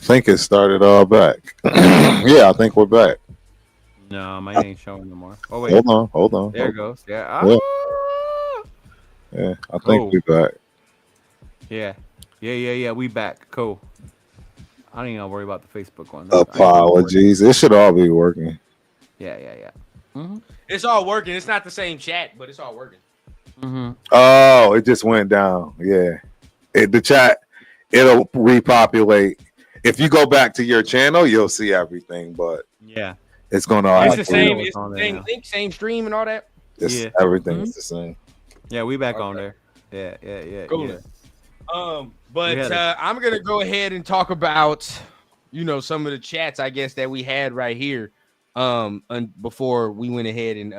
think it started all back. Yeah, I think we're back. No, mine ain't showing no more. Oh wait, Hold on. there it goes. Yeah. Yeah, Ah! yeah, I think Cool. we back. Yeah. Yeah. We back. Cool. I don't even gotta worry about the Facebook one. I ain't gonna worry. Apologies. It should all be working. Yeah. Mm-hmm. It's all working. It's not the same chat, but it's all working. Mm-hmm. Oh, it just went down. Yeah, the chat it'll repopulate. If you go back to your channel, you'll see everything, but Yeah. it's gonna It's the actually. same. what's It's on the there same now. link, same stream, and all that. It's, Yeah. everything Mhm. is the same. Yeah, we back on Okay. there. Yeah. Cool. Yeah. But We had it. I'm gonna go ahead and talk about, some of the chats I guess that we had right here, before we went ahead and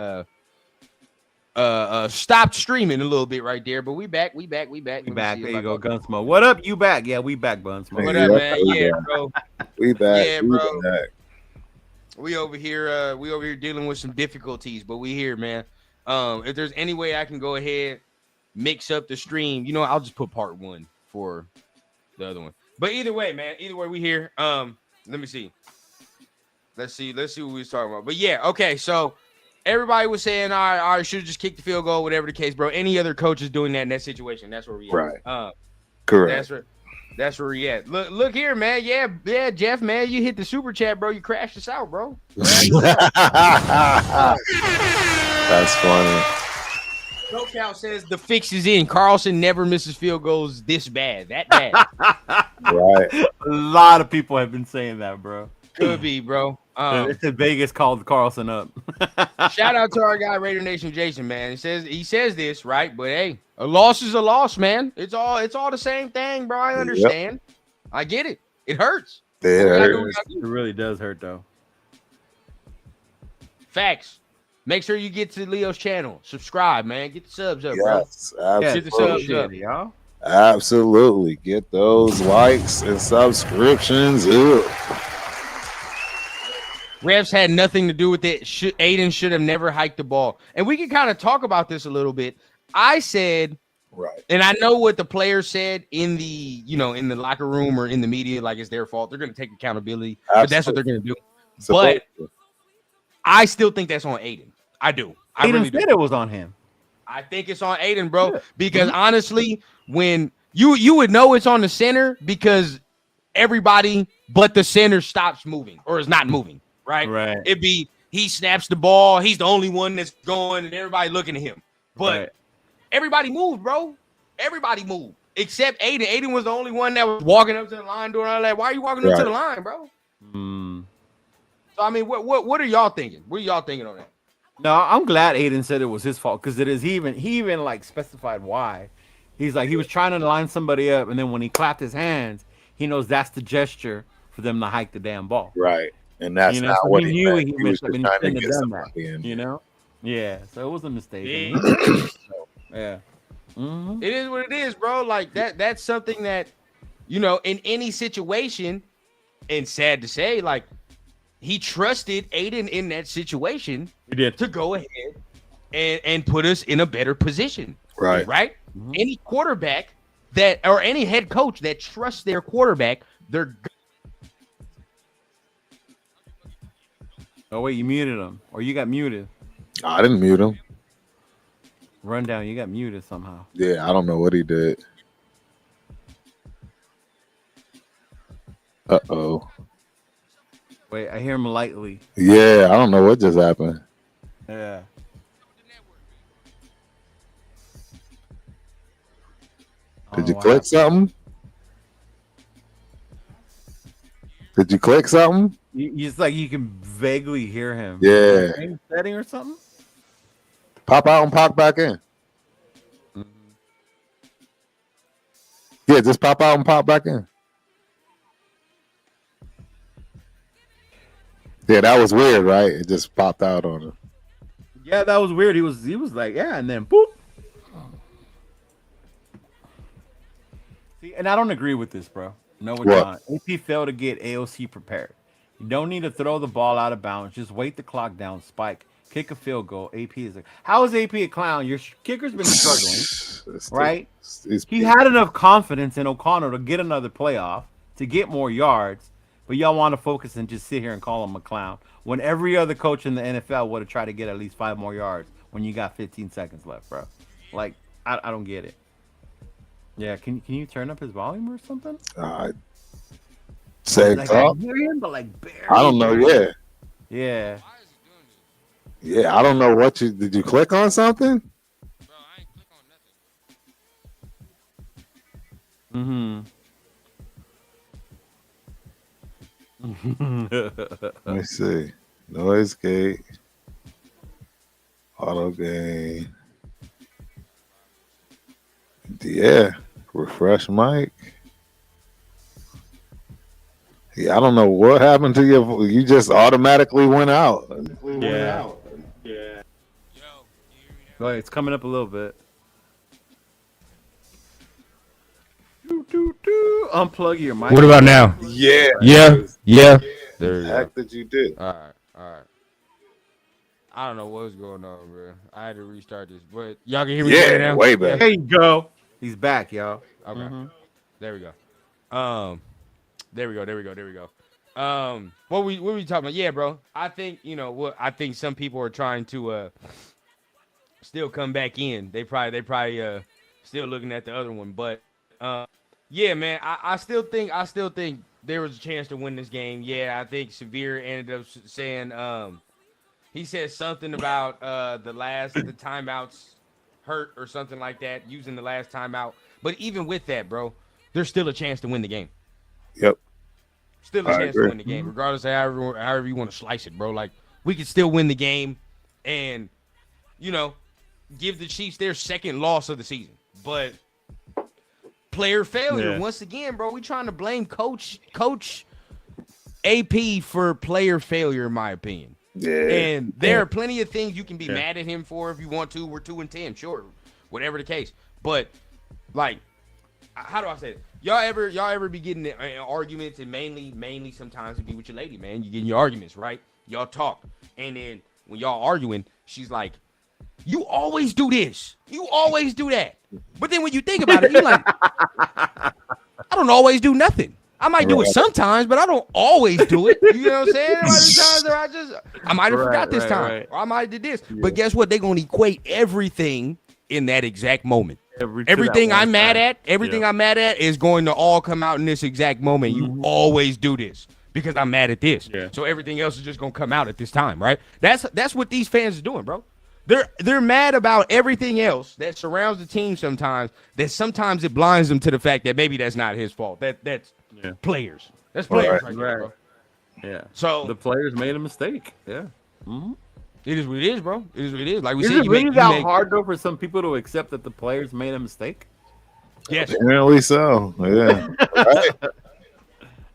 stopped streaming a little bit right there. But we back. We Let me back. see There if you I go, can- Gunsmoke. What up? You back? Yeah, we back, Gunsmoke. What Yeah, up, man? we Yeah, back. bro. We back. Yeah, we bro. back. We over here dealing with some difficulties, but we here, man. If there's any way I can go ahead, mix up the stream, I'll just put part 1 for the other one. But either way, man, we here. Let me see. Let's see what we was talking about. But yeah, okay, so everybody was saying, all right, should have just kicked the field goal, whatever the case, bro. Any other coaches doing that in that situation, that's where we at. Right. Correct. That's where we at. Look here, man. Yeah, Jeff, man, you hit the super chat, bro. You crashed us out, bro. That's funny. SoCal says the fix is in. Carlson never misses field goals this bad. That bad. Right. A lot of people have been saying that, bro. Could be, bro. It's in Vegas called Carlson up. Shout out to our guy Raider Nation Jason, man. He says this, right? But hey, a loss is a loss, man. It's all the same thing, bro. I understand. I get it. It hurts. It It really does hurt, though. Facts. Make sure you get to Leo's channel. Subscribe, man. Get the subs up, Yes, bro. Get the subs absolutely. up. y'all. Absolutely. Get those likes and subscriptions up. Refs had nothing to do with it. Aidan should have never hiked the ball. And we can kind of talk about this a little bit. I said, Right. and I know what the players said in the, in the locker room or in the media, like it's their fault. They're going to take accountability, but that's what they're going to do. But I still think that's on Aidan. I do. I Aidan really do. said it was on him. I think it's on Aidan, bro. Because honestly, when you would know it's on the center because everybody but the center stops moving or is not moving, right? Right. It'd be he snaps the ball, he's the only one that's going, and everybody looking at him. But everybody moved, bro. Everybody moved except Aidan. Aidan was the only one that was walking up to the line doing all that. Why are you walking up to the line, bro? So I mean, what are y'all thinking? What are y'all thinking on that? No, I'm glad Aidan said it was his fault because it is. He even like specified why. He's like he was trying to line somebody up, and then when he clapped his hands, he knows that's the gesture for them to hike the damn ball. Right. And that's not so what he he knew meant. he He was messed up just and he trying to shouldn't get have done that. somebody in. You know? Yeah. So it was a mistake. Yeah. Mm-hmm. It is what it is, bro. Like that's something that, in any situation, and sad to say, like he trusted Aidan in that situation He did. to go ahead and put us in a better position. Right. Right? Mm-hmm. Any quarterback or any head coach that trusts their quarterback, they're Oh wait, you muted him, or you got muted. I didn't mute him. Rundown, you got muted somehow. Yeah, I don't know what he did. Uh-oh. Wait, I hear him lightly. Yeah, I don't know what just happened. Yeah. Did you click something? Did you click something? It's like you can vaguely hear him. Yeah. Same setting or something? Pop out and pop back in. Yeah, just pop out and pop back in. Yeah, that was weird, right? It just popped out on him. Yeah, that was weird. He was like, yeah, and then boop. See, and I don't agree with this, bro. No, it's not. AP failed to get AOC prepared. You don't need to throw the ball out of bounds. Just wait the clock down, spike, kick a field goal. AP is like, how is AP a clown? Your kicker's been struggling, right? He had enough confidence in O'Connell to get another playoff, to get more yards, but y'all want to focus and just sit here and call him a clown when every other coach in the NFL would have tried to get at least 5 more yards when you got 15 seconds left, bro. Like, I don't get it. Yeah, can you turn up his volume or something? Say Like, talk. I hear him, but like barely. I don't know. Yeah, Yeah. yeah. I don't know what you did. You click on something? Bro, I ain't click on nothing. Let me see. Noise gate. Auto gain. Yeah. Refresh mic. Yeah, I don't know what happened to you. You just automatically went out. Yeah. Yo, can you hear me now? Go ahead, it's coming up a little bit. Unplug your mic. What about now? Yeah. Yeah. There The you heck go. did you do? All right. I don't know what's going on, bro. I had to restart this, but y'all can hear me better Yeah, now? way better. There you go. He's back, y'all. Okay. Mhm. There we go. There we go. What we talking about? Yeah, bro. I think I think some people are trying to still come back in. They probably still looking at the other one, but yeah, man. I still think there was a chance to win this game. Yeah, I think Severe ended up saying he said something about the timeouts hurt or something like that, using the last timeout. But even with that, bro, there's still a chance to win the game. Yep. Still a I chance agree. to win the game, regardless of however you want to slice it, bro. Like, we could still win the game and, give the Chiefs their second loss of the season. But player failure, Yeah. once again, bro, we trying to blame Coach AP for player failure, in my opinion. Yeah. And there are plenty of things you can be mad at him for if you want to. We're 2-10, sure, whatever the case. But like, how do I say it? Y'all ever be getting in arguments, and mainly sometimes it be with your lady, man. You get in your arguments, right? Y'all talk, and then when y'all arguing, she's like, "You always do this. You always do that." But then when you think about it, you're like, "I don't always do nothing. I might do it sometimes, but I don't always do it." You know what I'm saying? There are times where I might have forgot this time, or I might have did this. Yeah. But guess what? They're gonna equate everything in that exact moment. Everything I'm mad at, I'm mad at is going to all come out in this exact moment. You always do this because I'm mad at this. Yeah. So everything else is just gonna come out at this time, right? That's what these fans are doing, bro. They're mad about everything else that surrounds the team sometimes, that sometimes it blinds them to the fact that maybe that's not his fault. That's players. That's players right there, bro. Yeah. So the players made a mistake. Yeah. Mm-hmm. It is what it is, bro. It is what it is. Like we is said, it really that hard though for some people to accept that the players made a mistake? Yes. Apparently so. Yeah. Right.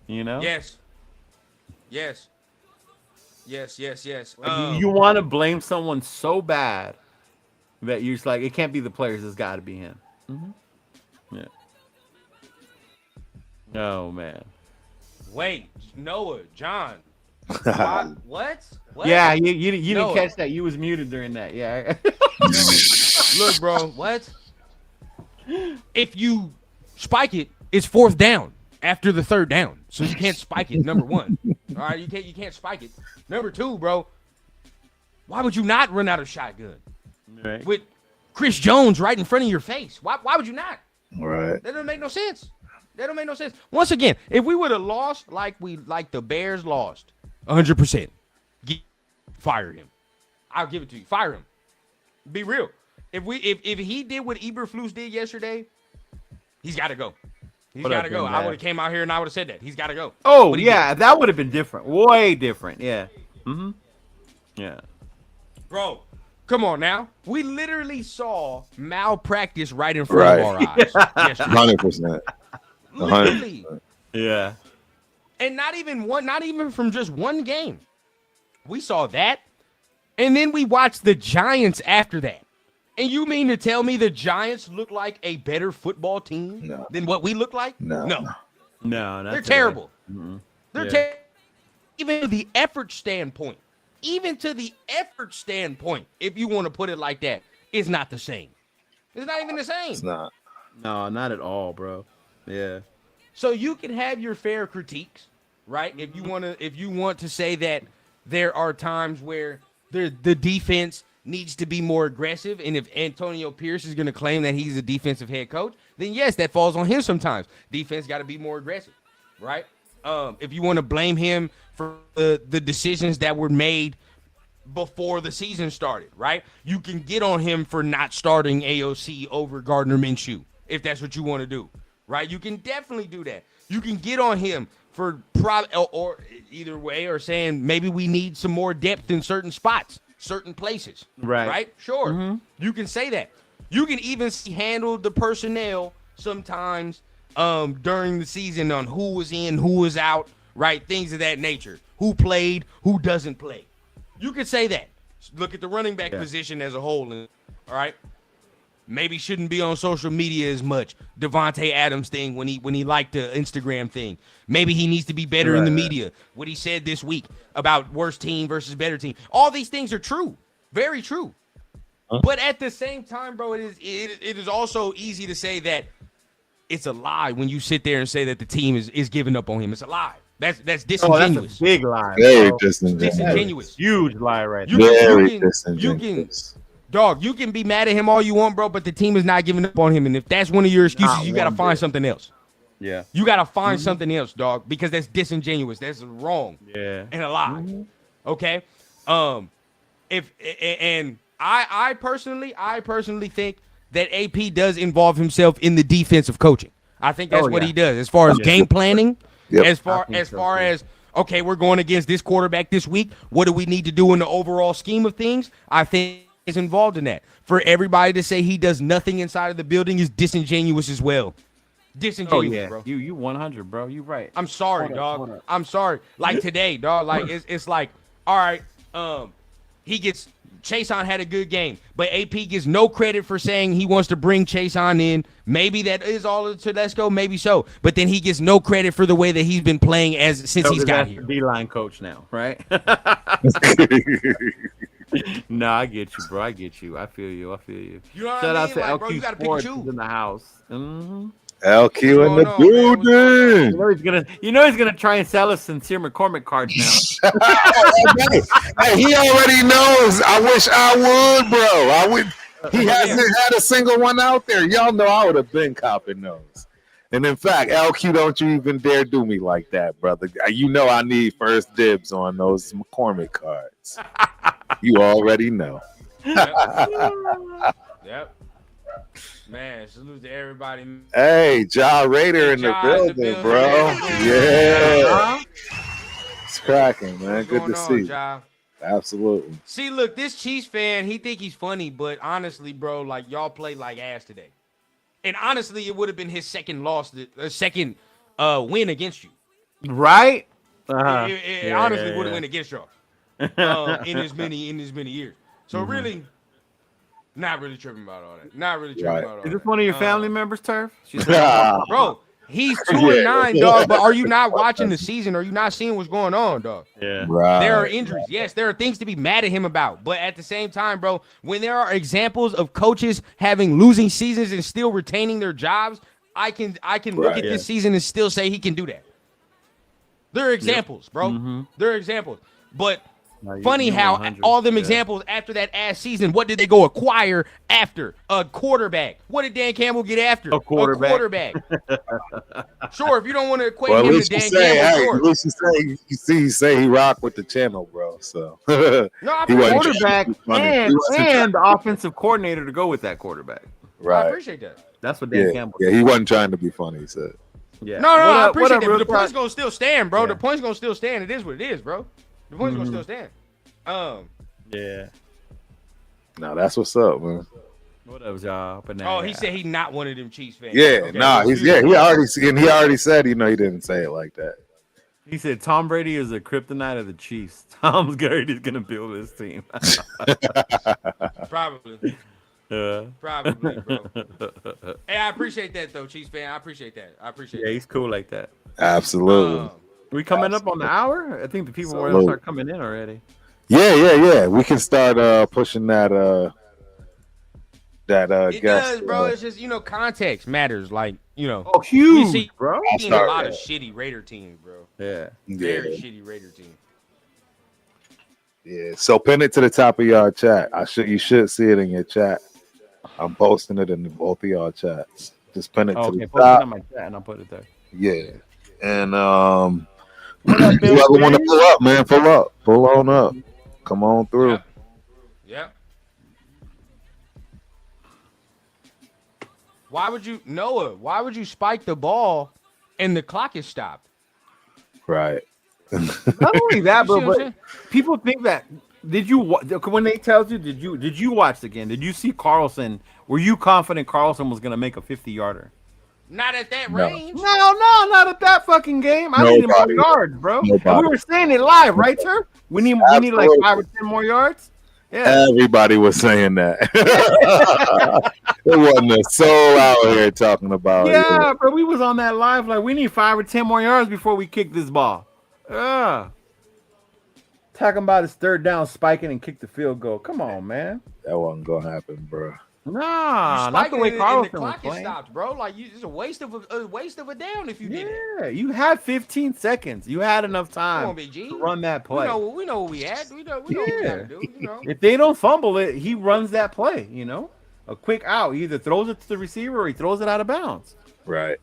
You know? Yes. You want to blame someone so bad that you're just like, it can't be the players, it's got to be him. Mm-hmm. Yeah. Oh, man. Wait, Noah, John. What? Yeah, you didn't catch that. You was muted during that. Yeah. Look, bro, what? If you spike it, it's fourth down after the third down. So you can't spike it, number one. All right, you can't spike it. Number two, bro, why would you not run out of shotgun? Right. With Chris Jones right in front of your face? Why would you not? Right. That doesn't make no sense. Once again, if we would have lost like the Bears lost, 100%, fire him. I'll give it to you. Fire him. Be real. If he did what Eberflus did yesterday, he's got to go. He's got to go. I would have came out here and I would have said that. He's got to go. Oh, yeah. That would have been different. Way different. Yeah. Mm-hmm. Yeah. Bro, come on now. We literally saw malpractice right in front of our eyes yesterday. 100%. Literally. Yeah. And not even from just one game. We saw that. And then we watched the Giants after that. And you mean to tell me the Giants look like a better football team than what we look like? No. They're terrible. Mm-hmm. They're terrible. Even to the effort standpoint, if you want to put it like that, it's not the same. It's not even the same. It's not. No, not at all, bro. Yeah. So you can have your fair critiques, right? If you want to say that there are times where the defense needs to be more aggressive, and if Antonio Pierce is going to claim that he's a defensive head coach, then yes, that falls on him sometimes. Defense got to be more aggressive, right? If you want to blame him for the decisions that were made before the season started, right? You can get on him for not starting AOC over Gardner Minshew, if that's what you want to do, right? You can definitely do that. You can get on him for or either way, or saying maybe we need some more depth in certain spots, certain places, right? Sure, you can say that. You can even handle the personnel sometimes during the season on who was in, who was out, right? Things of that nature. Who played, who doesn't play. You could say that. Look at the running back position as a whole, all right? Maybe shouldn't be on social media as much. Devontae Adams thing when he liked the Instagram thing. Maybe he needs to be better in the media. What he said this week about worst team versus better team. All these things are true. Very true. But at the same time, bro, it is also easy to say that it's a lie when you sit there and say that the team is giving up on him. It's a lie. That's disingenuous. Oh, that's a big lie. Very disingenuous. Huge lie right there. Very disingenuous. Dog, you can be mad at him all you want, bro, but the team is not giving up on him. And if that's one of your excuses, you got to find something else. Yeah. You got to find something else, dog, because that's disingenuous. That's wrong. Yeah. And a lie. Okay? I personally think that AP does involve himself in the defensive coaching. I think that's what he does as far as game planning, as far as okay, we're going against this quarterback this week. What do we need to do in the overall scheme of things? I think is involved in that. For everybody to say he does nothing inside of the building is disingenuous as well. Disingenuous, bro. You 100, bro. You right. I'm sorry, dog. I'm sorry. Like today, dog. Like it's like, all right, he gets Chason had a good game, but AP gets no credit for saying he wants to bring Chason in. Maybe that is all of Tedesco, maybe so. But then he gets no credit for the way that he's been playing since he's got here. D-line coach now, right? No, I get you, bro. I get you. I feel you. You know what Shout I out mean? to Like, bro, you LQ gotta pick Sports and choose. in the house. Mm-hmm. LQ in the building. You know he's gonna try and sell us Sincere McCormick cards now. Hey, he already knows. I wish I would, bro. He hasn't had a single one out there. Y'all know I would have been copping those. And in fact, LQ, don't you even dare do me like that, brother. You know I need first dibs on those McCormick cards. You already know. Yep. Man, salute to everybody. Hey, Raider in the building, bro. Yeah. It's cracking, man. Good to see. Ja? Absolutely. See, look, this Chiefs fan, he think he's funny, but honestly, bro, like y'all played like ass today. And honestly, it would have been his second win against you. Right? It honestly would have went against y'all in as many years. So really, not really tripping about all that. Not really tripping about all that. Is this one of your family members, Turf? Bro, he's 2-9, dog. But are you not watching the season? Are you not seeing what's going on, dog? Yeah. Right. There are injuries. Yes, there are things to be mad at him about. But at the same time, bro, when there are examples of coaches having losing seasons and still retaining their jobs, I can look at this season and still say he can do that. There are examples, bro. Mm-hmm. There are examples. But funny how all them examples after that ass season, what did they go acquire after? A quarterback. What did Dan Campbell get after? A quarterback. Sure, if you don't want to equate Well, at him to least Dan you say, Campbell, hey, sure. at least you say he rocked with the channel, bro. So No, I he wasn't Quarterback trying to be funny. and the offensive coordinator to go with that quarterback. Right. I appreciate that. That's what Dan Campbell Yeah, he wasn't trying to be funny, he said. Yeah. No, I appreciate that. But the Real point's gonna still stand, bro. Yeah. The point's gonna still stand. It is what it is, bro. The point's gonna still stand. Yeah. No, that's what's up, man. What up, y'all? Banana. Oh, he said he not one of them Chiefs fans. Yeah, Okay, nah, well, he already said, he didn't say it like that. He said Tom Brady is the kryptonite of the Chiefs. Tom Brady's gonna build this team. Probably. Probably, bro. Hey, I appreciate that though, Chiefs fan. I appreciate that. Yeah, he's cool like that. Absolutely. We coming up on the hour? I think the people will start coming in already. Yeah. We can start pushing that that It guest. does, bro. It's just context matters. Like Oh, huge, bro. We've seen a lot of shitty Raider teams, bro. Yeah. Very shitty Raider teams. Yeah. So pin it to the top of y'all chat. You should see it in your chat. I'm posting it in both of y'all chats. Just pin it to the post top. it on my chat and I'll put it there. Yeah. And Whoever want to pull up, man, pull on up. Come on through. Yep. Why would you spike the ball and the clock is stopped? Right. Not only that, but people think that. Did you when they tells you did you watch the game? Did you see Carlson? Were you confident Carlson was going to make a 50-yarder? Not at that range. No, not at that fucking game. I need more yards, bro. And we were saying it live, right, sir? We need like 5 or 10 more yards. Yeah. Everybody was saying that. It wasn't a soul out here talking about it. Yeah, bro. We was on that live like we need 5 or 10 more yards before we kick this ball. Talking about his third down, spiking and kick the field goal. Come on, man. That wasn't gonna happen, bro. Nah, not the way Carlson was playing. Stopped, bro. Like it's a waste of a down if you did it. Yeah, you had 15 seconds. You had enough time to run that play. We know what we had. We know what we gotta do. If they don't fumble it, he runs that play. A quick out. He either throws it to the receiver or he throws it out of bounds. Right.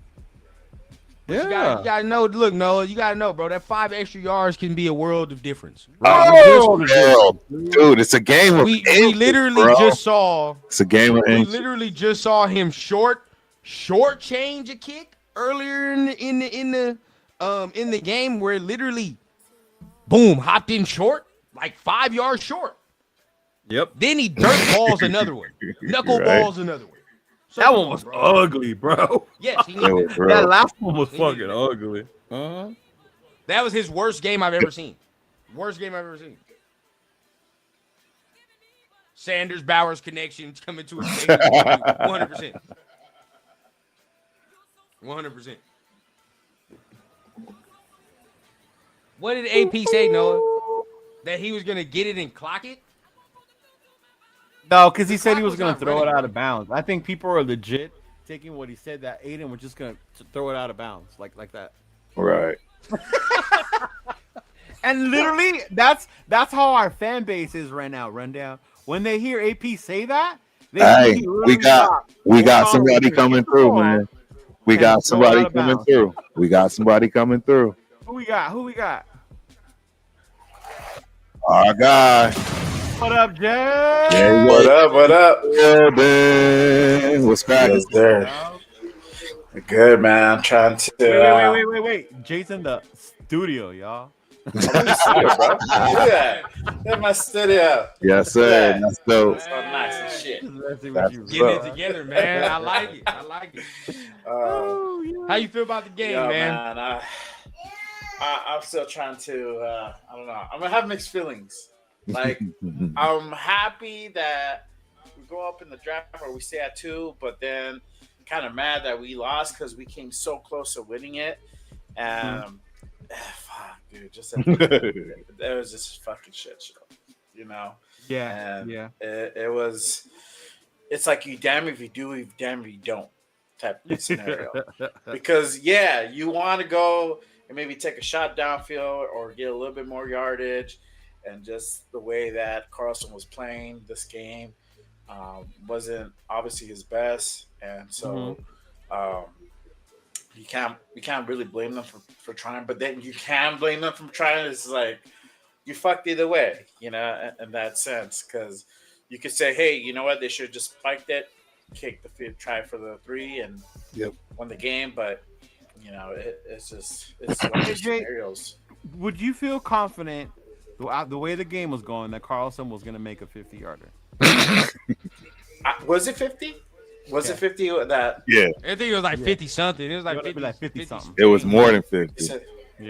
Yeah. You gotta know. Look, Noah, you gotta know, bro. That 5 extra yards can be a world of difference. Dude, it's a game of we literally just saw. It's a game of we literally just saw him short change a kick earlier in the game where it literally, boom, hopped in short, like 5 yards short. Yep. Then he dirt balls another one, knuckle balls another one. That one was ugly, bro. Yes, that last one was fucking ugly. That was his worst game I've ever seen. Sanders Bowers connection coming to a 100%. 100%. What did AP say, Noah? That he was gonna get it and clock it? No, because he said he was going to throw it out of bounds. I think people are legit taking what he said, that Aidan was just going to throw it out of bounds, like that. Right. And literally, that's how our fan base is right now, Rundown. When they hear AP say that, we got somebody coming through, man. We got somebody coming through. Who we got? Our guy. What up, Jay? Yeah, what up? Yeah, what's cracking? Good, man. I'm trying to. Wait. Jay's in the studio, y'all. I'm in the studio, bro. Look at that. That's my studio. Yes, sir. That's dope. So nice and shit. Getting it together, man. I like it. How you feel about the game, man? I'm still trying to. I don't know. I'm gonna have mixed feelings. Like, I'm happy that we go up in the draft or we stay at 2, but then kind of mad that we lost because we came so close to winning it. And fuck, dude, it was just fucking shit show, Yeah, and it was. It's like you damn if you do, you damn if you don't type of scenario. Because you want to go and maybe take a shot downfield or get a little bit more yardage. And just the way that Carlson was playing this game wasn't obviously his best, and so you can't really blame them for trying. But then you can blame them for trying. It's like you fucked either way, in that sense, because you could say, hey, you know what, they should have just spiked it, kick the field, try for the 3, and won the game. But it's one of those scenarios. Would you feel confident? The way the game was going, that Carlson was going to make a 50-yarder. Was it 50? Was it 50? That I think it was like 50-something. It was like 50-something. It was more than 50.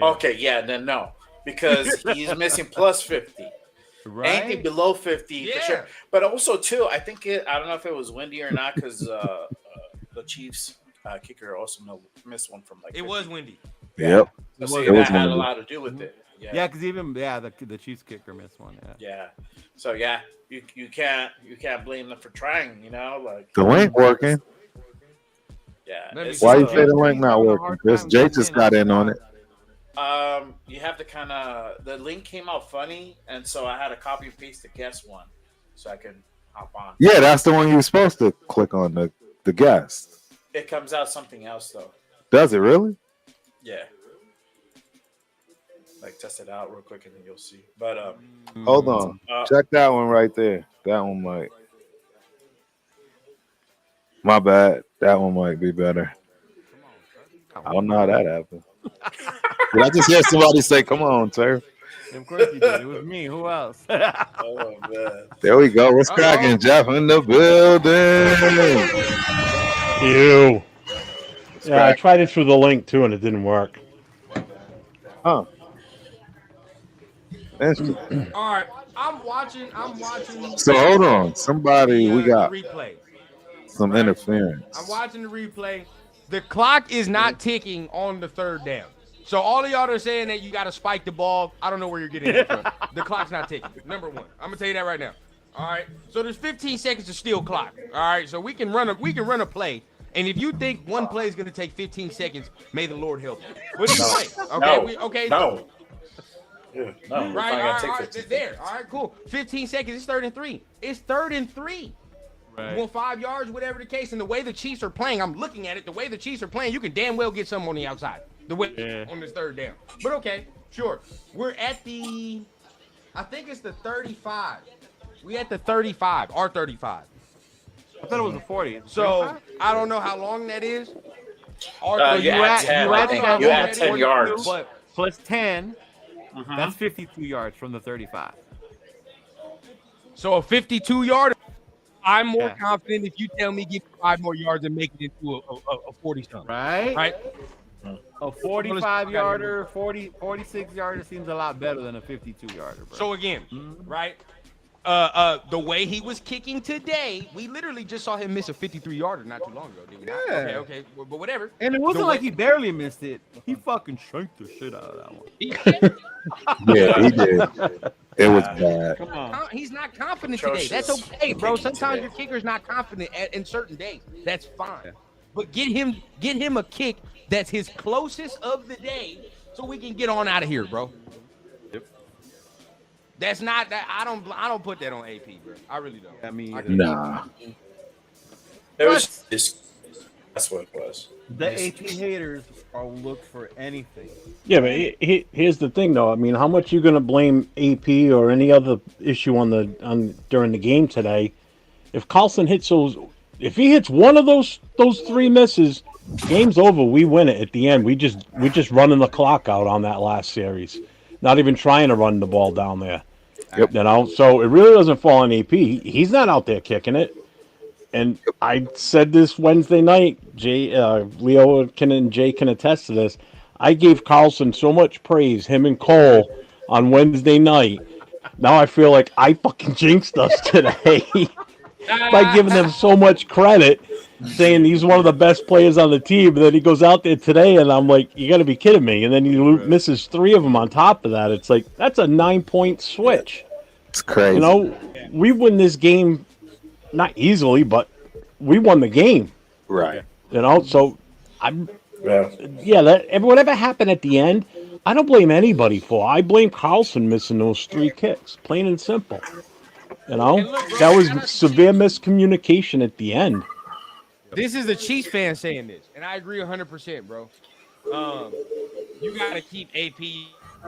Okay, then no. Because he's missing plus 50. Right? Anything below 50 for sure. But also, too, I don't know if it was windy or not because the Chiefs kicker also missed one from like 50. It was windy. Yep. It see, was that one had of a the- lot to do with it. Yeah, because even the Chiefs kicker missed one. Yeah. Yeah. So yeah, you can't blame them for trying. Like The link working. yeah. Let me It's see. Why just you say the He's link not having a working? hard Chris time Jay getting just in. got I'm in on it. you have to kind of the link came out funny, and so I had to copy and paste the guest one, so I can hop on. Yeah, that's the one you were supposed to click on, the guest. It comes out something else though. Does it really? Yeah. Like test it out real quick and then you'll see. But Hold on. Check that one right there. That one might. My bad. That one might be better. I don't know how that happened. Did I just hear somebody say, "Come on, sir"? Of course you did. It was me. Who else? oh man. There we go. What's cracking, Jeff in the building? Ew. Yeah, I Crack. tried it through the link too, and it didn't work. Huh? Interesting. All right, I'm watching. So hold on. Somebody, we got the replay. some interference. I'm watching the replay. The clock is not ticking on the third down. So all of y'all are saying that you got to spike the ball. I don't know where you're getting it from. The clock's not ticking. Number one, I'm gonna tell you that right now. All right. So there's 15 seconds to steal clock. All right. So we can run a play. And if you think one play is gonna take 15 seconds, may the Lord help you. What do you think? Okay. Okay. No. Yeah, no. Right, All all right, there. All right, cool. 15 seconds. It's 3rd and 3. It's 3rd and 3. Right. You want 5 yards, whatever the case. And the way the Chiefs are playing, I'm looking at it. The way the Chiefs are playing, you can damn well get something on the outside. The way on this 3rd down. But okay, sure. We're at the, I think it's the 35. We at the 35, our 35. I thought it was a 40. So I don't know how long that is. You had 10. I think you had 10 yards. But plus 10, Mhm. that's 52 yards from the 35. So a 52-yard. I'm more Yeah. confident if you tell me give me 5 more yards and make it into a 40-something. Right? Right? A 45-yarder, 46-yarder seems a lot better than a 52-yarder, bro. So again, right? The way he was kicking today, we literally just saw him miss a 53-yarder not too long ago, did we not? Yeah. Okay, but whatever. And it wasn't The like way- he barely missed it. He fucking shanked the shit out of that one. Yeah, he did. It was bad. Come on. He's not confident today. That's okay, bro. Sometimes your kicker's not confident in certain days. That's fine. But get him a kick that's his closest of the day, so we can get on out of here, bro. Yep. That's not that. I don't put that on AP, bro. I really don't. I mean, Nah. It was just that's what it was. the AP haters are look for anything. Yeah, but here's the thing, though. I mean, how much you gonna blame AP or any other issue on during the game today? If Carlson hits if he hits one of those 3 misses, game's over. We win it at the end. We just running the clock out on that last series, not even trying to run the ball down there. Yep. You know, so it really doesn't fall on AP. He's not out there kicking it. And I said this Wednesday night. Leo and Jay can attest to this. I gave Carlson so much praise, him and Cole, on Wednesday night. Now I feel like I fucking jinxed us today by giving them so much credit, saying he's one of the best players on the team. And then he goes out there today, and I'm like, you got to be kidding me. And then he misses 3 of them on top of that. It's like, that's a 9-point switch. It's crazy. You know, we win this game, not easily, but we won the game. Right. You know, so whatever happened at the end, I don't blame anybody for. I blame Carlson missing those 3 kicks, plain and simple. You know, that was severe miscommunication at the end. This is a Chiefs fan saying this, and I agree 100%, bro. You got to keep AP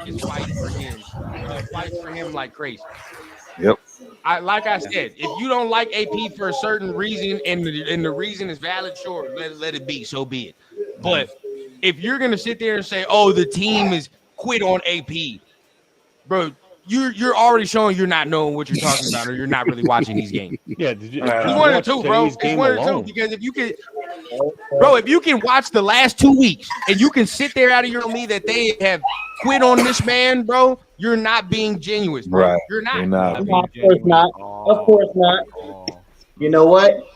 his fight for him. Fight for him like crazy. Yep. Like I said, if you don't like AP for a certain reason, and the reason is valid, sure, let it be. So be it. But if you're gonna sit there and say, "Oh, the team is quit on AP," bro, you're already showing you're not knowing what you're talking about, or you're not really watching these games. Yeah, did you? It's one of the two, bro. It's one of the two. Because if you can watch the last 2 weeks and you can sit there out of your me that they have quit on this man, bro, you're not being genuine, bro. Right. You're not. You're not. No, of course not. Of course not. You know what?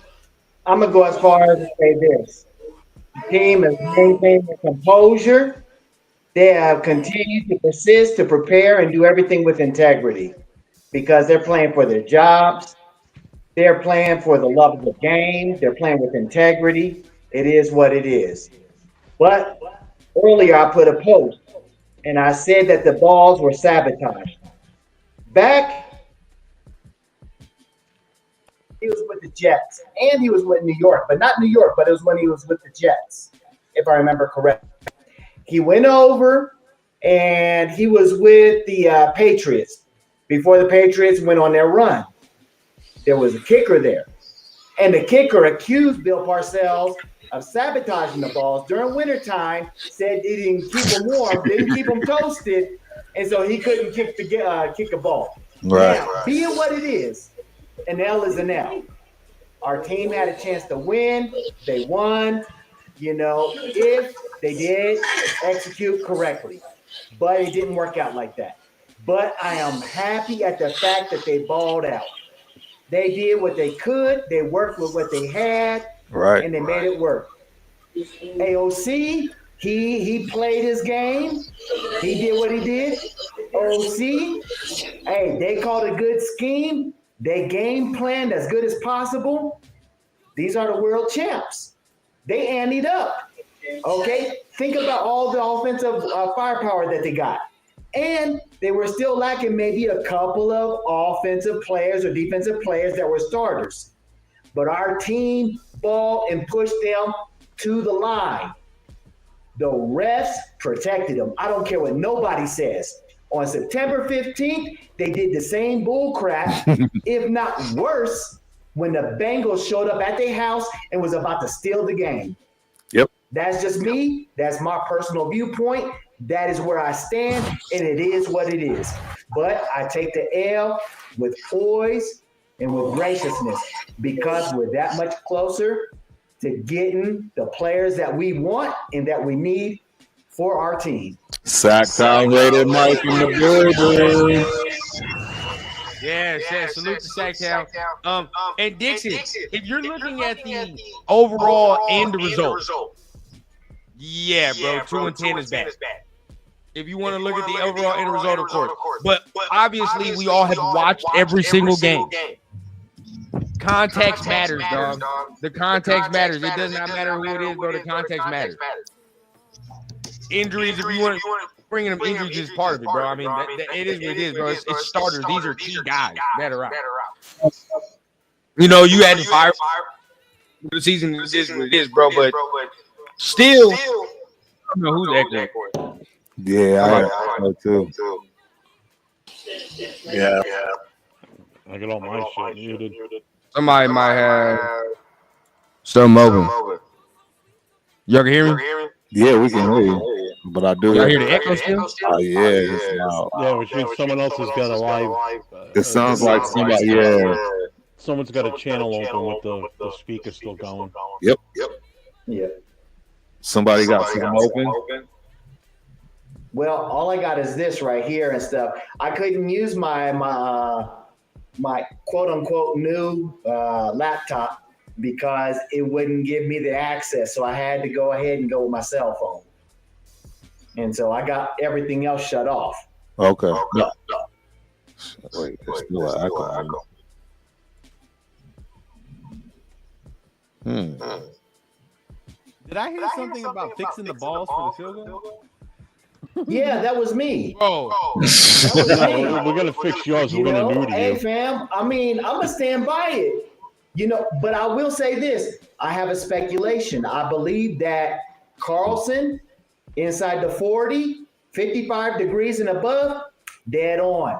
I'm gonna go as far as to say this: the team has maintained their composure. They have continued to persist, to prepare, and do everything with integrity because they're playing for their jobs. They're playing for the love of the game. They're playing with integrity. It is what it is. But earlier, I put a post and I said that the balls were sabotaged. Back, he was with the Jets and he was with New York, but not New York, but it was when he was with the Jets, if I remember correctly. He went over and he was with the Patriots before the Patriots went on their run. There was a kicker there. And the kicker accused Bill Parcells of sabotaging the balls during wintertime, said he didn't keep them warm, didn't keep them toasted, and so he couldn't kick a ball. Right. Now, being what it is, an L is an L. Our team had a chance to win. They won, if they did execute correctly. But it didn't work out like that. But I am happy at the fact that they balled out. They did what they could. They worked with what they had, Right. and they made it work. AOC, he played his game. He did what he did. OC, hey, they called a good scheme. They game planned as good as possible. These are the world champs. They anteed up. Okay? Think about all the offensive firepower that they got. And they were still lacking maybe a couple of offensive players or defensive players that were starters. But our team balled and pushed them to the line. The refs protected them. I don't care what nobody says. On September 15th, they did the same bull crap, if not worse, when the Bengals showed up at their house and was about to steal the game. Yep. That's just me. That's my personal viewpoint. That is where I stand, and it is what it is. But I take the L with poise and with graciousness because we're that much closer to getting the players that we want and that we need for our team. Sack time, Raider Mike in the building. Yeah, salute to Sacktown. And Dixon, if you're looking at the overall end result, yeah, bro, 2-10 is bad. If you want to look at the overall end result, of course. But obviously, we all have watched every single game. Context matters, dog. The context matters. It does not matter who it is, bro. The context matters. Injuries, if you want to bring them injuries is part of it, bro. I mean, it is what it is, bro. It's starters. These are key guys that are out. You had to fire the season. It is what it is, bro. But still, I don't know who's echoing. Yeah, I know too. Yeah. I got all my shit muted. Somebody might have something open. Y'all can hear me? Yeah, we can hear you. But I do. Y'all hear the echo still? Oh, yeah. It's loud. Yeah, which means someone else has got a live. It sounds like somebody, yeah. Someone's got a channel open with the speaker still going. Yep. Yeah. Somebody got something open? Well, all I got is this right here and stuff. I couldn't use my quote unquote new laptop because it wouldn't give me the access. So I had to go ahead and go with my cell phone. And so I got everything else shut off. Okay. No. Wait, there's still an echo. Did I hear something about fixing the balls for the field goal? Yeah, that was me. Oh, We're gonna fix yours. We're gonna new to hey you. fam, I mean, I'm gonna stand by it. But I will say this. I have a speculation. I believe that Carlson inside the 40, 55 degrees and above, dead on.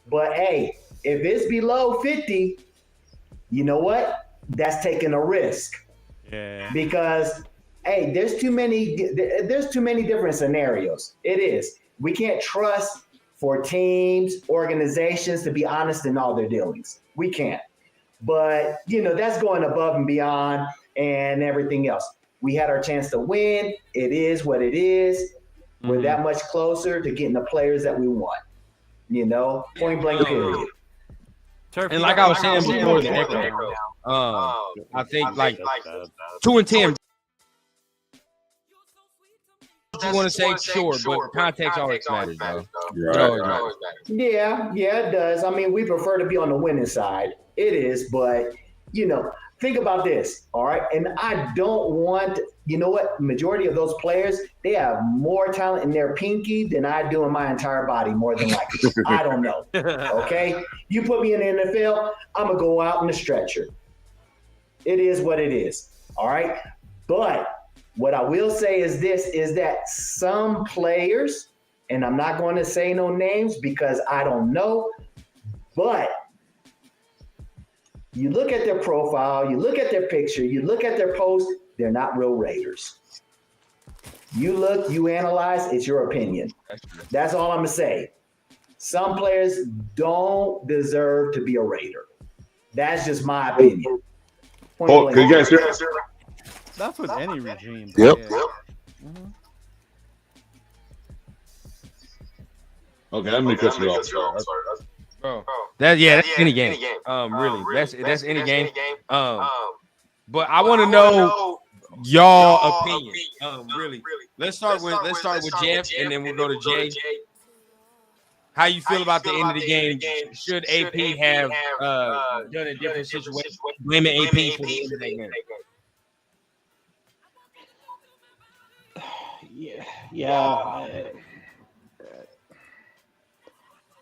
But hey, if it's below 50, you know what? That's taking a risk. Yeah. Because hey, there's too many different scenarios. It is. We can't trust for teams, organizations to be honest in all their dealings. We can't. But, that's going above and beyond and everything else. We had our chance to win. It is what it is. We're that much closer to getting the players that we want. Point blank period. and like I was saying before, the echo. I think like 2-10. you want to say, sure, but context always matters, bro. It Right. always matters. Yeah, it does. I mean, we prefer to be on the winning side. It is, but think about this, all right? And I don't want, you know what? Majority of those players, they have more talent in their pinky than I do in my entire body, more than likely. I don't know. Okay? You put me in the NFL, I'm gonna go out in the stretcher. It is what it is. All right. But what I will say is this is that some players, and I'm not going to say no names because I don't know, but you look at their profile, you look at their picture, you look at their post, they're not real Raiders. You look, you analyze, it's your opinion. That's all I'm going to say. Some players don't deserve to be a Raider. That's just my opinion. Oh, can you guys hear? That's with any regime. Yep. Yeah. Mm-hmm. Okay, let me cut you off. Bro, that's any game. Really, that's any game. But I want to know y'all opinion. Really. Let's start with Jeff, and then we'll go to Jay. How you feel about the end of the game? Should AP have done a different situation? Blaming AP for the end of the game. Yeah.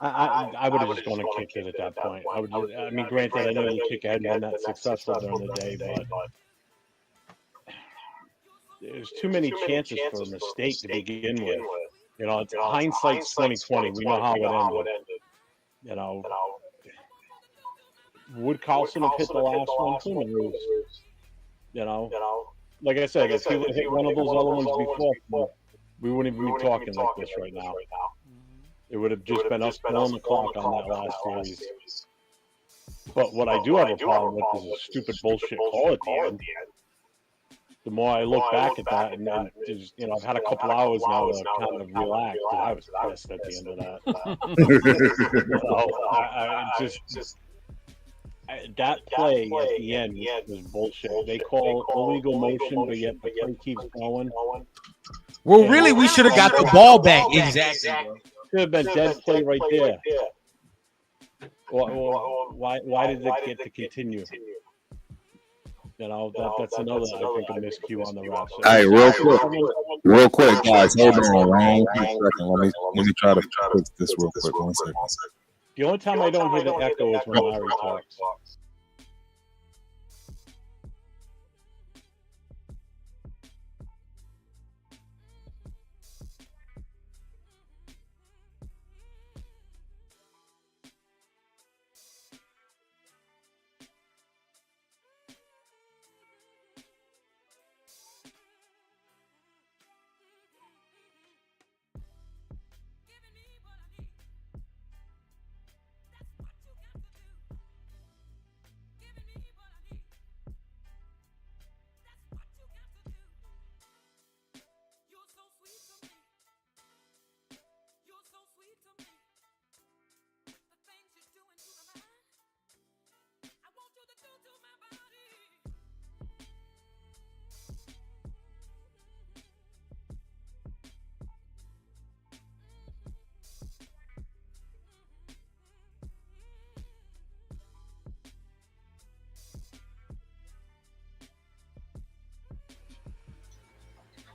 I would have just gone and kicked it at that point. I mean, granted, I know the kick hadn't been that successful during the day, but there's too many chances for a mistake to begin with. It's hindsight's 2020. We know how it ended. Would Carlson have hit the last one? Who knows? Like I said, if he would have hit one of those other ones before, we wouldn't even be talking like this right now. It would have just been us pulling the clock on that last series. But what I do have a problem with is a stupid bullshit call at the end. The more I look back at that, and then I've had a couple hours now to kind of relax. I was pissed at the end of that. That play at the end was bullshit. They call illegal motion, but yet the play keeps going. Well, really, we should have got the ball back. Exactly. Should have been dead play right there. Why did it get to continue? That's another, I think, a miscue on the refs. Hey, real quick, guys, hold on one second. Let me try to fix this real quick. 1 second. The only time I don't hear the echo is when Larry talks.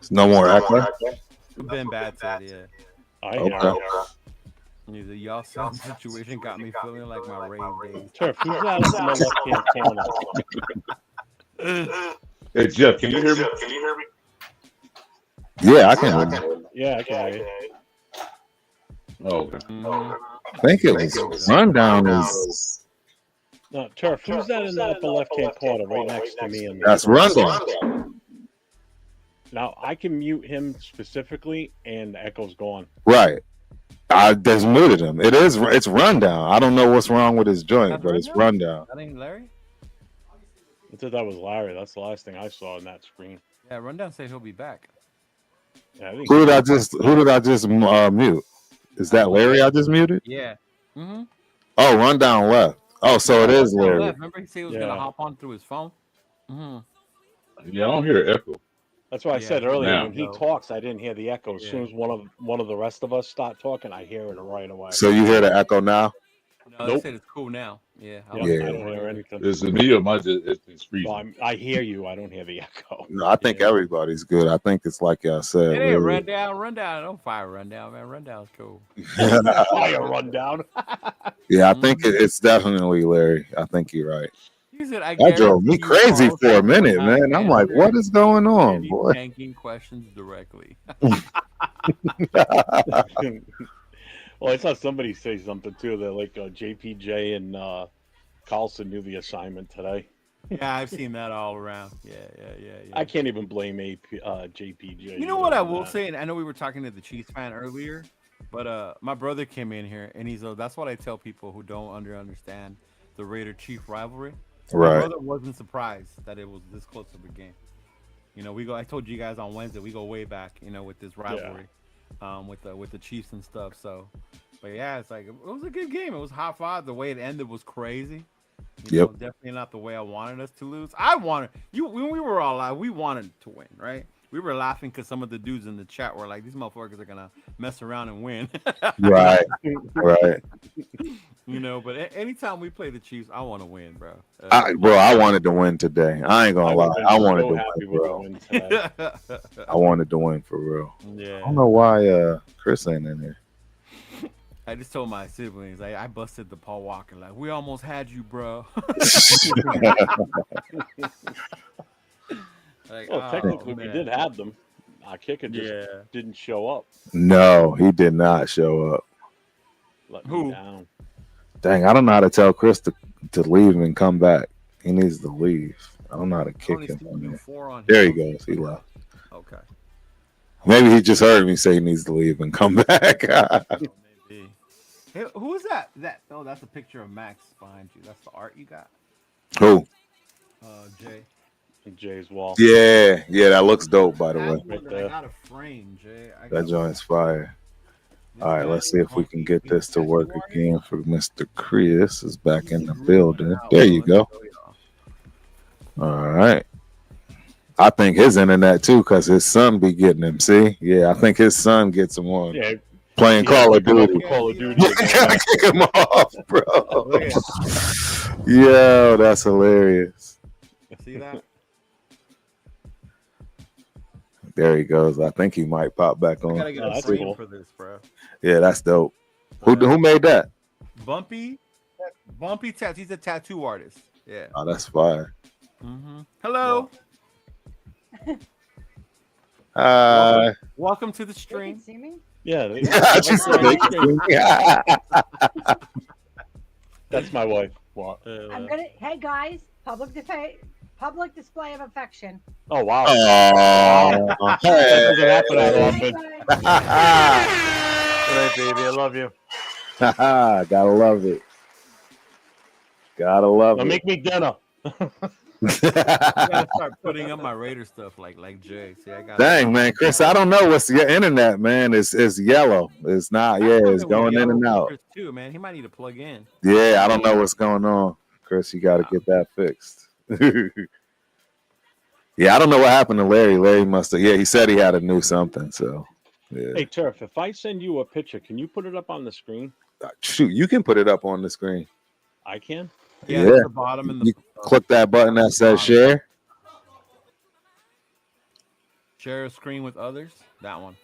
No more echo. Been bad said, yeah. Okay. Either y'all some situation got me feeling like my rain days. Turf, who's that in the left-hand corner? Hey, Jeff, can you hear me? Yeah, I can hear you. Yeah, I can hear you. Oh, okay. I think it was rundown is. No, Turf, who's that in the upper left-hand corner right next to me? That's rundown. Now, I can mute him specifically, and the echo's gone. Right. I just muted him. It's rundown. I don't know what's wrong with his joint, but it's rundown. That ain't Larry? I thought that was Larry. That's the last thing I saw on that screen. Yeah, Rundown said he'll be back. Yeah, I think Who did I just mute? Is that Larry I just muted? Yeah. Mm-hmm. Oh, rundown left. Oh, so it is Larry. Remember he said he was gonna hop on through his phone? Mm-hmm. Yeah, I don't hear an echo. That's why I said earlier Now. when he talks, I didn't hear the echo. As soon as one of the rest of us start talking, I hear it right away. So you hear the echo now? No, they Nope. said it's cool now. Yeah. Yep, Yeah. I don't hear anything. Is it me or am I just it's freezing? So I hear you. I don't hear the echo. No, I think everybody's good. I think it's like y'all said. It ain't Really. rundown. Don't fire rundown, man. Rundown's cool. Fire rundown. Yeah, I think it's definitely Larry. I think you're right. He said, I That drove me guarantee you crazy Carlson for a will minute, not man. I'm like, answer what is going on, any boy? banking questions directly. Well, I saw somebody say something too that like JPJ and Carlson knew the assignment today. Yeah, I've seen that all around. Yeah. I can't even blame JPJ. You know what I will say, and I know we were talking to the Chiefs fan earlier, but my brother came in here and he's that's what I tell people who don't understand the Raider Chief rivalry. My Right. brother wasn't surprised that it was this close of a game. You know, I told you guys on Wednesday, we go way back, you know, with this rivalry, with the Chiefs and stuff. So, but yeah, it's like it was a good game. It was hot fought. The way it ended was crazy. You know, definitely not the way I wanted us to lose. When we were all out, we wanted to win, right? We were laughing because some of the dudes in the chat were like, "These motherfuckers are gonna mess around and win." Right. You know, but anytime we play the Chiefs, I want to win, bro. I wanted to win today. I ain't gonna lie. I wanted to win, bro. I wanted to win for real. Yeah. I don't know why Chris ain't in here. I just told my siblings, I busted the Paul Walker, like, we almost had you, bro. Like, Well, technically, we did have them. Our kicker just didn't show up. No, he did not show up. Let me Who? down. Dang, I don't know how to tell Chris to leave and come back. He needs to leave. I don't know how to kick him. There he goes. He left. Okay. Maybe he just heard me say he needs to leave and come back. Maybe. Hey, who is that? Oh, that's a picture of Max behind you. That's the art you got? Who? Jay. Jay's wall. Yeah, that looks dope, by the way. I got a frame, Jay. That joint's fire. All right, let's see if we can get this to work again for Mr. Chris is back in the building. There you go. All right. I think his internet too, because his son be getting him. See? Yeah, I think his son gets him on playing Call of Duty. Call of Duty. Gotta kick him off, bro. Yo, that's hilarious. See that? There he goes. I think he might pop back on. I gotta get a frame for this, bro. Yeah, that's dope. Who made that? Bumpy Tats. He's a tattoo artist. Yeah. Oh, that's fire. Mm-hmm. Hello. Welcome to the stream. You can see me? Yeah. That's my wife. I'm gonna. Hey guys, public display of affection. Oh wow. Oh, that doesn't happen that Hey, often. guys. Hey, baby, I love you. Gotta love it. Gotta love Now it. make me dinner. I gotta start putting up my Raider stuff like Jay. See, I got. Dang, man, Chris, I don't know what's your internet, man. It's yellow. It's not. Yeah, it's going in and out. Too, man. He might need to plug in. Yeah, I don't know what's going on, Chris. You got to get that fixed. Yeah, I don't know what happened to Larry. Larry must have. Yeah, he said he had to do something. So, yeah. Hey, Turf, if I send you a picture, can you put it up on the screen? Shoot, you can put it up on the screen. I can. Yeah, at the bottom and you click that button that says share. Share a screen with others. That one.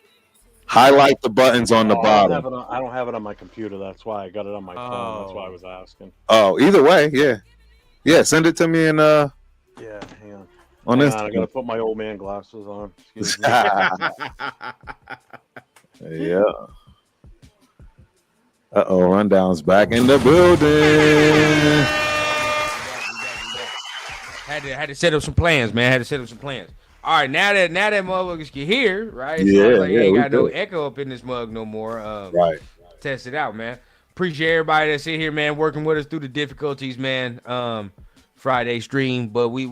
Highlight the buttons on the bottom. I don't have it on my computer. That's why I got it on my phone. That's why I was asking. Oh, either way, yeah. Send it to me and Yeah, hang on. on Hang Instagram. on, I gotta put my old man glasses on. Excuse me. Yeah. Rundown's back in the building. Had to set up some plans, man. All right, now that motherfuckers can hear, right? So Yeah, like, ain't we got no good. echo up in this mug no more. Right. Test it out, man. Appreciate everybody that's in here, man, working with us through the difficulties, man. Friday stream, but we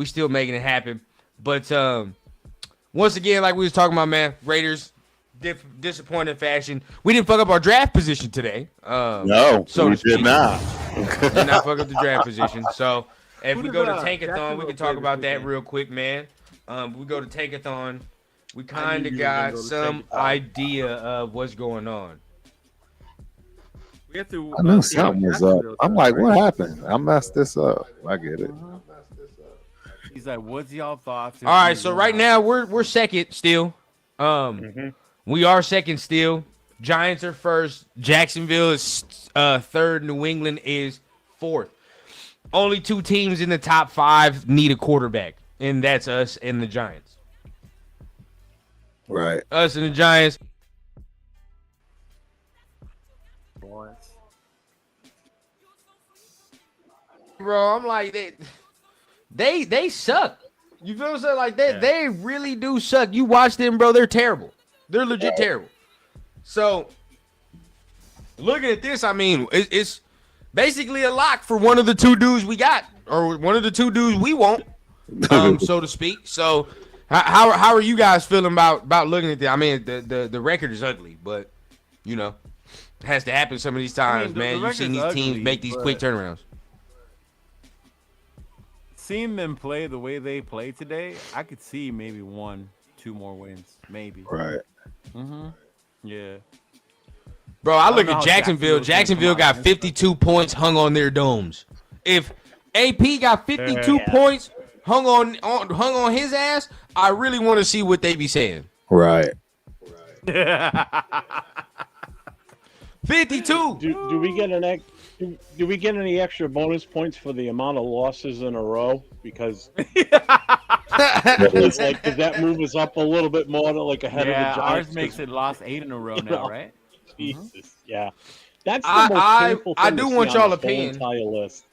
still making it happen. But once again, like we was talking about, man, Raiders disappointing fashion. We didn't fuck up our draft position today. No, so we did not. Did not fuck up the draft position. So if Who we does, go to Jacksonville Tankathon, we can talk play about this that weekend? real quick, man. We go to Take-a-thon. We kind of got some idea of what's going on. We have to. I knew something was up. I'm like, what happened? I messed this up. I get it. He's like, what's y'all thoughts? All right, so right now we're second still. We are second still. Giants are first. Jacksonville is third. New England is fourth. Only 2 teams in the top 5 need a quarterback, and that's us and the Giants. Right. Us and the Giants. Bro, I'm like they suck. You feel what I'm saying? Like they really do suck. You watch them, bro. They're terrible. They're legit terrible. So looking at this, I mean, it's basically a lock for one of the 2 dudes we got, or one of the 2 dudes we want, so to speak. So how are you guys feeling about looking at that? I mean, the record is ugly, but you know, it has to happen some of these times, man. You've seen these teams make these quick turnarounds. Seeing them play the way they play today, I could see maybe 1-2 more wins, maybe. Right. Yeah. Bro, I look at Jacksonville. Jacksonville got 52 points hung on their domes. If AP got 52 points hung on his ass, I really want to see what they be saying. Right. 52. Do we get do we get any extra bonus points for the amount of losses in a row? Because it's like, does that move us up a little bit more to like ahead of the Giants? Ours makes it lost 8 in a row now, right? Jesus, yeah. That's the most painful thing I do want y'all opinion. Entire list.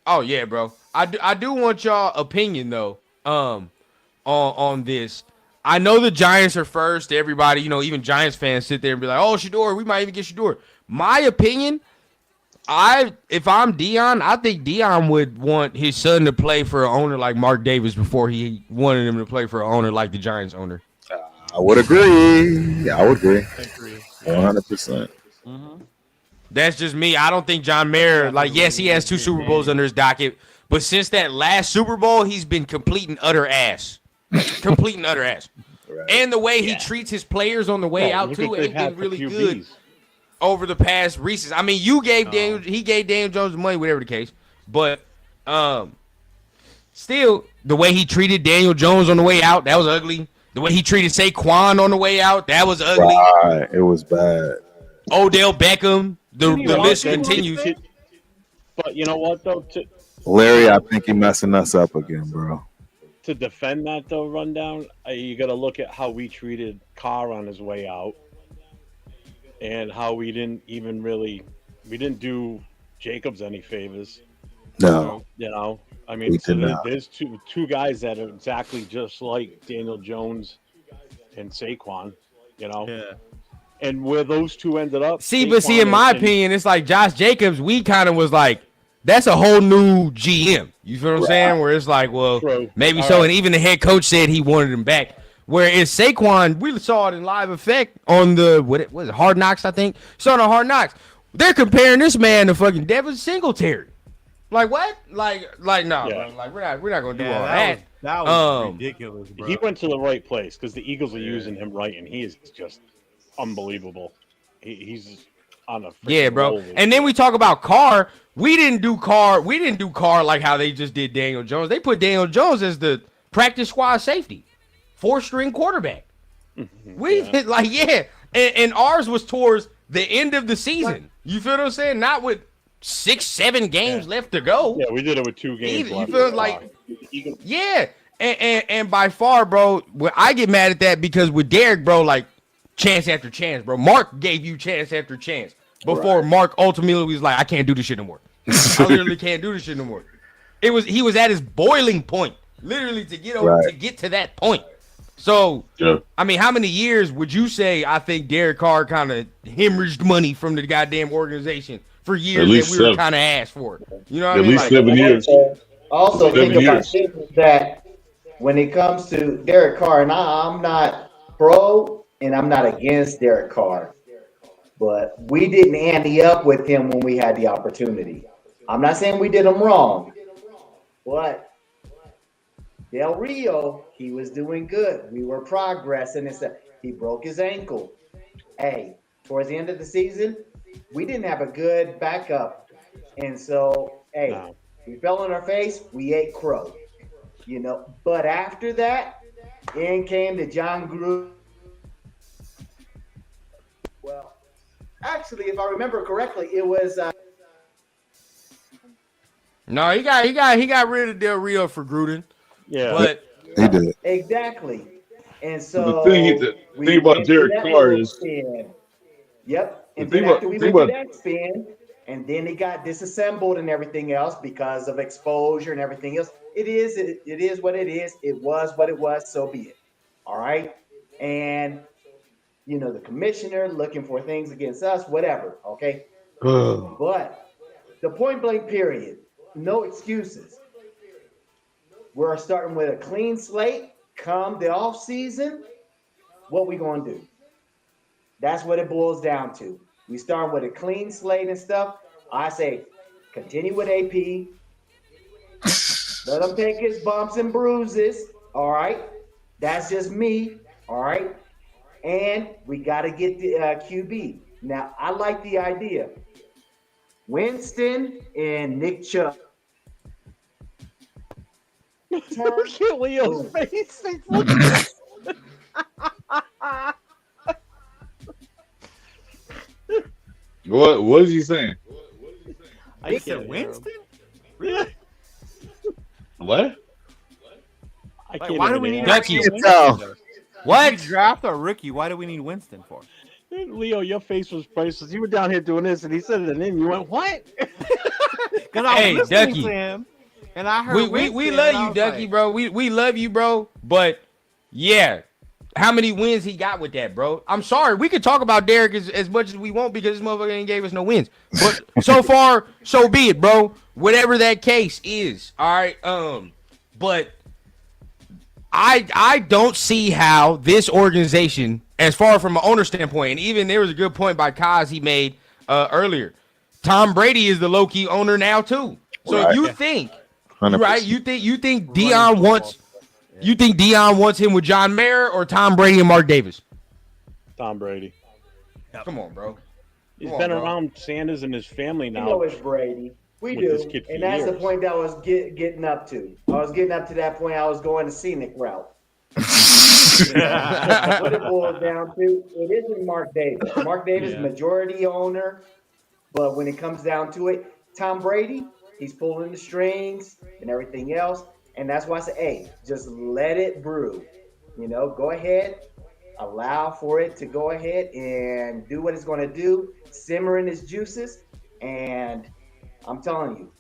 Oh yeah, bro. I do want y'all opinion though. On this. I know the Giants are first. Everybody, you know, even Giants fans sit there and be like, "Oh, Shador, we might even get Shador." My opinion, if I'm Dion, I think Dion would want his son to play for an owner like Mark Davis before he wanted him to play for an owner like the Giants owner. I would agree. I would agree. 100%. That's just me. I don't think John Mayer, like, yes, he has 2 Super Bowls under his docket, but since that last Super Bowl, he's been complete and utter ass. Complete and utter ass. Right. And the way he treats his players on the way out, too, ain't been really good over the past recent. I mean, he gave Daniel Jones the money, whatever the case, but still, the way he treated Daniel Jones on the way out, that was ugly. The way he treated Saquon on the way out, that was ugly. Right. It was bad. Odell Beckham, the list continues. But you know what, though? Larry, I think you're messing us up again, bro. To defend that, though, rundown, you got to look at how we treated Carr on his way out and how we didn't do Jacobs any favors. No. You know, I mean, so there's two guys that are exactly just like Daniel Jones and Saquon, you know? Yeah. And where those 2 ended up. In my opinion, it's like Josh Jacobs, we kind of was like, that's a whole new GM. You feel what I'm saying? Where it's like, well, maybe so. Right. And even the head coach said he wanted him back. Whereas Saquon, we saw it in live effect on the, what was it, Hard Knocks, I think? Saw it on Hard Knocks. They're comparing this man to fucking Devin Singletary. Like what? Like no, bro. Like we're not gonna do all that. That was ridiculous, bro. He went to the right place because the Eagles are using him right, and he is just unbelievable. He's on a bro. And then we talk about Carr. We didn't do Carr like how they just did Daniel Jones. They put Daniel Jones as the practice squad safety, 4-string quarterback. And ours was towards the end of the season. You feel what I'm saying? Not with 6-7 games left to go. Yeah, we did it with 2 games left. You feel like, and by far, bro, I get mad at that because with Derek, bro, like chance after chance, bro. Mark gave you chance after chance before Mark ultimately was like, I can't do this shit no more. I literally can't do this shit no more. He was at his boiling point, literally to get to that point. So, I mean, how many years would you say I think Derek Carr kind of hemorrhaged money from the goddamn organization for years that we were kind of asked for? You know what I mean? At least 7 years. Also, think about that when it comes to Derek Carr, and I'm not pro and I'm not against Derek Carr, but we didn't ante up with him when we had the opportunity. I'm not saying we did him wrong, but Del Rio, he was doing good. We were progressing and stuff. He broke his ankle. Hey, towards the end of the season, we didn't have a good backup. And so, hey, No. we fell on our face. We ate crow. But after that, in came the John Gruden. Well, actually, if I remember correctly, it was No, he got rid of Del Rio for Gruden. Yeah. But He did. exactly. And so the we thing about went through Derek that Carr little is spin. Yep. the And thing then about after we the thing went through about that spin, and then it got disassembled and everything else because of exposure and everything else. It is what it is. It was what it was. So be it. All right. And the commissioner looking for things against us, whatever. Okay. But the point blank period, no excuses. We're starting with a clean slate. Come the off season, what we gonna do? That's what it boils down to. We start with a clean slate and stuff. I say, continue with AP. Let him take his bumps and bruises. All right, that's just me. All right, and we got to get the QB. Now, I like the idea. Winston and Nick Chubb. Look at Leo's Boom. face. He's looking- what is he saying? I He can't said hear him. Winston? Yeah. What? I Like, can't why do even we need hear Ducky. him. Tell. what? We draft a rookie. Why do we need Winston for? Leo, your face was priceless. You were down here doing this, and he said it, and you went, "What?" Because I was Hey, listening Ducky. to him, and I heard We Winston, love and I you, was Ducky, like, bro. We love you, bro. But yeah, how many wins he got with that, bro? I'm sorry. We could talk about Derek as much as we want because this motherfucker ain't gave us no wins. But so far, so be it, bro. Whatever that case is. All right. But I don't see how this organization, as far from an owner standpoint, and even there was a good point by Kaz he made earlier. Tom Brady is the low-key owner now too. So Right. you think, 100%. right? You think running Dion football. wants you think Dion wants him with John Mayer or Tom Brady and Mark Davis? Tom Brady. Come on, bro. He's Come on, been bro. around Sanders and his family You now. know it's Brady. We With this do. kid for And that's the years. point that I was getting up to. I was getting up to that point. I was going the scenic route. What it boils down to, it isn't Mark Davis. Mark Davis, Yeah. majority owner, but when it comes down to it, Tom Brady, he's pulling the strings and everything else. And that's why I say, hey, just let it brew. Go ahead, allow for it to go ahead and do what it's going to do, simmer in its juices. And I'm telling you,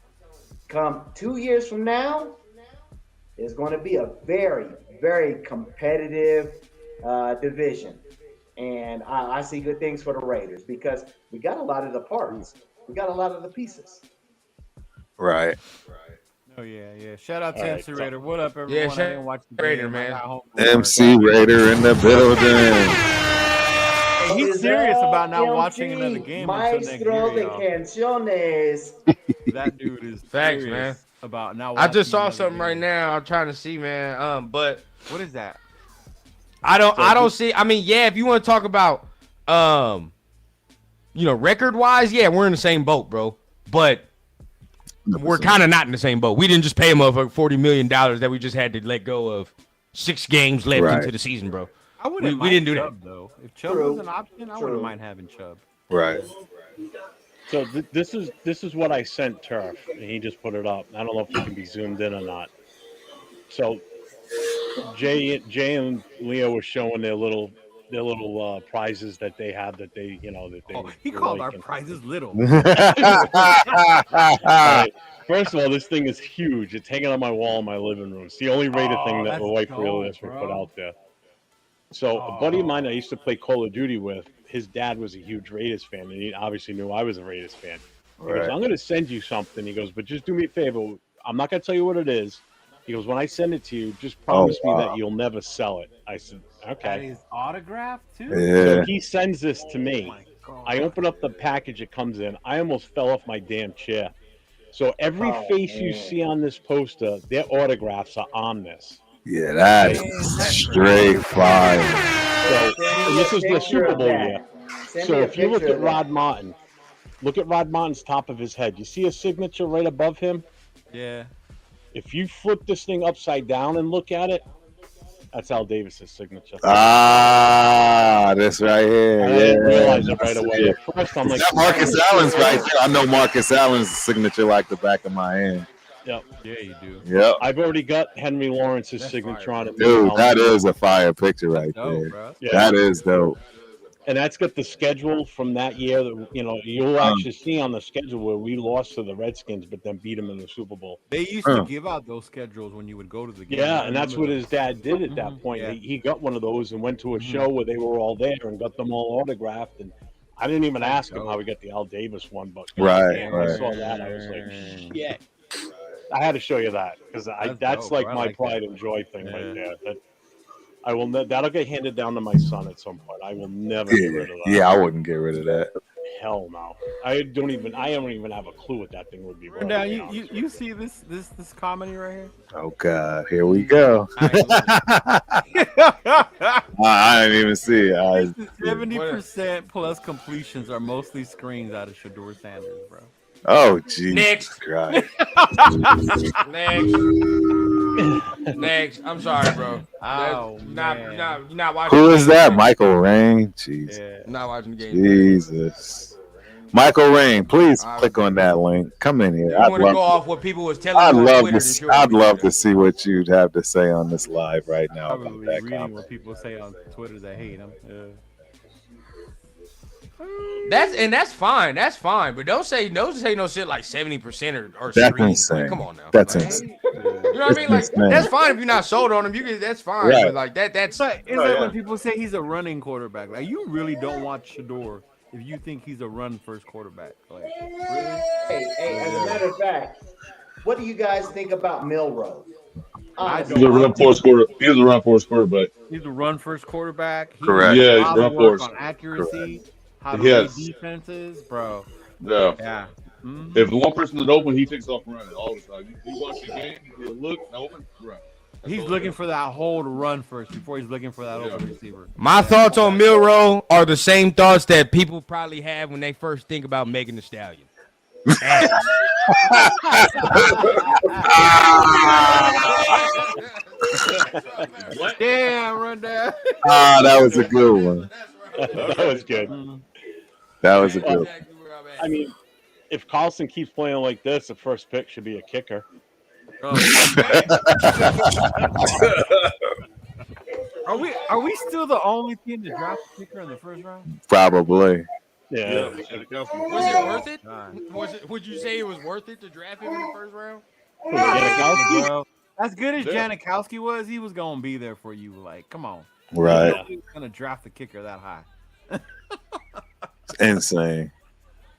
come 2 years from now, it's going to be a very, very competitive division. And I see good things for the Raiders because we got a lot of the parts. We got a lot of the pieces. Right. Oh yeah. Shout out to All right, MC so- Raider. What up, everyone? Yeah, I shout didn't watch the Raider, game. I man. got home from work. MC Raider in the building. Hey, he's serious about not MC, watching another game until next Maestro year, de y'all. canciones. That dude is Facts, serious man. about not I watching just saw another something right game. now. I'm trying to see, man. But What is that? I don't see. I mean, yeah, if you want to talk about, record wise, yeah, we're in the same boat, bro. But we're kind of not in the same boat. We didn't just pay him over $40 million that we just had to let go of 6 games left Right. into the season, bro. I wouldn't We mind didn't do that. Chubb, though. If Chubb True. was an option, I True. wouldn't mind having Chubb. Right. So this is what I sent Turf, and he just put it up. I don't know if it can be zoomed in or not. So Jay and Leo were showing their little prizes that they had that they that they. Oh, he were called our liking. prizes little. All right. First of all, this thing is huge. It's hanging on my wall in my living room. It's the only Raider thing that that's the wife dope, realist would put bro. out there. So a buddy of mine I used to play Call of Duty with, his dad was a huge Raiders fan, and he obviously knew I was a Raiders fan. He goes, Right. I'm going to send you something. He goes, but just do me a favor. I'm not going to tell you what it is. He goes, when I send it to you, just promise me that you'll never sell it. I said, That okay. is autographed too. So Yeah. he sends this to Oh me. my God. I open up the package it comes in. I almost fell off my damn chair. So every Oh, face you man. see on this poster, their autographs are on this. Yeah, that's straight fire. So, Send and me this a is the picture Super of Bowl that. year. Send So me a if you look picture at of that. Rod Martin, look at Rod Martin's top of his head. You see a signature right above him? Yeah. If you flip this thing upside down and look at it, that's Al Davis's signature. Ah, this right here. I Yeah, didn't realize it I right see away. it. At first, I'm Is like, that Marcus Allen's right there? I know Marcus Allen's signature like the back of my hand. Yep. Yeah, you do. Yep. I've already got Henry Lawrence's That's signature fire, on it. Dude, that is a fire picture right Dope, there. bro. Yeah. That is dope. And that's got the schedule from that year that you'll actually see on the schedule where we lost to the Redskins, but then beat them in the Super Bowl. They used to give out those schedules when you would go to the game. Yeah, I and that's remember what his dad did at that Mhm, point. yeah. He got one of those and went to a show where they were all there and got them all autographed. And I didn't even ask him how he got the Al Davis one, but Right, goddamn, when I right. saw that, I was like, shit. I had to show you that because that's dope, like bro. I my like pride that. and joy thing Yeah. right there. That'll get handed down to my son at some point. I will never get rid of that. Yeah, I wouldn't get rid of that. Hell no. I don't even have a clue what that thing would be worth. Now to be you, honest. you see this comedy right here? Oh God, here we go. This I didn't even see it. is 70% plus completions are mostly screens out of Shador Sanders, bro. Oh Jesus Next. Christ. Next. I'm sorry, bro. Oh, You're man. not watching. Who the is game, that? bro. Michael Rain. Jesus. Yeah. I'm not watching the game. Jesus. Michael Rain, please All right. click on that link. Come in here. You want to go off what people was telling I'd you on love Twitter? to. I'd love to see what you'd have to say on this live right now about Probably that reading comment. what people say on Twitter that hate him. Yeah. That's fine. That's fine. But don't say no shit like 70% or That's screens. insane. Like, come on now. That's Like, insane. You know what I mean? Like insane. that's fine if you're not sold on him. You can. That's fine. Right. But like that's. But it's like when people say he's a running quarterback. Like you really don't watch Shador if you think he's a run first quarterback. Like really? Hey, as a matter of fact, what do you guys think about Milrow? Honestly. He's a run force quarterback. He's a run force quarterback. He's a run first quarterback. He Correct. does a Yeah, lot run of work first. on accuracy, how to Yes. read defenses, bro. Yeah. Yeah. Mhm. If one person is open, he takes off running all the time. You watch the game, you look, open, run. That's He's all looking it is. for that hole to run first before he's looking for that open receiver. My thoughts on Milrow are the same thoughts that people probably have when they first think about Megan Thee Stallion. What? Damn, run down. Ah, that was a good one. That was good. That was a good one. I mean, if Carlson keeps playing like this, the first pick should be a kicker. Are we still the only team to draft a kicker in the first round? Probably. Yeah. Was it worth it? Would you say it was worth it to draft him in the first round? Janikowski? Bro, as good as Yeah. Janikowski was, he was gonna be there for you. Like, come on, Right. he was gonna draft the kicker that high. Insane.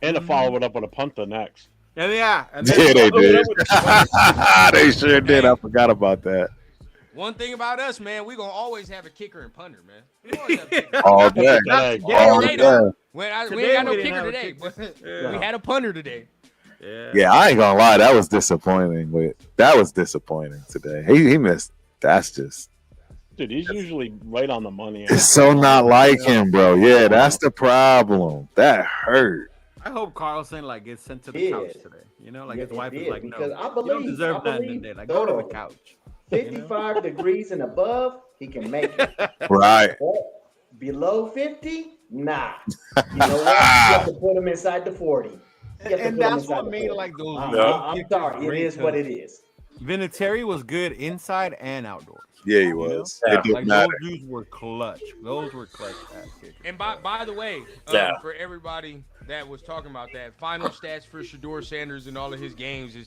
And to follow it up with a punter next. Yeah. And Yeah, they did. They sure did. I forgot about that. One thing about us, man, we gonna always have a kicker and punter, man. We always have a kicker. All day. Yeah. All Today, day. though, we ain't Today got no we didn't kicker have a today, kicker. but Yeah. we had a punter today. Yeah, I ain't gonna lie. That was disappointing. That was disappointing today. He missed. That's just. Dude, he's usually right on the money. It's so not like him, bro. Yeah, that's the problem. That hurt. I hope Carlson like gets sent to the Yeah. couch today. You know, like his Yeah, wife it is like, did, no, because I you believe- don't deserve I nothing believe today. Like, go to the thorough. couch. 55 degrees and above, he can make it. Right. But below 50, nah. You know what? You have to put him inside the 40. You have to And put him that's inside what the made 40. like those. I'm kickers sorry. It great, is what 'cause it is. Vinatieri was good inside and outdoors. Yeah, he You know? was. It didn't Like matter. those dudes were clutch. Those were clutch ass kickers. And by the way, Yeah. for everybody that was talking about that, final stats for Shador Sanders in all of his games is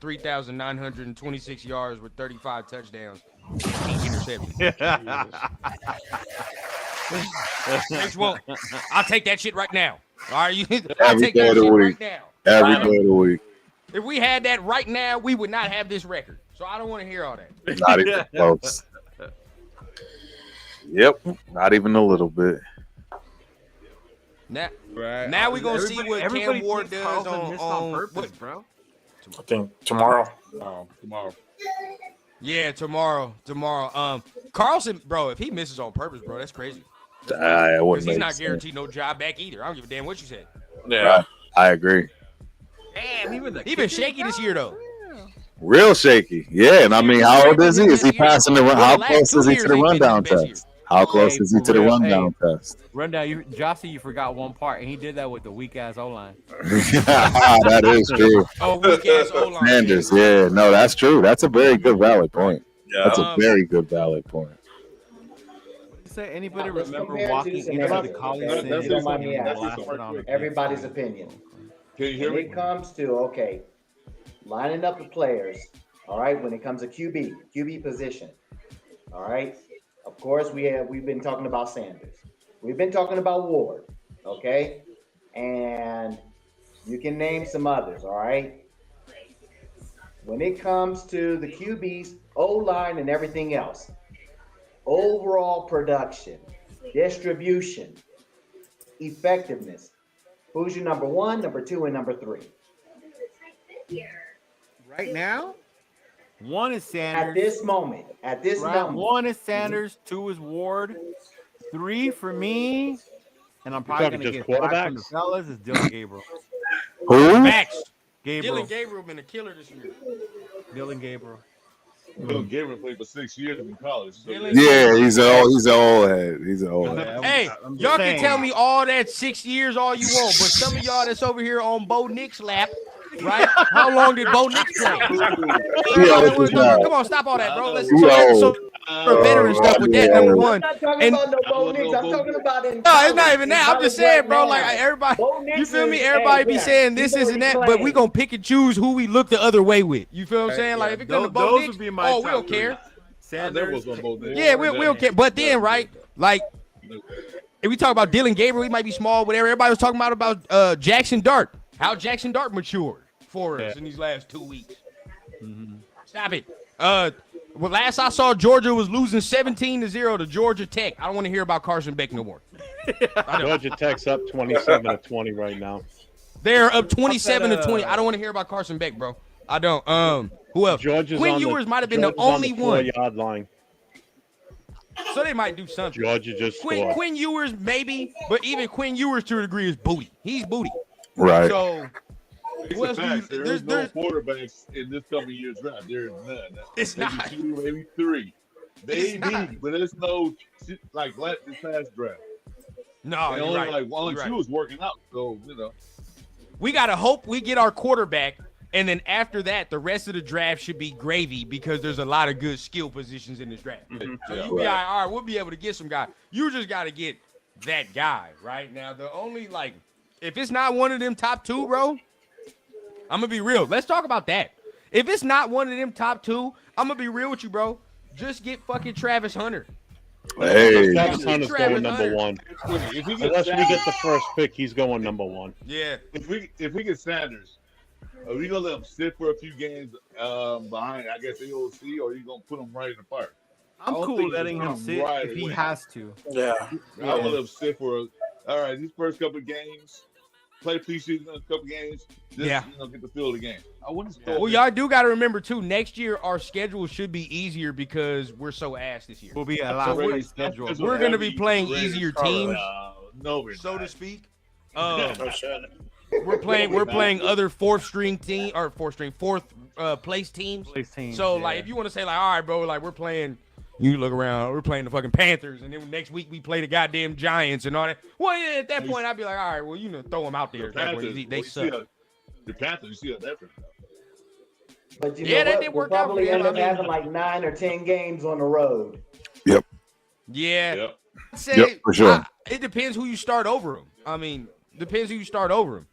3,926 yards with 35 touchdowns, 8 interceptions. Next one. I'll take that shit right now. All right, I'll Every take day that of the shit week. right now. Every day of the week. If we had that right now, we would not have this record. So I don't want to hear all that. Not even close. Yep. Not even a little bit. Now, Right. now we're gonna see what Cam Everybody Ward thinks does Carlson missed on on purpose, what, bro. I think tomorrow. Tomorrow. Yeah, tomorrow. Carlson, bro, if he misses on purpose, bro, that's crazy. I Because wouldn't he's make not sense. guaranteed no job back either. I don't give a damn what you said. Yeah. Right. I agree. Damn, He been shaky this year though. Real shaky. Yeah, and I mean, how old is he? Is he passing the run? How close is he to the rundown test? How close is he to the rundown test? Rundown, Jossie, you forgot one part, and he did that with the weak ass O line. That is true. Oh, weak ass O-line. Sanders, yeah, no, that's true. That's a very good valid point. That's a very good valid point. Say anybody Let's remember compare walking two into the scenarios, Collins okay? Center If you don't mind me and asking. blasted on the Everybody's opinion. Can you hear When me? it comes to lining up the players, all right. When it comes to QB position, all right. Of course, we've been talking about Sanders. We've been talking about Ward, okay, and you can name some others, all right. When it comes to the QBs, O-line, and everything else, overall production, distribution, effectiveness. Who's your number one, number two, and number three? Right now, one is Sanders. At this moment. One is Sanders. Two is Ward. Three for me, and I'm probably talking gonna just get back from the quarterbacks? fellas is Dylan Gabriel. Who? Max. Gabriel. Dylan Gabriel been a killer this year. Dylan Gabriel. Bill Gabriel played for 6 years in college. So Yeah, he's an old head. He's an old head. Hey, y'all can tell me all that 6 years all you want, but some of y'all that's over here on Bo Nick's lap, right? How long did Bo Nick play? Come on, stop all that, bro. Let's for veteran stuff with that, number one. I'm not talking about no Bo Nix. I'm talking about in No, it's not even that. I'm just saying, bro. Like everybody, you feel me? Everybody be saying this and that, but we gonna pick and choose who we look the other way with. You feel what I'm saying? Like if it comes to Bo Nix, we don't care. Sanders. Yeah, we don't care. But then, right? Like if we talk about Dylan Gabriel, he might be small, whatever. Everybody was talking about Jackson Dart. How Jackson Dart matured for us in these last 2 weeks. Stop it. Well, last I saw, Georgia was losing 17-0 to Georgia Tech. I don't want to hear about Carson Beck no more. Georgia Tech's up 27-20 right now. They're up 27-20. I don't want to hear about Carson Beck, bro. I don't. Who else? Georgia's Quinn on Ewers might have been the only one. 4-yard line. So they might do something. Georgia just scored. Quinn Ewers maybe, but even Quinn Ewers to a degree is booty. He's booty. Right. So It's a fact. There's no quarterbacks in this coming year's draft. There's none. It's maybe not. 2, maybe 3. Maybe, but there's no like this past draft. No, And you're only right. like one You're or two right. is working out. So We gotta hope we get our quarterback, and then after that, the rest of the draft should be gravy because there's a lot of good skill positions in this draft. So you be all right, we'll be able to get some guy. You just gotta get that guy right now. The only if it's not one of them top 2, bro, I'm gonna be real. Let's talk about that. If it's not one of them top 2, I'm gonna be real with you, bro. Just get fucking Travis Hunter. Hey. Travis Hunter's going number Hunter. 1. if we get Unless we Sanders, get the first pick, he's going number 1. Yeah. if we get Sanders, are we gonna let him sit for a few games behind? I guess AOC, or are you gonna put him right in the fire? I'm I don't cool think letting he's him sit right if he away. has to. Yeah. I will let him sit for all right. These first couple of games, play preseason a couple games. Just, get the feel of the game. I wouldn't. Well, y'all do got to remember too. Next year, our schedule should be easier because we're so ass this year. We'll be a lot more scheduled. We're gonna be playing easier teams, no, so to speak. For sure. We're playing other fourth place teams. So like, if you want to say like, all right, bro, like we're playing. You look around, we're playing the fucking Panthers, and then next week we play the goddamn Giants and all that. Well, yeah, at that point, I'd be like, all right, well, throw them out there. They suck. The Panthers, you see how that. But you Yeah, know that what? did We'll work out probably for him. end up I mean- having like 9 or 10 games on the road. Yeah. Yep. Say, for sure. It depends who you start over him. I mean, depends who you start over him.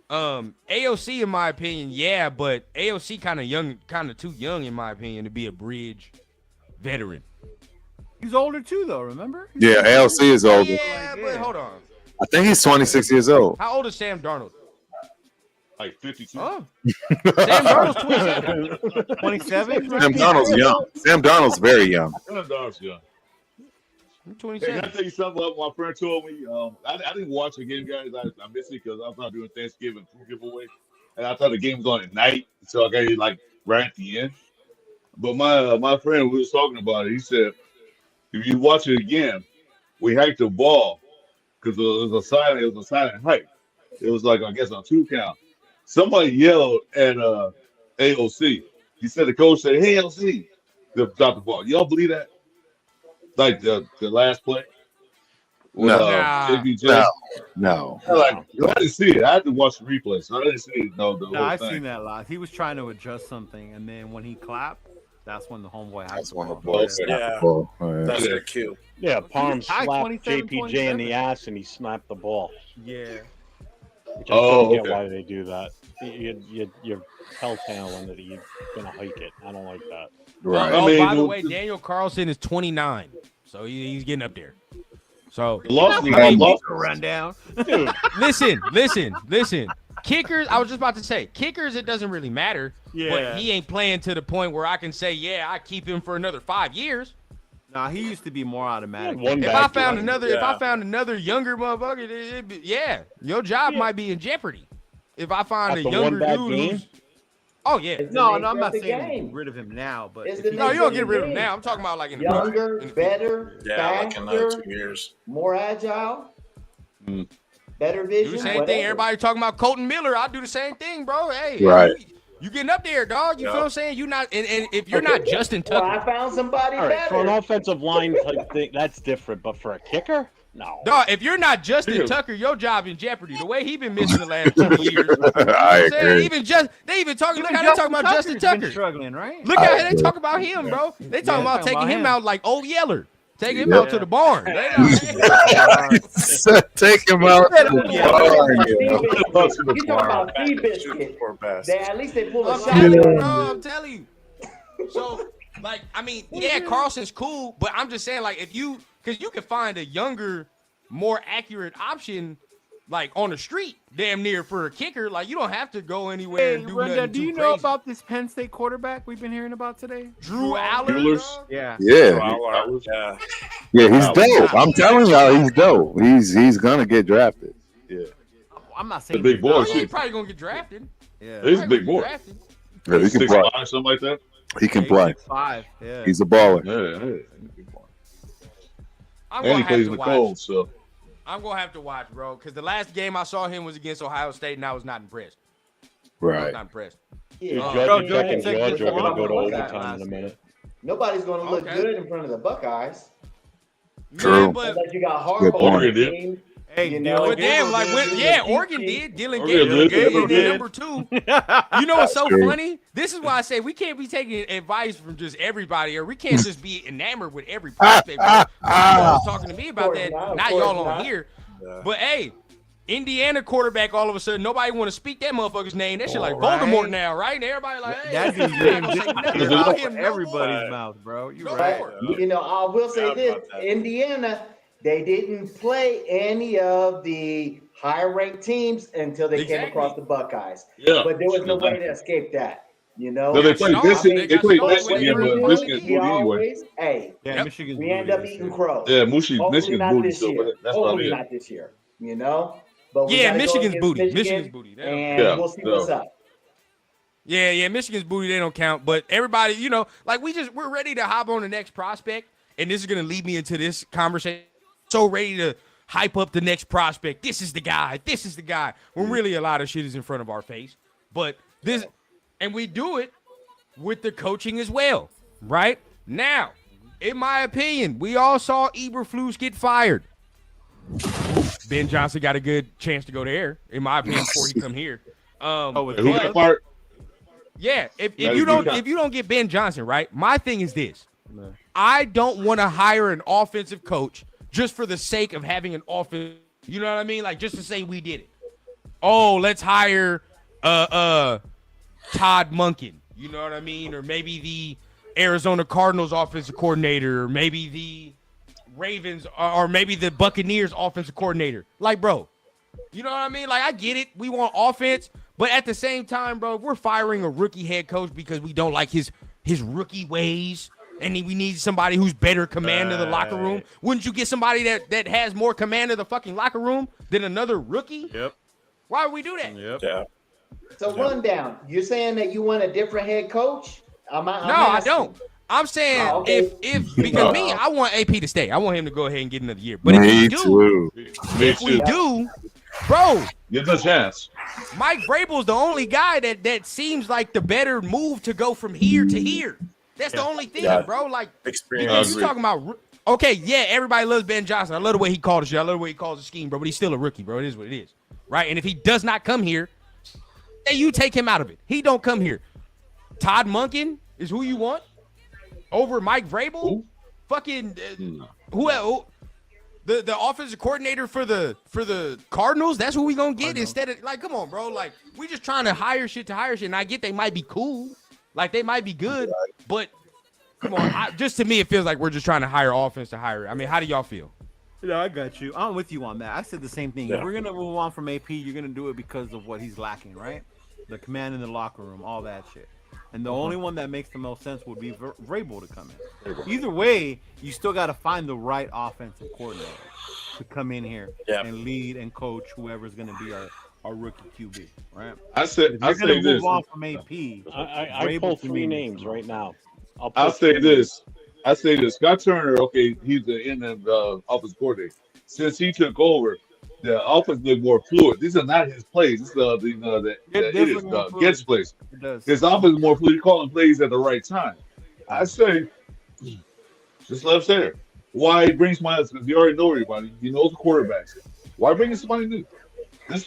AOC, in my opinion, yeah, but AOC kind of too young, in my opinion, to be a bridge veteran. He's older too, though. Remember? Yeah, AOC is older. Yeah, but hold on. I think he's 26 years old. How old is Sam Darnold? Like 52. Oh, Sam Darnold's 27. 27. Sam Donald's young. Sam Donald's very young. Yeah. I'm Hey, 27. can I tell you something? My friend told me. I didn't watch the game, guys. I missed it because I was not doing Thanksgiving food giveaway. and I thought the game was on at night, so I got it like right at the end. But my friend we was talking about it. He said if you watch it again, we hiked the ball because it was a silent hike. It was like I guess on 2 count. Somebody yelled at AOC. He said the coach said, "Hey AOC," to drop the ball. Y'all believe that? Like the last play. No. JBJ. No. I didn't see it. I had to watch the replay, so I didn't see it. No, the No, whole I've thing. seen that live. He was trying to adjust something, and then when he clapped, that's when the homeboy. That's when the ball. ball Yeah. That's the cue. Yeah, Palm Tied slapped 27, JPJ in the ass and he snapped the ball. Yeah. Which I don't get okay. why they do that. You're telltale that you're gonna hike it. I don't like that. Right. Oh, I mean, by the the- way, Daniel Carlson is 29, so he's getting up there. So Lost Rundown. Dude, listen. Kickers, I was just about to say, kickers, it doesn't really matter. Yeah. But he ain't playing to the point where I can say, yeah, I keep him for another 5 years. Nah, he used to be more automatic. One If bad I found game. another, Yeah. if I found another younger motherfucker, yeah, your job might be in jeopardy. If I find After a one younger bad dude, game? who's- oh yeah, It's the No, nature I'm not of the saying game. get rid of him now, but It's if the he- no, you nature don't of get the rid of him game. now. I'm talking about like in the Younger, future. better, Yeah, like in another faster, 2 years. more agile, Mm. better Do vision. the same whatever. thing. Everybody talking about Colton Miller. I do the same thing, bro. Hey, Right. You getting up there, dog. You Yeah. feel what I'm saying? You not, and if you're not Justin Well, Tucker, I found somebody All right, for an better. offensive line type thing, that's different. But for a kicker, no. dog, if you're not Justin Yeah. Tucker, your job in jeopardy. The way he been missing the last 2 years. I Saying, agree. even just they even talking. Look Even how they talking about Justin Tucker's been Tucker. struggling, right? Look I how they agree. talk about him, bro. They talking about talking taking about him him. out like old Yeller, taking him Yeah. out to the barn. They Take him out. Yeah. to the You bar, talking about Seabiscuit? Poor bastard. They at least they pull a I'm shot. telling you, bro. I'm telling you. So, like, I mean, yeah, Carlson's cool, but I'm just saying, like, because you can find a younger, more accurate option, like on the street, damn near for a kicker. Like, you don't have to go anywhere Hey, and do Rundown, nothing do too you know crazy. about this Penn State quarterback we've been hearing about today? Drew Aller? Bueller's? dog? Yeah. Yeah. Yeah. Yeah, he's dope. I'm telling y'all, he's dope. He's gonna get drafted. Yeah. I'm not saying The big he's boy, not. Oh, yeah, shit. he's probably gonna get drafted. Yeah. He's a Probably big gonna boy. get drafted. Yeah, he can 6'5", play. something like that. He can Yeah, play. he's 6'5". Yeah. He's a baller. Yeah. I'm And gonna he plays have in to the cold, watch. so I'm gonna have to watch, bro, because the last game I saw him was against Ohio State, and I was not impressed. I was Right. not impressed. Dude, Oh, Georgia Georgia Tech and Tech Georgia are going to go to won overtime in a minute. Nobody's going to look Okay. good in front of the Buckeyes. True. Yeah, but Unless you got Good Harbaugh point. on the Oregon did. team. Hey, You Dylan know, But damn, like Gabriel when, did. yeah, Oregon did. Dylan Oregon Gabriel did. did number 2. You know what's so True. funny? This is why I say we can't be taking advice from just everybody, or we can't just be enamored with every prospect. Y'all was talking to me about Of that, course not, of not course y'all on not. here. Yeah. But hey, Indiana quarterback, all of a sudden nobody want to speak that motherfucker's name. That shit like Right. Voldemort now, right? And everybody like, hey, That's you his ain't gonna say nothing about him no more. everybody's mouth, bro. You No right. more. You know, I will say Yeah, this: about that. Indiana, they didn't play any of the higher-ranked teams until they came Exactly. across the Buckeyes. yeah. But there was no way to escape that. You know, No, they got played snow. Michigan. They They got played snow Michigan, when they but were Michigan's finally we booty anyway. always, hey, Yeah, Yep. Michigan's we end booty up this eating year. crow. Yeah, Hopefully Michigan's not booty. this So, year. but that's about Hopefully it. not this year. You know, but we Yeah, gotta go Michigan's against booty. Michigan, Michigan's booty. They don't and Yeah, we'll see so- what's up. Yeah, Michigan's booty, they don't count. But everybody, you know, like we're ready to hop on the next prospect. And this is going to lead me into this conversation. So ready to hype up the next prospect. This is the guy. This is the guy. When really a lot of shit is in front of our face. But this, and we do it with the coaching as well, right? Now, in my opinion, we all saw Eberflus get fired. Ben Johnson got a good chance to go there, in my opinion, before he come here. with Who but- got fired? Yeah, if That you is don't good. if you don't get Ben Johnson, right? My thing is this. I don't want to hire an offensive coach just for the sake of having an offense. You know what I mean? Like just to say we did it. Oh, let's hire Todd Monken. You know what I mean? Or maybe the Arizona Cardinals offensive coordinator, or maybe the Ravens, or maybe the Buccaneers offensive coordinator. Like, bro, you know what I mean? Like, I get it. We want offense, but at the same time, bro, if we're firing a rookie head coach because we don't like his rookie ways, and we need somebody who's better command of the locker room. Wouldn't you get somebody that has more command of the fucking locker room than another rookie? Yep. Why would we do that? Yep. Yeah. So rundown. You're saying that you want a different head coach? I'm No, I don't. I'm saying okay. if because me, I want AP to stay. I want him to go ahead and get another year. But if Me we do, too. if we do, bro, Give him a chance. Mike Vrabel's the only guy that seems like the better move to go from here to here. That's the only thing, bro. Like, Experience. you talking about? Okay, yeah, everybody loves Ben Johnson. I love the way he called the shit. I love the way he calls the scheme, bro. But he's still a rookie, bro. It is what it is, right? And if he does not come here, say you take him out of it. He don't come here. Todd Monken is who you want over Mike Vrabel. Who? Fucking who? The offensive coordinator for the Cardinals. That's who we gonna get instead of like. Come on, bro. Like we just trying to hire shit to hire shit. And I get they might be cool, like they might be good, but come on. Just to me, it feels like we're just trying to hire offense to hire. I mean, how do y'all feel? No, I got you. I'm with you on that. I said the same thing. Yeah. If we're gonna move on from AP, you're gonna do it because of what he's lacking, right? The command in the locker room, all that shit. And the only one that makes the most sense would be Vrabel to come in. Either way, you still got to find the right offensive coordinator to come in here and lead and coach whoever's going to be our rookie QB, right? I said Move this. on from AP. I pull three names right now. I'll say this. Scott Turner, okay, he's the offensive coordinator. Since he took over, the offense looked more fluid. These are not his plays. This is Get's plays. His offense is more fluid. He's calling plays at the right time. I say, just let him say it. Why bring somebody else? Because you already know everybody. He knows the quarterbacks. Why bring in somebody new?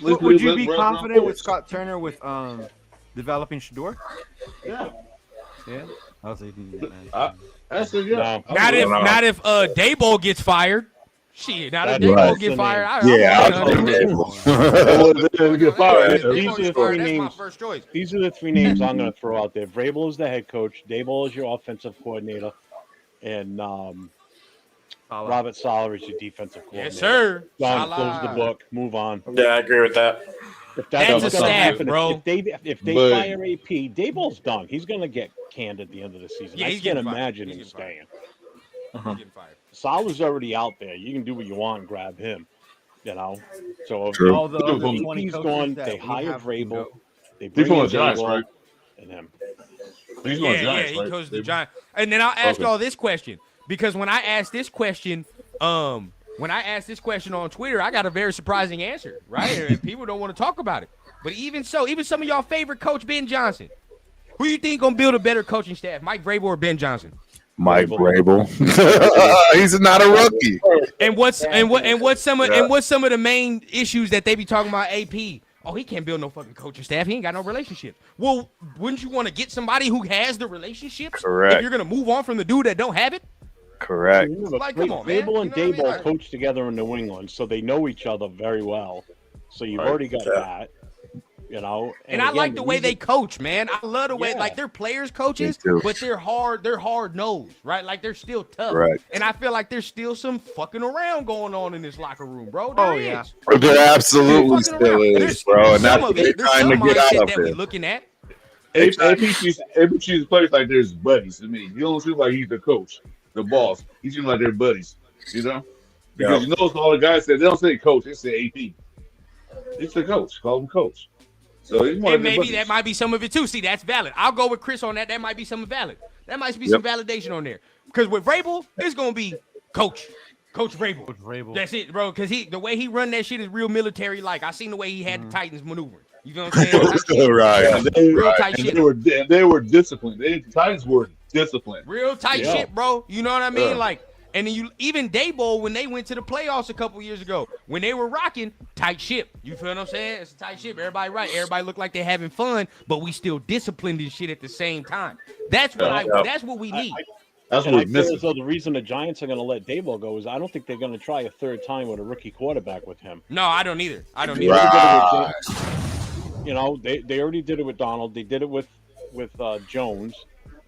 Would you be confident with Scott Turner with developing Shador? Yeah. Yeah. I was thinking, I said, yeah. Not if Daboll gets fired. Shit, now that That's Daboll get fired, Get fired. These are the three That's my names. first choice. These are the three names I'm going to throw out there. Vrabel is the head coach. Daboll is your offensive coordinator, and Robert Saleh is your defensive coordinator. Yes, sir. Done. Close the book. Move on. Yeah, I agree with that. If That's what's a gonna staff, happen, bro. If they fire AP, Daboll's done. He's going to get canned at the end of the season. Yeah, I he's can't getting fired. imagine He's him getting fired. staying. He's getting fired. Saleh's already out there. You can do what you want and grab him. You know. So if all the other 20 he's coaches gone, that they we hire have to Vrabel. go. They He's bring from in the Giants, Daboll right? and him. He's from the Giants, He right? goes to the Giants. And then I'll ask y'all this question because when I asked this question, on Twitter, I got a very surprising answer, right? And people don't want to talk about it. But even so, even some of y'all favorite coach Ben Johnson, who you think gonna build a better coaching staff, Mike Vrabel or Ben Johnson? Mike Vrabel. He's not a rookie. And what's some of the main issues that they be talking about AP? Oh, he can't build no fucking coaching staff. He ain't got no relationship. Well, wouldn't you want to get somebody who has the relationships? Correct. If you're gonna move on from the dude that don't have it? Correct. Like, come on, man. Vrabel and You know what I mean? Daboll Like- coached together in New England, so they know each other very well. So you've already got that. You know, And I like the way they coach, man. I love the way like they're players coaches, Me too. but they're hard nosed, right? Like they're still tough. Right. And I feel like there's still some fucking around going on in this locker room, bro. Oh, There yeah. is. There absolutely Fucking still around. is, bro. And that's what they're There's trying to some get mindset out that of we it. looking at. AP treats players like they're his buddies to me. You don't seem like he's the coach, the boss. He seems like they're buddies, you know? Because you notice all the guys say, they don't say coach, they say AP. It's the coach. Call him coach. So he's more And like maybe that might be some of it too. See, that's valid. I'll go with Chris on that. That might be some valid. That might be some validation on there. Because with Vrabel, it's gonna be Coach Vrabel. Coach Vrabel. That's it, bro. Because the way he run that shit is real military. Like I seen the way he had the Titans maneuvering. You know what I'm saying? Type shit. Right. Real tight shit. They were disciplined. The Titans were disciplined. Real tight shit, bro. You know what I mean? Like, and then even Daboll when they went to the playoffs a couple years ago, when they were rocking, tight ship. You feel what I'm saying? It's a tight ship. Everybody right. Everybody look like they're having fun, but we still disciplined and shit at the same time. That's what that's what we need. That's And what I we feel missing. as though the reason the Giants are going to let Daboll go is I don't think they're going to try a third time with a rookie quarterback with him. No, I don't either. I don't They either. already did it with, you know, they already did it with Donald. They did it with Jones.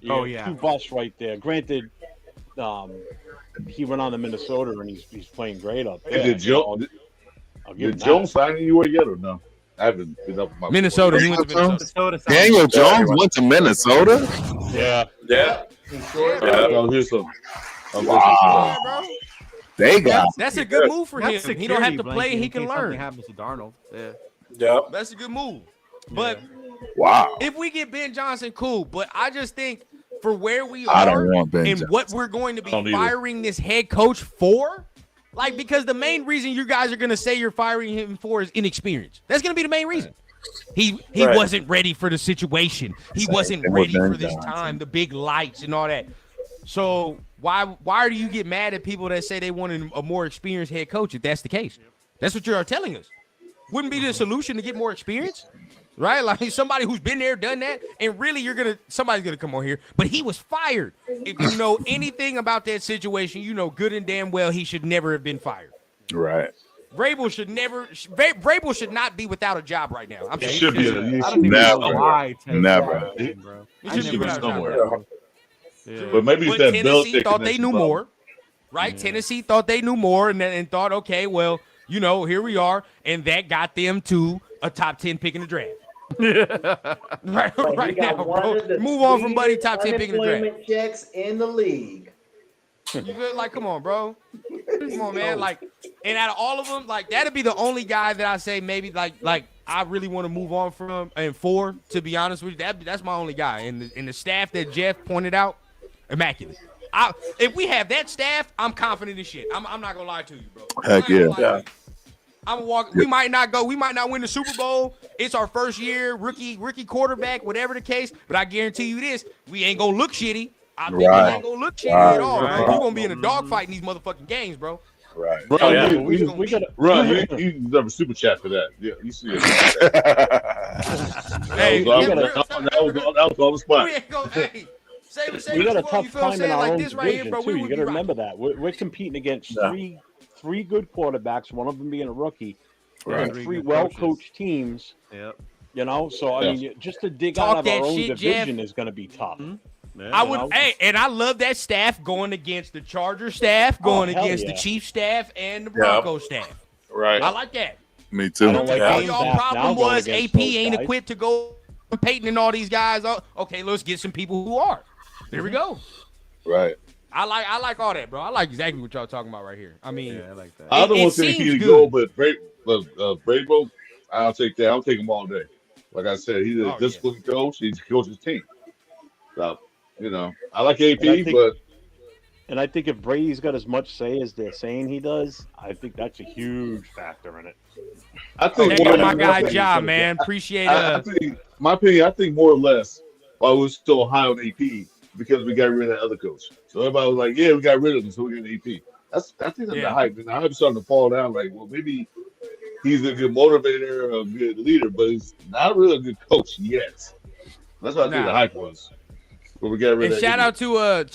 You Oh, have yeah. two busts right there. Granted, he went on to Minnesota and he's playing great up there. Did I'll give him Did that. Jones sign anywhere yet or no? I haven't been up with my Minnesota. He went to Minnesota. Daniel Jones went to Minnesota. Yeah. Yeah. I'll hear some. Wow. Yeah, bro. They got That's a good move for him. That's He don't have to security play. blanket He in can case learn. something happens to Darnold. Yeah. Yep. That's a good move. But Wow. if we get Ben Johnson, cool. But I just think for where we I are don't want Ben and Johnson. what we're going to be Don't either. firing this head coach for, like, because the main reason you guys are going to say you're firing him for is inexperience. That's going to be the main reason. He Right. wasn't ready for the situation. He wasn't thing with ready for Ben this Johnson. time, the big lights and all that. So why do you get mad at people that say they want a more experienced head coach if that's the case? That's what you're telling us. Wouldn't be the solution to get more experience? Right? Like somebody who's been there, done that, and really somebody's gonna come on here. But he was fired. If you know anything about that situation, you know good and damn well he should never have been fired. Right. Vrabel should not be without a job right now. I'm He saying should be. I don't He even Never. know why. Never. Bro. he He should should be be without a job. somewhere. Right now. Yeah. But maybe it's But that Tennessee Belichick thought they connection knew problem. more, right? Tennessee thought they knew more and thought, okay, well, you know, here we are, and that got them to a top 10 pick in the draft. right But he got now, one bro. of the Move on from Buddy, sweetest top 10 pick in the draft. unemployment checks in the league. You good? Like, come on, bro. Come on, man. Like, and out of all of them, like, that'd be the only guy that I say maybe like I really want to move on from and for. To be honest with you, that's my only guy. And the staff that Jeff pointed out, immaculate. If we have that staff, I'm confident as shit. I'm not gonna lie to you, bro. Heck yeah. I'm walking. We might not go. We might not win the Super Bowl. It's our first year, rookie quarterback, whatever the case. But I guarantee you this: we ain't gonna look shitty. I think we ain't gonna look shitty at all, bro. We're gonna be in a dogfight in these motherfucking games, bro. Right. Bro, Oh, yeah, you we got to. deserve a super chat for that. Yeah, you see it. Hey, That was on the spot. we ain't gonna. Hey, say We got a what tough you feel I'm time in saying our like own this right here, division bro. too. We You would got be to remember rocking. that we're competing against Yeah. three good quarterbacks, one of them being a rookie, Right. and three well-coached teams. Yep. You know, so I mean, just to dig Talk out of our that own shit, division Jeff. is going to be tough. Yeah. I You would, know? hey, and I love that staff going against the Charger staff, going hell against yeah. the Chiefs staff, and the Broncos staff. Right. I like that. Me too. I don't like All that y'all staff now problem going was against AP those ain't guys. equipped to go Peyton and all these guys. Oh, okay, let's get some people who are. There we go. Right. I like all that, bro. I like exactly what y'all talking about right here. I mean, Yeah, I like that. I don't it want to think seems he'd good. go, but Bravo, I'll take that. I'll take him all day. Like I said, he's a Oh, disciplined coach. He coaches his team. So, you know, I like AP, And I think- but And I think if Brady's got as much say as they're saying he does, I think that's a huge factor in it. I think check more out or my less- guy Ja, man. Appreciate I think, my opinion, I think more or less, I was still high on AP because we got rid of that other coach. So everybody was like, "Yeah, we got rid of him, so we got an AP." I think that's Yeah. the hype, and the hype's starting to fall down. Like, well, maybe he's a good motivator, a good leader, but he's not really a good coach yet. That's what I think Nah. the hype was. But we got rid And of shout AP.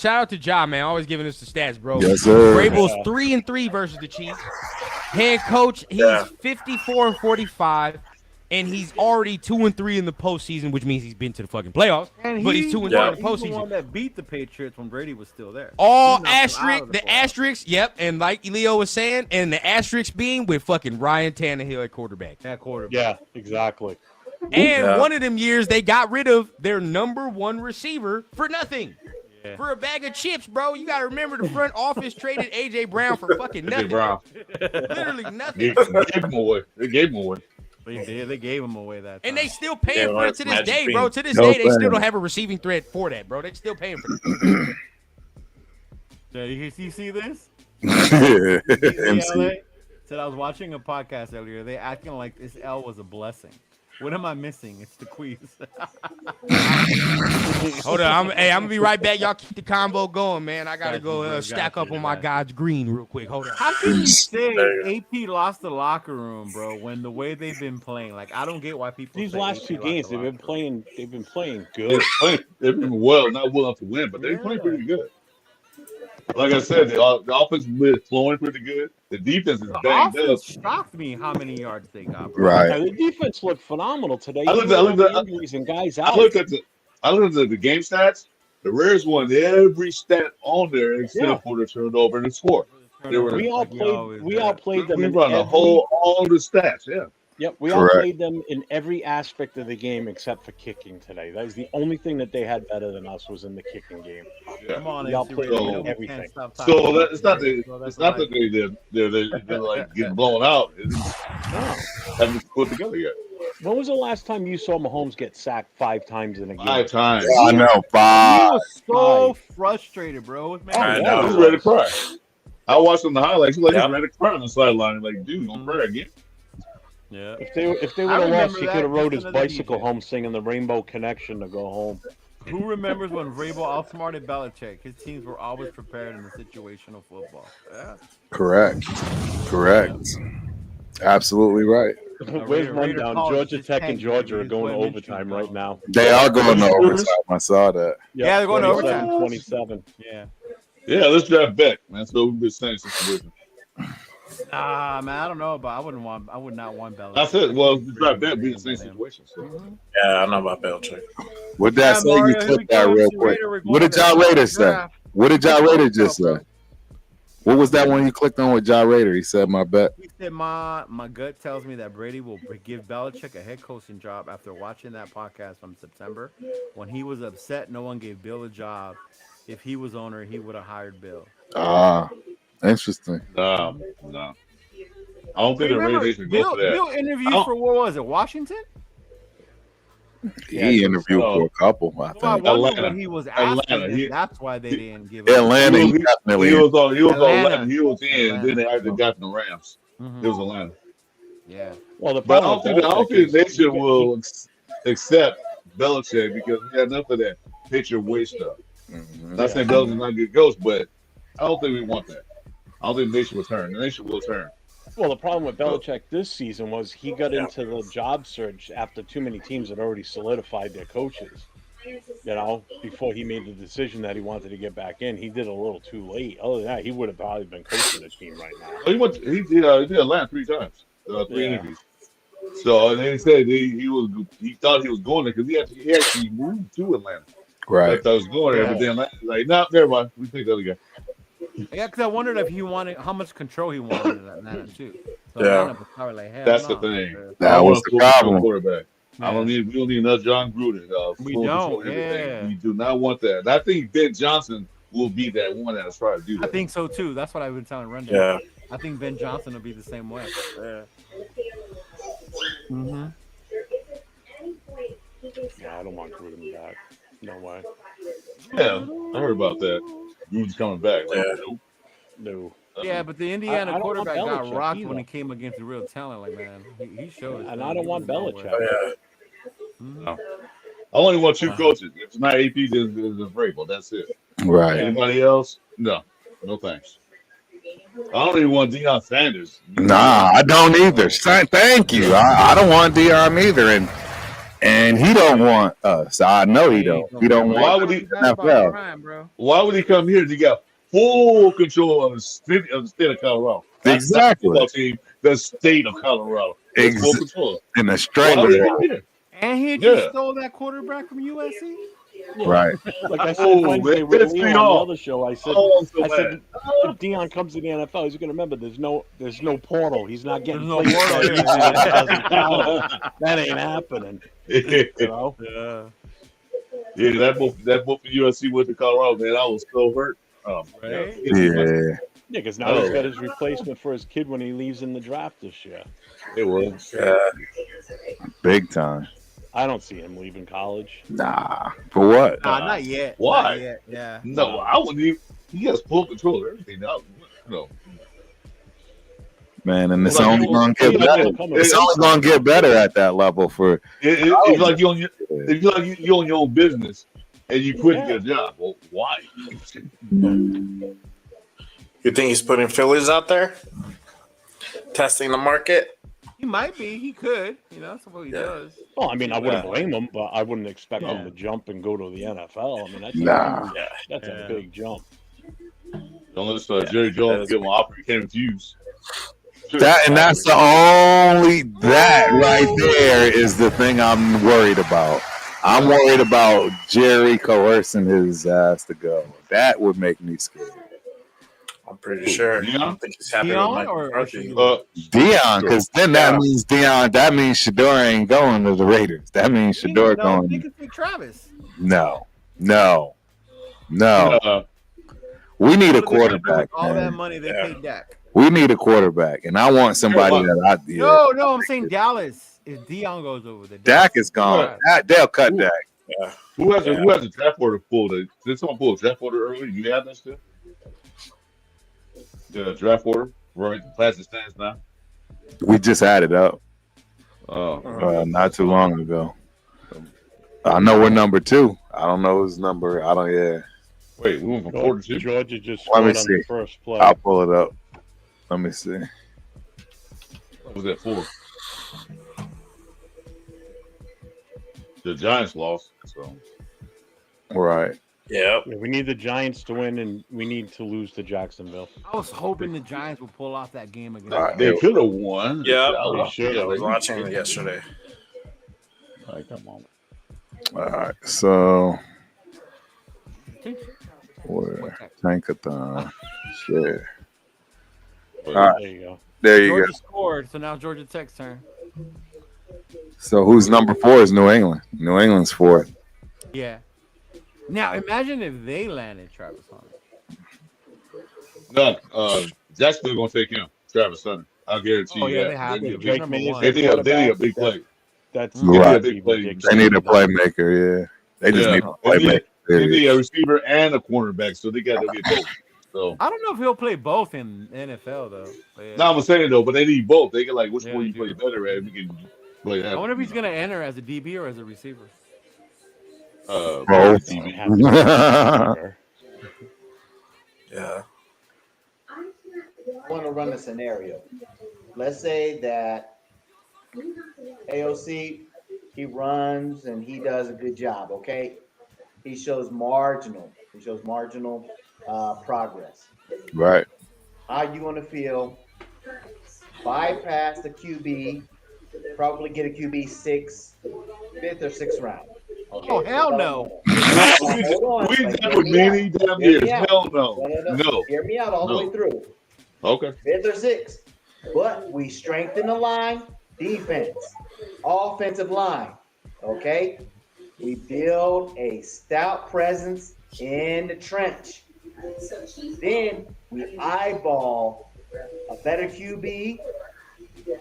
out to Ja, man. Always giving us the stats, bro. Yes, sir. Vrabel's 3-3 versus the Chiefs. Head coach, he's 54-45, and he's already 2-3 in the postseason, which means he's been to the fucking playoffs. But he's 2-3 in the He's the one postseason. that beat the Patriots when Brady was still there. All He knocked them out asterisk, of the playoffs. asterisk, yep. And like Leo was saying, and the asterisk being with fucking Ryan Tannehill at quarterback. That quarterback. Yeah, exactly. And Yeah. one of them years, they got rid of their number one receiver for nothing. Yeah. For a bag of chips, bro. You got to remember the front office traded A.J. Brown for fucking AJ nothing. Brown. Literally nothing. Gave him away. They gave him away. They did. They gave him away that time. And they still paying Yeah, for it to this Magic day, Bean. bro. To this No day, they still fan. don't have a receiving threat for that, bro. They still paying for it. Yeah, you see this? MC. LA said I was watching a podcast earlier. They acting like this L was a blessing. What am I missing? It's the quiz. Hold on. I'm going to be right back. Y'all keep the convo going, man. I got to Got you, go bro. stack Got up you, on my man. God's green real quick. Hold on. How can you say AP lost the locker room, bro, when the way they've been playing? Like, I don't get why people These say last AP two lost games, the they've been locker room. playing. They've been playing They've good. been well, not well enough to win, but they're playing pretty good. Like I said, the offense is flowing pretty good. The defense is The banged up. offense shocked me how many yards they got, bro. Right. Yeah, the defense looked phenomenal today. I looked Even at- with the injuries and guys I out. looked at the game stats. The Raiders won every stat on there except for the turnover and the score. They were- We Like always we do. outplayed them. We in run the every- all the stats. Yeah. Yep, we Correct. outplayed them in every aspect of the game except for kicking today. That was the only thing that they had better than us was in the kicking game. Come on, We all AC played Radio, them we can't everything. stop talking So about that, it's not it, that bro. That's it's not what that they're like getting blown out. It's just haven't put together yet. When was the last time you saw Mahomes get sacked 5 times in a game? 5 times. I know, He five. was so frustrated, bro. Man, I He know. was ready to cry. I watched him the highlights. He's like, Yep. he's ready to cry on the sideline. Like, dude, don't cry again. Yeah. If they would have remember lost, he that could have rode just his another bicycle DJ. home singing the Rainbow Connection to go home. Who remembers when Vrabel outsmarted Belichick? His teams were always prepared in the situational football. Yeah. Correct. Absolutely right. Where's one Raider down? College Georgia just Tech and tanked, Georgia baby. are It's going to what overtime Minshew right called. now. They are going to Are you overtime. serious? I saw that. Yeah, they're going to overtime. 27. Yeah. Yeah, let's draft Beck. That's what we've been saying since the beginning. Man, I don't know, but I would not want Belichick. I said, well, let's draft Beck. Be in the same situation. So. Yeah, I know about Belichick. What that say? You click that real quick. What did y'all Raiders say? What did y'all Raiders just say? What was that one you clicked on with Ja Raider? He said, "My bet." He said, "My gut tells me that Brady will give Belichick a head coaching job after watching that podcast from September. When he was upset, no one gave Bill a job. If he was owner, he would have hired Bill." Ah, interesting. No. I don't think the Raiders should go for that. Bill interviewed for what was it? Washington? He interviewed for a couple, I So I think. wonder Atlanta. what he was asking. Atlanta. If that's why they didn't give him. Atlanta, he He definitely. was on Atlanta. He was in. Atlanta. Then they actually got the Rams. Mhm. It was Atlanta. Yeah. Well, the But I problem don't think the nation will accept Belichick because we got enough of that pitcher waste stuff. Not saying Belichick's not a good coach, but I don't think we want that. I don't think the nation will turn. The nation will turn. Well, the problem with Belichick this season was he got into the job search after too many teams had already solidified their coaches. You know, before he made the decision that he wanted to get back in, he did a little too late. Other than that, he would have probably been coaching the team right now. He did Atlanta 3 times, 3 interviews. So and then he said he thought he was going there because he actually moved to Atlanta. Right. I thought he was going there, but then Atlanta was like, no, never mind. We take the other guy. Yeah, because I wondered if he wanted how much control he wanted in Atlanta too. So Yeah. Atlanta was probably like, hell That's no. the thing. That was the problem. Quarterback. Yeah. We don't need another John Gruden. We Full don't, control of everything. yeah. We do not want that. And I think Ben Johnson will be that one that's trying to do that. I think so too. That's what I've been telling Rundown. Yeah. I think Ben Johnson will be the same way. Yeah. Mm-hmm. Yeah, I don't want Gruden back. No way. Yeah, I heard about that. Gruden's coming back. Like, Yeah. nope. No. Yeah, but the I Indiana don't want quarterback got Belichick rocked either. when he came against the real talent. Like, man, he showed it. And I don't want Belichick. Yeah. I only want 2 coaches. If it's not AP, then it's Vrabel. That's it. Right. Anybody else? No thanks. I don't even want Deion Sanders. Nah, I don't either. Thank you. I don't want Dion either, and he don't want us. I know he don't. He don't Why want would he? NFL. Why would he come here? He got full control of the state of Colorado. That's Exactly. not the football team, the state of Colorado. That's full control. In the Why straight would he of come here? And he just stole that quarterback from USC. right. Like I said Oh, Wednesday man, with piss Leo me on the off. other show, I said, Oh, I'm so I said, mad. if Deion comes to the NFL, he's going to remember there's no portal. He's not getting There's no placed portal by here. Deion. That doesn't count. That ain't happening. You know? Yeah. Yeah, that both from USC went to Colorado, man. I was so hurt. Right? Yeah. Yeah, because now he's got his replacement for his kid when he leaves in the draft this year. It was. Yeah. Big time. I don't see him leaving college. Nah. For what? Nah, not yet. Why? Not yet. Yeah. No, I wouldn't even. He has full control of everything now. No. Man, and it's Like, only going to get better. It's only going to get better at that level for It's like you own your own business and you quit to get a job. Well, why? You think he's putting Phillies out there? Testing the market? He might be. He could. You know, that's what he does. Well, I mean, I wouldn't blame him, but I wouldn't expect him to jump and go to the NFL. I mean, that's a big jump. Don't let Jerry Jones give him an offer he can't refuse. That's the only that right there is the thing I'm worried about. I'm worried about Jerry coercing his ass to go. That would make me scared. I'm pretty sure. I don't think he's happy with Mike McCarthy. Dion, because then that means Dion. That means Shador ain't going to the Raiders. That means Shador going. He could pick Travis. No. We need a quarterback. All Man. that money they paid Dak. We need a quarterback, and I want somebody that I. No, I'm saying Dallas. if Dion goes over there, Dak is gone. They'll cut Dak. Who has a draft order pulled? Did someone pull a draft order early? You have that still? The draft order, right? The class that stands now. We just had it up not too long ago. I know we're number 2. I don't know his number. I don't. Yeah. Wait, we went from 4 to 2. Georgia just Let me scored on see. the first play. I'll pull it up. Let me see. What was that for? The Giants lost, so Right. Yeah. Yeah, we need the Giants to win, and we need to lose to Jacksonville. I was hoping the Giants would pull off that game against. All right. they could have won. Yeah. They should I have. was watching it yesterday. All right, come on. All right. So where Tankathon share. All right. There you go. There you Georgia go. scored, so now Georgia Tech's turn. So who's number 4 is New England. New England's 4th. Yeah. Now imagine if they landed Travis Hunter. No, Jacksonville gonna take him, Travis Hunter. I'll guarantee Oh you yeah, that. they have They to. need They're a number Drake one. May is they need a big play. That's Right. They need a big play. They need a playmaker. Yeah. They just need a playmaker. They need a receiver and a cornerback, so they got to get both. So I don't know if he'll play both in NFL though. But yeah. no, I'm saying though, but they need both. They can like which Yeah, one they you play do. better at. We can play that. I wonder if he's gonna enter as a DB or as a receiver. Both. TV. Yeah. I want to run a scenario. Let's say that AOC, he runs and he does a good job, okay? He shows marginal progress. Right. How you want to feel? Bypass the QB, probably get a QB 5th or 6th round. Okay? Oh hell no! Hold on. We Like, done hear with me out. many damn Hear years. me out. Hell no. No. Hear me out all the No. way through. Okay. 5th or 6th. But we strengthen the line, defense, offensive line. Okay? We build a stout presence in the trench. Then we eyeball a better QB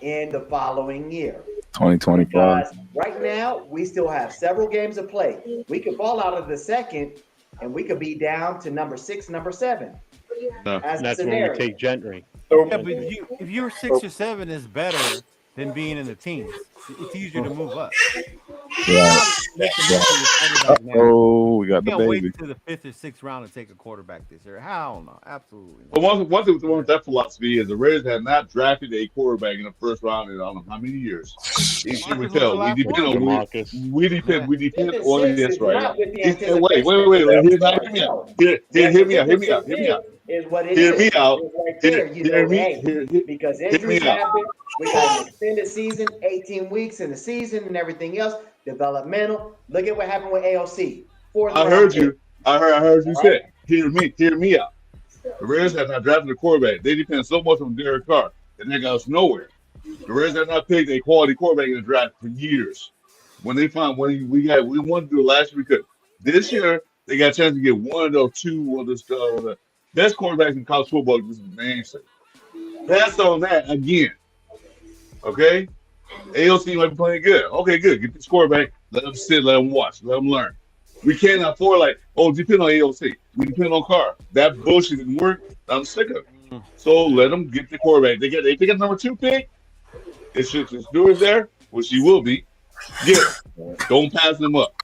in the following year. 2025. Because right now, we still have several games to play. We could fall out of the second, and we could be down to number 6, number 7. No. As a That's when scenario. we take Gentry. Yeah, but if you're 6 or 7 is better than being in the teams. It's easier to move up. Right. Oh, we got the Can't baby. wait till the 5th or 6th round to take a quarterback this year. Hell no, absolutely But not. one thing with that philosophy is the Raiders have not drafted a quarterback in the first round in I don't know how many years. You can Marcus was the tell. last We depend one. on Marcus. we depend Fifth and on sixth that's is right. not with the Wait. anticipation. Hear me out. Hear me out. Is what it Hear is. me out. It's right there. You Hear know, me. hey, because me injuries out. happen. We got an extended season, 18 weeks in the season and everything else. Developmental. Look at what happened with AOC. I heard you. I heard you say. Hear me out. The Raiders have not drafted a quarterback. They depend so much on Derek Carr, and they got us nowhere. The Raiders have not picked a quality quarterback in the draft for years. When we wanted to do it last year, we could. This year, they got a chance to get one or two of the best quarterbacks in college football. This is namesake. Pass on that again. Okay? AOC might be playing good. Okay, good. Get this quarterback. Let them sit. Let them watch. Let them learn. We can't afford depend on AOC. We depend on Carr. That bullshit didn't work. I'm sick of it. So let them get the quarterback. They pick a number 2 pick. If Stewart's there, which he will be, get it. Don't pass them up.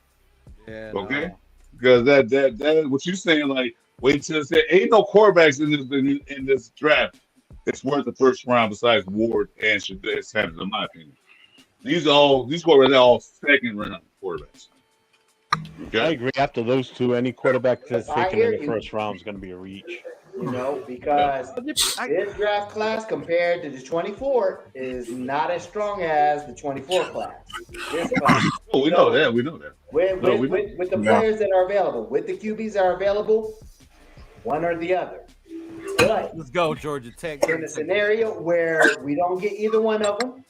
Yeah, Okay? no. Because that what you saying, wait till say ain't no quarterbacks in this draft that's worth the first round besides Ward and Sanders, in my opinion. These quarterbacks are all second round quarterbacks. Okay? I agree. After those two, any quarterback that's I taken hear in the you. first round is going to be a reach. Because this draft class compared to the 24 is not as strong as the 24 class. This class. Oh, we know that. With No, we the players that are available, with the QBs that are available, one or the other. But Let's go, Georgia Tech. in a scenario where we don't get either one of them,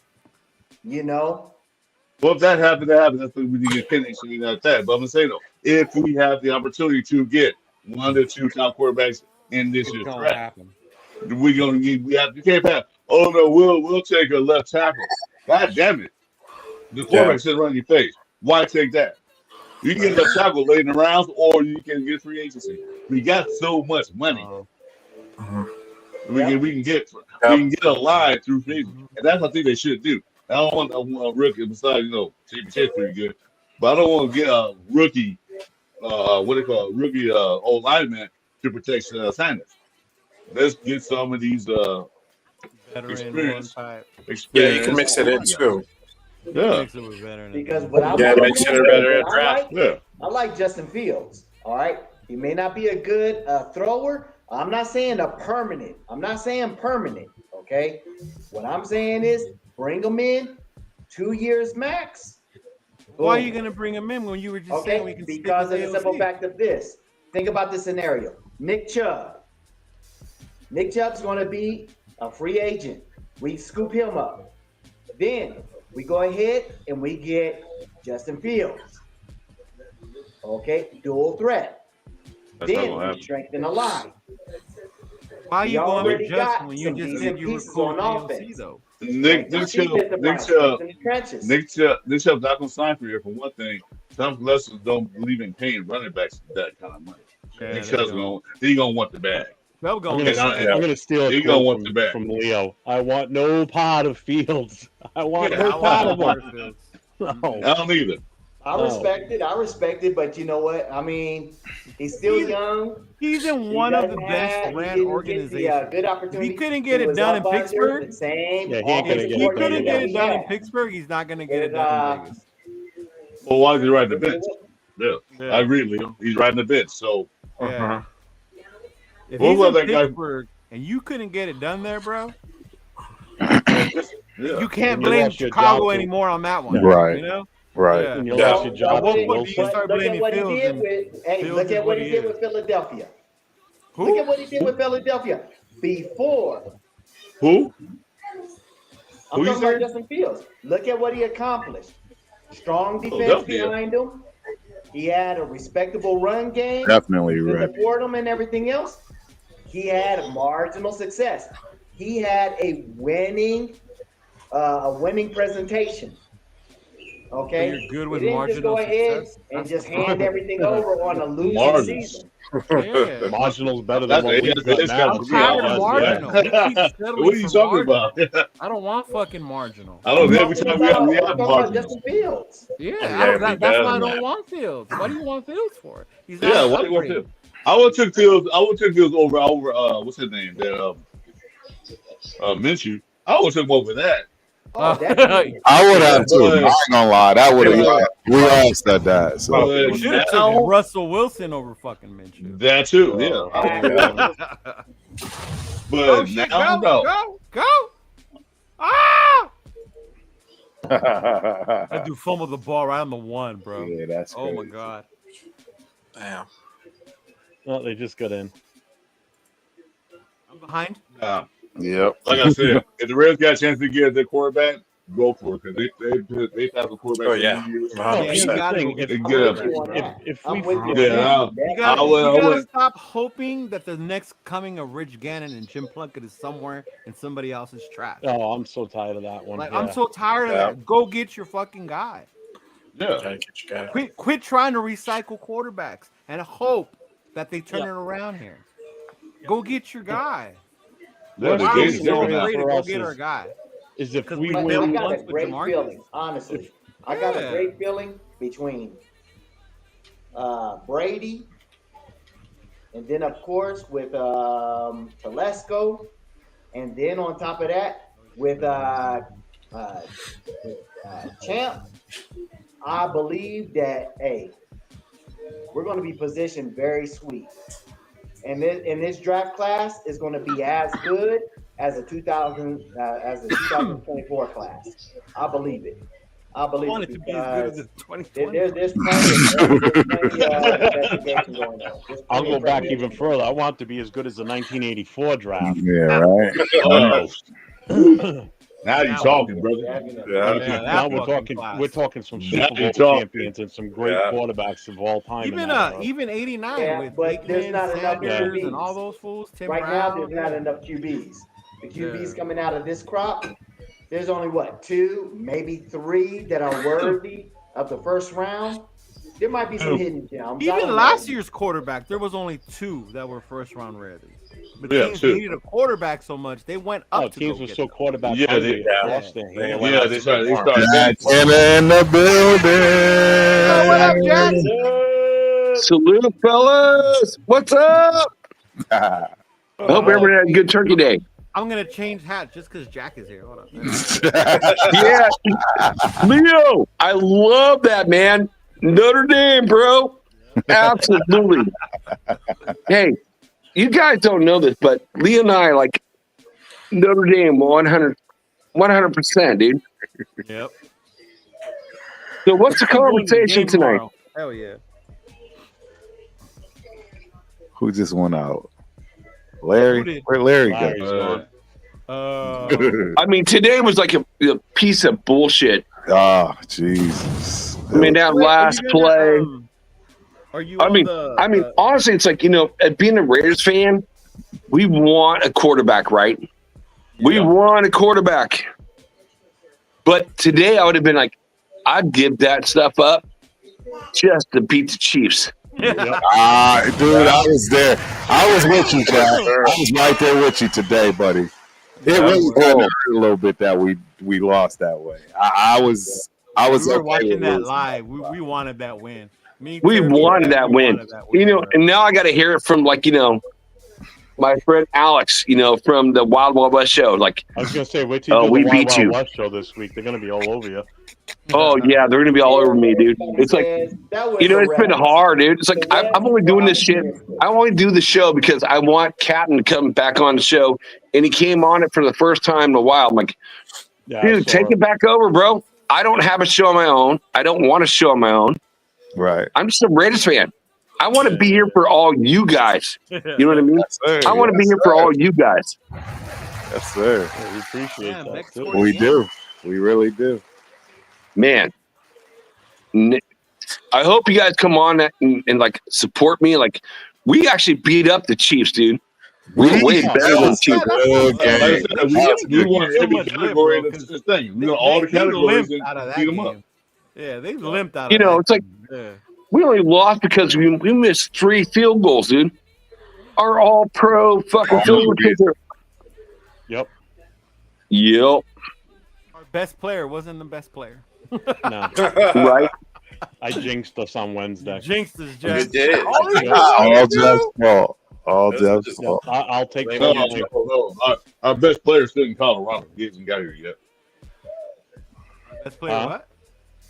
Well, if that happens, that's what we need to get finished. Something like that. But I'm gonna say though, if we have the opportunity to get one or two top quarterbacks in this It's year's gonna draft, happen. you can't have. Oh no, we'll take a left tackle. God damn it! The quarterback sitting right in your face. Why take that? You can get enough tackle late in the rounds, or you can get free agency. We got so much money. We can get a line through free agency, and that's what I think they should do. I don't want a rookie. Besides, J.P. Chase pretty good, but I don't want to get a rookie. What they call a rookie old lineman to protect Sanders. Let's get some of these experience. Yeah, you can mix it in too. Yeah. Because what I Yeah, make sure they're better at I draft. like Justin Fields. All right, he may not be a good thrower. I'm not saying permanent. Okay, what I'm saying is bring him in 2 years max. Why are you going to bring him in when you were just saying we can stick because with of the simple AOC? fact of this. Think about this scenario. Nick Chubb. Nick Chubb's going to be a free agent. We scoop him up. Then we go ahead and we get Justin Fields. Okay, dual threat. Then we strengthen the line. Why are you going with Justin got when you some just decent said you were pieces cool on with AOC offense. though? Nick Chubb's not gonna sign for you for one thing. Some lessons don't believe in paying running backs that kind of money. Nick Chubb's gonna want the bag. I'm gonna steal a quote from Leo. I want no part of Fields. I want no part of him. No. I don't either. I respect it, but you know what? I mean, he's still young. He's in one of the best ran organizations. Good opportunity. He couldn't get it done in Pittsburgh. He couldn't get it done in Pittsburgh. He's not going to get it done in Vegas. Well, why is he riding the bench? Yeah, I agree, Leo. He's riding the bench. So, if he's in Pittsburgh and you couldn't get it done there, bro, you can't blame Chicago anymore on that one. Right. You know? Right. Yeah. And you lost your job. Look at what he did with Philadelphia. Who? Look at what he did with Philadelphia before. Who? I'm talking about Justin Fields. Look at what he accomplished. Strong defense behind him. He had a respectable run game. Definitely to right. support him and everything else. He had marginal success. He had a winning presentation. Okay, so you're good with he didn't just go ahead and just hand everything over on a losing season. Yeah. Marginal's better than what we got now. I'm tired of marginal. What are you talking about? I don't want fucking marginal. I don't know. Every time we have marginal. Justin Fields. Yeah, that's why I don't want Fields. Why do you want Fields for? He's not why do you want Fields? I would take Fields over what's his name? That Minshew. I would take him over that. I would have too. I ain't gonna lie. That would have. We all said that. So we should have taken Russell Wilson over fucking Minshew. That too. Yeah. But now, go. Ah! I do fumble the ball right on the one, bro. Yeah, that's. Oh my god. Damn. Well, they just got in. I'm behind. Yep. Like I said, if the Reds got a chance to get their quarterback, go for it because they have a quarterback. Oh yeah. You gotta stop hoping that the next coming of Rich Gannon and Jim Plunkett is somewhere in somebody else's trash. Oh, I'm so tired of that one. Like, I'm so tired of that. Go get your fucking guy. Yeah. Quit trying to recycle quarterbacks and hope that they turn it around here. Go get your guy. Why are we so afraid to go get our guy? Is if we I win, got a great feeling, honestly. I got a great feeling between Brady and then, of course, with Telesco, and then on top of that, with Champ. I believe that, we're going to be positioned very sweet. And this draft class is going to be as good as a 2024 class. I believe it. I want it to be as good as the 2020. There's plenty investigation going on. I'll go back even further. I want it to be as good as the 1984 draft. Yeah, right. Now you're talking, brother. Now we're talking some Super Bowl champions and some great quarterbacks of all time. Even 89 with but there's not enough QBs and all those fools. Right now, there's not enough QBs. The QBs coming out of this crop, there's only what, 2, maybe 3 that are worthy of the first round. There might be some hidden gems. I Even don't last know. year's quarterback, there was only 2 that were first round ready. But Yeah, teams 2. needed a quarterback so much, they went up to teams go were get so them. quarterback Yeah, hungry. they- Lost their They hand. went Yeah, out they to started. the They farm. started. Jack in the What up, Jack? building. Salute, fellas. What's up? I hope everybody had a good turkey day. I'm gonna change hats just because Jack is here. Hold up. Yeah. Leo, I love that, man. Notre Dame, bro. Absolutely. Hey, you guys don't know this, but Leo and I are like Notre Dame 100%, dude. Yep. So what's the I'm going to the conversation game tonight? tomorrow. Hell yeah. Who just went out? Larry? Who did? Where'd Larry Larry's go? gone. I mean, today was like a piece of bullshit. Oh, Jesus. I mean, that Wait, last play. Are you I on mean, the honestly, it's like, being a Raiders fan, we want a quarterback, right? We want a quarterback. But today I would have been like, I'd give that stuff up just to beat the Chiefs. Dude, I was there. I was with you, Jack. I was right there with you today, buddy. It really kind of hurt a little bit that we lost that way. I was we were okay watching with that losing. live. We wanted that win. Me and We Chris, wanted that we win. wanted that win, bro. And now I got to hear it from, like, my friend Alex, from the Wild Wild West show. Like, I was gonna say, wait till you do we the beat Wild you. Wild West show this week. They're gonna be all over you. oh, yeah, they're going to be all over me, dude. It's like, That was it's been hard, dude. It's like, I'm only doing this shit. I only do the show because I want Captain to come back on the show. And he came on it for the first time in a while. I'm like, Yeah, dude, take it back over, bro. I don't have a show on my own. I don't want a show on my own. Right. I'm just a Raiders fan. I want to be here for all you guys. You know what I mean? Yes, sir. I want to be here for all you guys. Yes, sir. Yeah, we appreciate Yeah, that. next too. quarter. We do. We really do. Man. I hope you guys come on and like support me. Like, we actually beat up the Chiefs, dude. We're way better than the Chiefs. Good Like I game. said, we won So every much lip, category bro, in this thing. We won They- all the they categories limped and out of that beat them up. game. Yeah, they limped out of You know, that it's like, game. Yeah. we only lost because we missed 3 field goals, dude. Our all-pro fucking field goal kicker. Yep. Yep. Our best player wasn't the best player. No, Right? I jinxed us on Wednesday. Jinxed is You just. did. All Jeff's fault. All Jeff's Yeah, fault. I'll take No, some. our best player is still in Colorado. He hasn't got here yet. Best player what?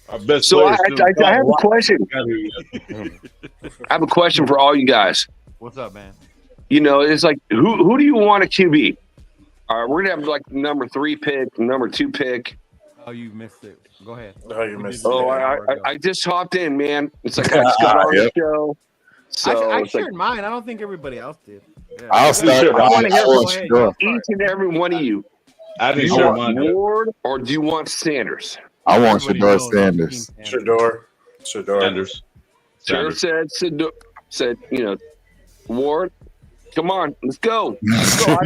Our best So player I is still in have a Colorado. question. He hasn't got here yet. I have a question for all you guys. What's up, man? It's like, who do you want a QB? All right, we're gonna have like number 3 pick, number 2 pick. Oh, you missed it. Go ahead. Oh, you missed Oh, it. I just hopped in, man. It's like I just got on the Yep. show. So I it's like shared mine. I don't think everybody else did. Yeah. I'll start. I wanna hear I'll from sure. each and every one of you. I Do didn't you share want mine yet. Ward or do you want Sanders? I want Everybody Shador knows Sanders. Team Sanders. Shador. Sanders. Sarah said, Ward, come on, let's go. Let's go.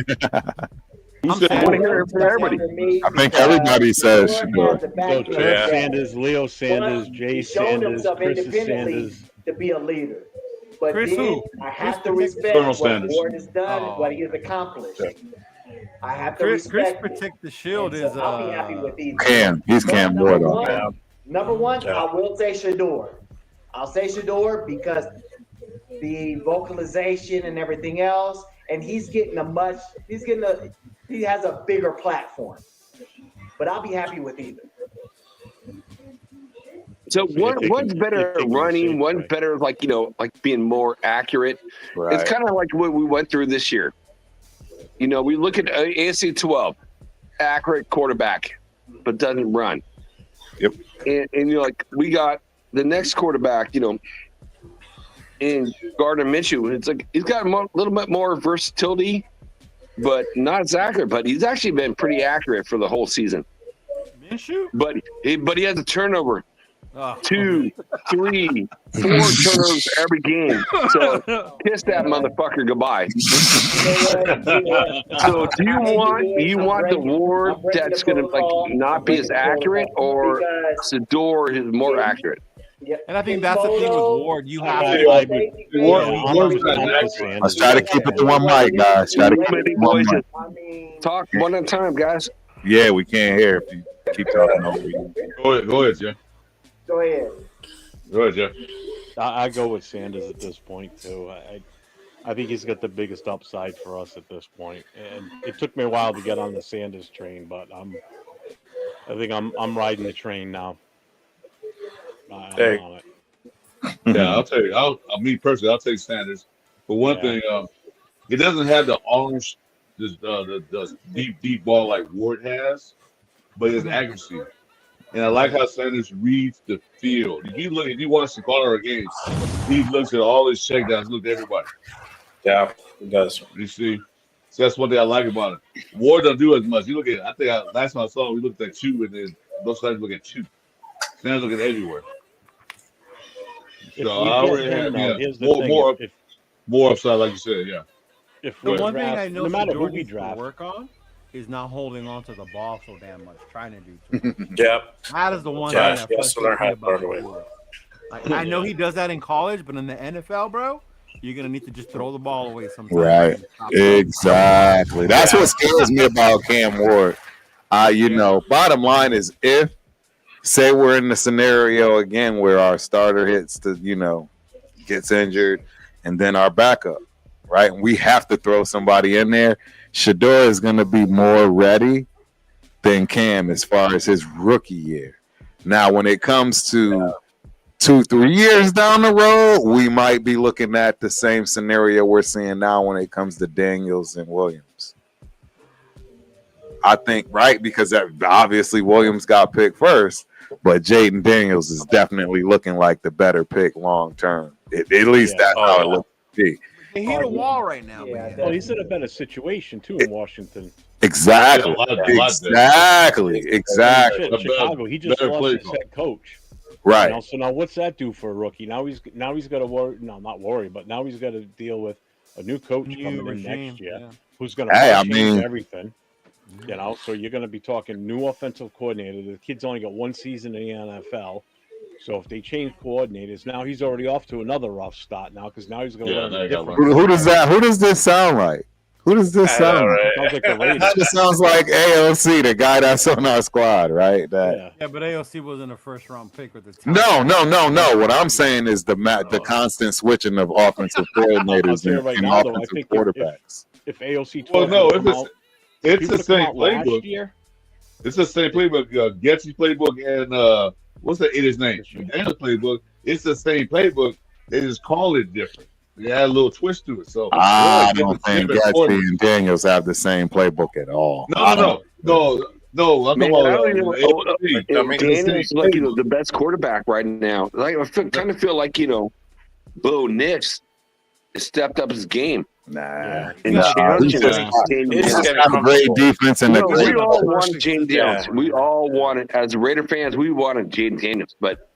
Who I'm said I want to Sanders. hear it from everybody. I think everybody says Shador. So Trey Sanders, Leo Sanders, Jay Sanders, Chris Sanders. to be a leader. But Chris then who? I have Chris to respect Colonel what Sanders. Ward has done, Oh. what he has accomplished. I have to Chris respect it. Protect the Shield And is so I'll be happy with these. Cam. He's Cam Number Ward on one- that. Number one, Yeah. I will say Shador. I'll say Shador because the vocalization and everything else, and he has a bigger platform. But I'll be happy with either. So you're one's taking- better you're at taking the running, safe one's way. better like being more accurate. Right. It's kind of like what we went through this year. We look at ASC 12, accurate quarterback, but doesn't run. Yep. And we got the next quarterback, in Gardner Minshew. It's like he's got a little bit more versatility, but not as accurate. But he's actually been pretty accurate for the whole season. Minshew? But he has a turnover. Oh. 2, 3, 4 turnovers every game. So kiss that motherfucker goodbye. So do you want the Ward that's going to like not be as accurate, or Sador is more accurate? And I think that's the thing with Ward. You have to I Ward's not accurate. Let's try to keep it to one mic, guys. Try to keep it to one mic. Talk one at a time, guys. Yeah, we can't hear if you keep talking over you. Go ahead, Jeff. Go ahead. Go ahead, Jeff. I go with Sanders at this point too. I think he's got the biggest upside for us at this point. And it took me a while to get on the Sanders train, but I think I'm riding the train now. I'm on it. Yeah, I'll tell you. Me personally, I'll take Sanders. But one thing, it doesn't have the orange, the deep ball like Ward has, but his accuracy. And I like how Sanders reads the field. If you watch the Colorado games, he looks at all his checkdowns, look at everybody. Yeah, he does. You see, so that's one thing I like about it. Ward doesn't do as much. You look at, last time I saw him, we looked at 2, and then those guys look at 2. Sanders look at everywhere. So I already have more upside, like you said. Yeah. The one thing I know no matter who Sador we needs to draft, work on is not holding on to the ball so damn much, trying to do too much. Yep. That is the one Yeah, thing he has to learn how to throw it away. Like, I know he does that in college, but in the NFL, bro, you're gonna need to just throw the ball away sometimes. Right. Exactly. That's what scares me about Cam Ward. Bottom line is, if say we're in the scenario again where our starter gets injured, and then our backup, right? And we have to throw somebody in there. Shador is going to be more ready than Cam as far as his rookie year. Now, when it comes to 2-3 years down the road, we might be looking at the same scenario we're seeing now when it comes to Daniels and Williams. I think, right? Because obviously Williams got picked first, but Jaden Daniels is definitely looking like the better pick long term. At least that's how it looks to be. He hit a wall right now, man. Well, he's in a better situation too in Washington. Exactly. Exactly. Chicago. He just lost his head coach. Right. So now, what's that do for a rookie? Now he's got to worry. No, not worry, but now he's got to deal with a new coach coming in next year, who's going to change everything. So you're going to be talking new offensive coordinator. The kid's only got one season in the NFL. So if they change coordinators, now he's already off to another rough start now, because now he's going to learn a different. Who does this sound like? Who does this sound like? Sounds like the Raiders. That just sounds like AOC, the guy that's on our squad, right? Yeah, but AOC wasn't a first-round pick with the time. No. What I'm saying is the constant switching of offensive coordinators and offensive quarterbacks. If AOC it's the same playbook. It's the same playbook. Getsy's playbook and what's that idiot's name? Daniel's playbook. It's the same playbook. They just call it different. They add a little twist to it. So I don't think Gatsby and Daniels have the same playbook at all. No. I'm talking about Daniel's like the best quarterback right now. Like I kind of feel like Bo Nix stepped up his game. Nah. He's got a great defense and we all wanted Jaden Daniels. We all wanted, as Raider fans, we wanted Jaden Daniels. But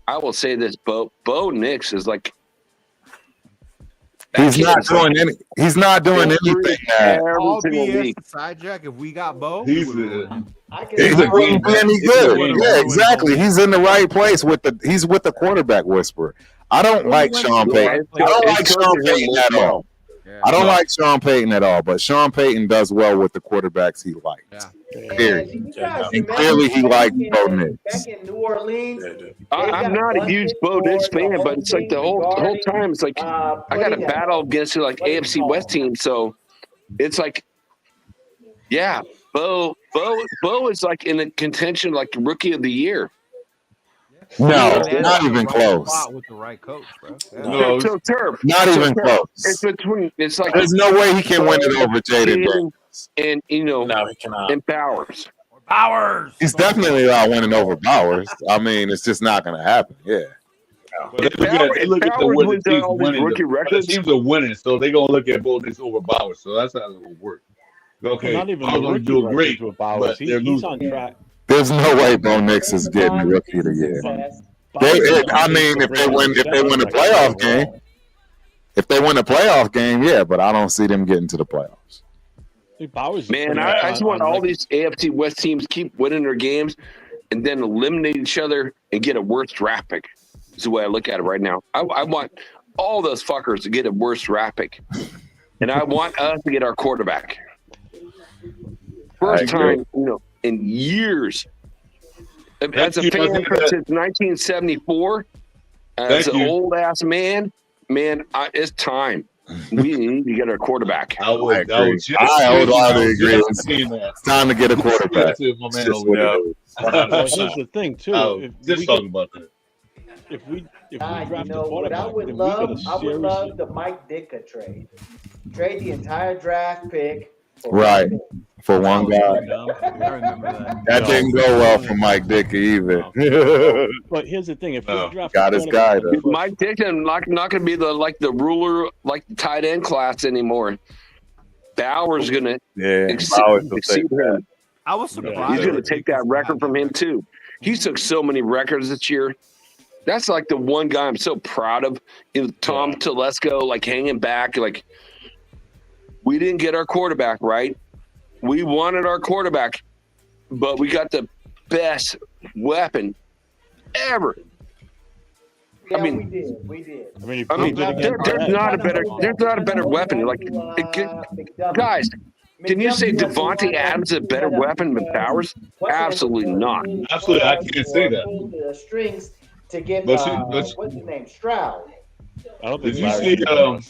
I will say this: Bo Nix is like. He's not doing anything. All BS aside, Jack. If we got Bo, he's any good. Yeah, exactly. He's in the right place he's with the quarterback whisperer. I don't like Sean Payton. I don't like Sean Payton at all. I don't like Sean Payton at all, but Sean Payton does well with the quarterbacks he likes. Period. And clearly he liked Bo Nix. Back in New Orleans, I'm not a huge Bo Nix fan, but it's like the whole time it's like I got to battle against like AFC West team, so it's like, yeah, Bo is like in a contention like rookie of the year. No, not even close. With the right coach, bro. No, so Turf. Not even close. It's between. It's like there's no way he can win it over Jaden Daniels. And no, he cannot. And Bowers. He's definitely not winning over Bowers. I mean, it's just not going to happen. Yeah. But they look at the winning teams winning. The teams are winning, so they're going to look at both this over Bowers. So that's how it will work. Okay, not even I'm going to do great with Bowers. but they're he's on track. There's no way Bo Nix is getting the rookie of the year. I mean, if they win a playoff game, yeah, but I don't see them getting to the playoffs. Man, I just want all these AFC West teams keep winning their games and then eliminate each other and get a worse draft pick. Is the way I look at it right now. I want all those fuckers to get a worse draft pick. And I want us to get our quarterback. First time, in years. As a fan since 1974, as an old ass man, it's time. We need to get our quarteback. I wholeheartedly agree. It's time to get a quarterback. Well, here's the thing too. Just talking about that. If we draft a what I quarterback, would then love, we got a I would series. love the Mike Ditka trade. Trade the entire draft pick. Right. For one guy. I remember that. That didn't go well for Mike Ditka either. But here's the thing: if we draft got his guy though. Mike Ditka not going to be the ruler like the tight end class anymore. Bauer's going to exceed him. I was surprised. He's going to take that record from him too. He took so many records this year. That's like the one guy I'm so proud of. Tom Telesco, like hanging back, like we didn't get our quarterback right. We wanted our quarterback, but we got the best weapon ever. Yeah, we did. There's not a better weapon. Like, guys, can you say Devontae Adams is a better weapon than Powers? Absolutely not. Absolutely, I can't say that. The strings to get But what's his name, Stroud. Did you see the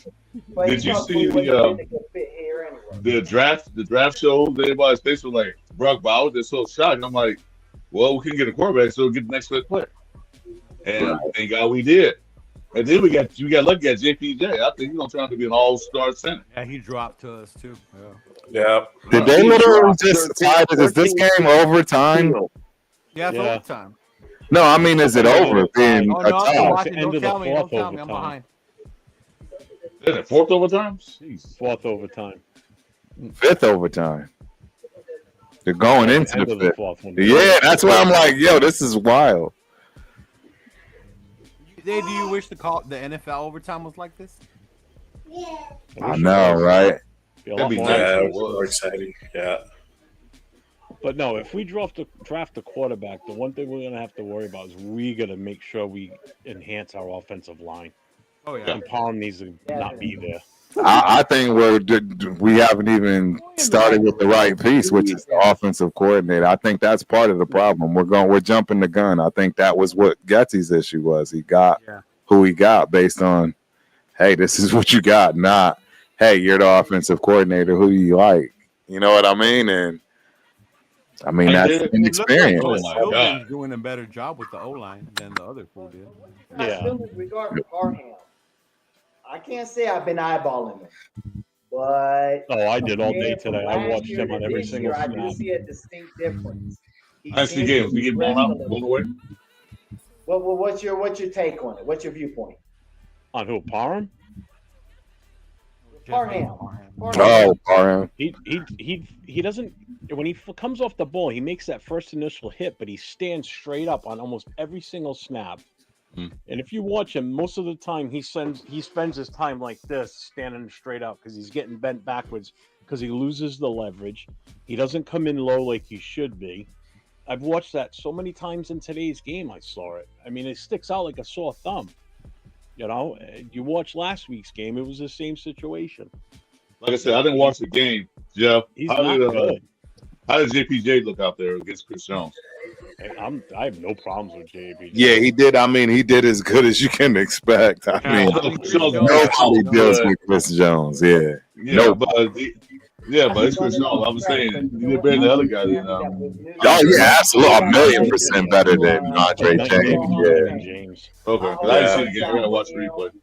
draft show? Everybody's face was like Brock Bowers. They're so shocked. And I'm like, well, we can get a quarterback, so we'll get the next best player. And thank God we did. And then we got lucky at JPJ. I think he's gonna turn out to be an all-star center. Yeah, he dropped to us too. Yeah. Did they literally just tie it? Is this game overtime? Yeah, it's overtime. No, I mean, is it over being Oh, a no, I'm tie? watching. Don't tell me. Don't tell me. I'm behind. Is it fourth overtime? Jeez. Fourth overtime. Fifth overtime. They're going into the fifth. Fourth one. Yeah, that's why I'm like, yo, this is wild. Do you wish the NFL overtime was like this? I know, right? That'd be Yeah, nice. it was more exciting. Yeah. But no, if we draft a quarterback, the one thing we're going to have to worry about is we got to make sure we enhance our offensive line. Oh yeah. And Palm needs to not be there. I think we haven't even started with the right piece, which is the offensive coordinator. I think that's part of the problem. We're jumping the gun. I think that was what Getsy's issue was. He got who he got based on, hey, this is what you got, not, hey, you're the offensive coordinator. Who do you like? You know what I mean? And I mean, that's inexperience. Oh my God. He's doing a better job with the O-line than the other fool did. I still regard Parham. I can't say I've been eyeballing him, but I did all day today. I watched him on every single I snap. do see a distinct difference. I see games. We get blown out, blown away. Well, what's your take on it? What's your viewpoint? On who? Parham? Parham. Oh, Parham. He doesn't. When he comes off the ball, he makes that first initial hit, but he stands straight up on almost every single snap. And if you watch him, most of the time he spends his time like this, standing straight up, because he's getting bent backwards because he loses the leverage. He doesn't come in low like he should be. I've watched that so many times in today's game. I saw it. I mean, it sticks out like a sore thumb. You know, you watch last week's game; it was the same situation. Like I said, I didn't watch the game, Jeff. He's not good. How did JPJ look out there against Chris Jones? I have no problems with JPJ. Yeah, he did. I mean, he did as good as you can expect. I mean, nobody deals with Chris Jones. Yeah, but it's Chris Jones. I was saying he did better than the other guys. Oh yeah, absolutely, 1,000,000% better than Andre James. Yeah. Okay, I didn't see the game. I gotta watch the replay. As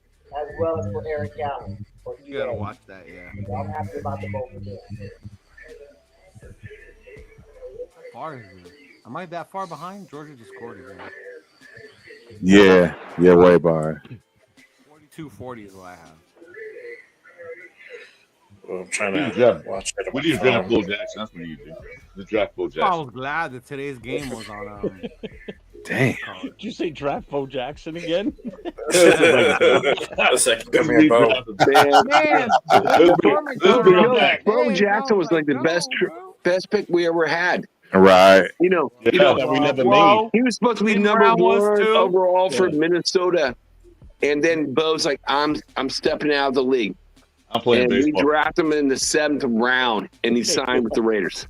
well as for Eric Allen. You gotta watch that, yeah. I'm happy about the both of them. How far is it? Am I that far behind? Georgia just scored again. Yeah, way behind. 42-40 is what I have. Well, I'm trying to watch it. We need to draft Bo Jackson. That's what you do. The draft Bo Jackson. I was glad that today's game was on Damn. Did you say draft Bo Jackson again? Listen, come here, Bo. Man, Bo Jackson was like the best pick we ever had. Right. That we never made. He was supposed to be number one overall for Minnesota, and then Bo's like, I'm stepping out of the league. I'm playing and baseball. we drafted him in the 7th round, and he signed with the Raiders.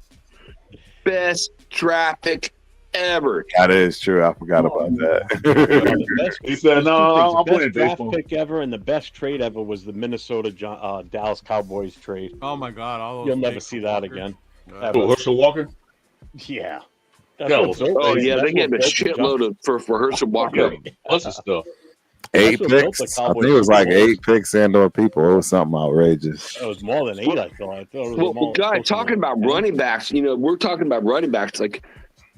Best draft pick ever. That is true. I forgot about that. He said, "No, I'm playing best draft baseball." pick ever, and the best trade ever was the Minnesota Dallas Cowboys trade. Oh my God! All those You'll never picks see were that weird. again. Oh, Herschel Walker. Yeah. No. Oh yeah, they gave him a shitload for Herschel Walker. Lots of stuff. 8 That's what built picks. the I think Cowboys it was like Super Bowl. 8 picks and/or people. It was something outrageous. It was more than 8. I thought it was Well, guys, talking about running backs, we're talking about running backs. Like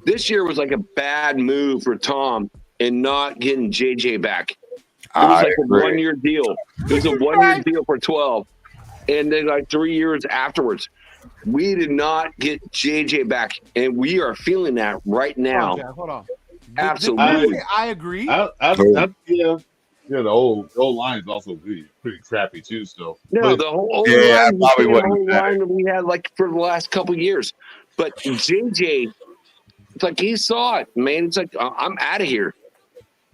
this year was like a bad move for Tom in not getting JJ back. It was like a 1-year deal. It was a 1-year deal for 12, and then like 3 years afterwards, we did not get JJ back, and we are feeling that right now. Hold on. Absolutely. I agree. Yeah, the old line is also pretty crappy too. So No, the whole line that we had like for the last couple of years. But JJ, it's like he saw it, man. It's like I'm out of here,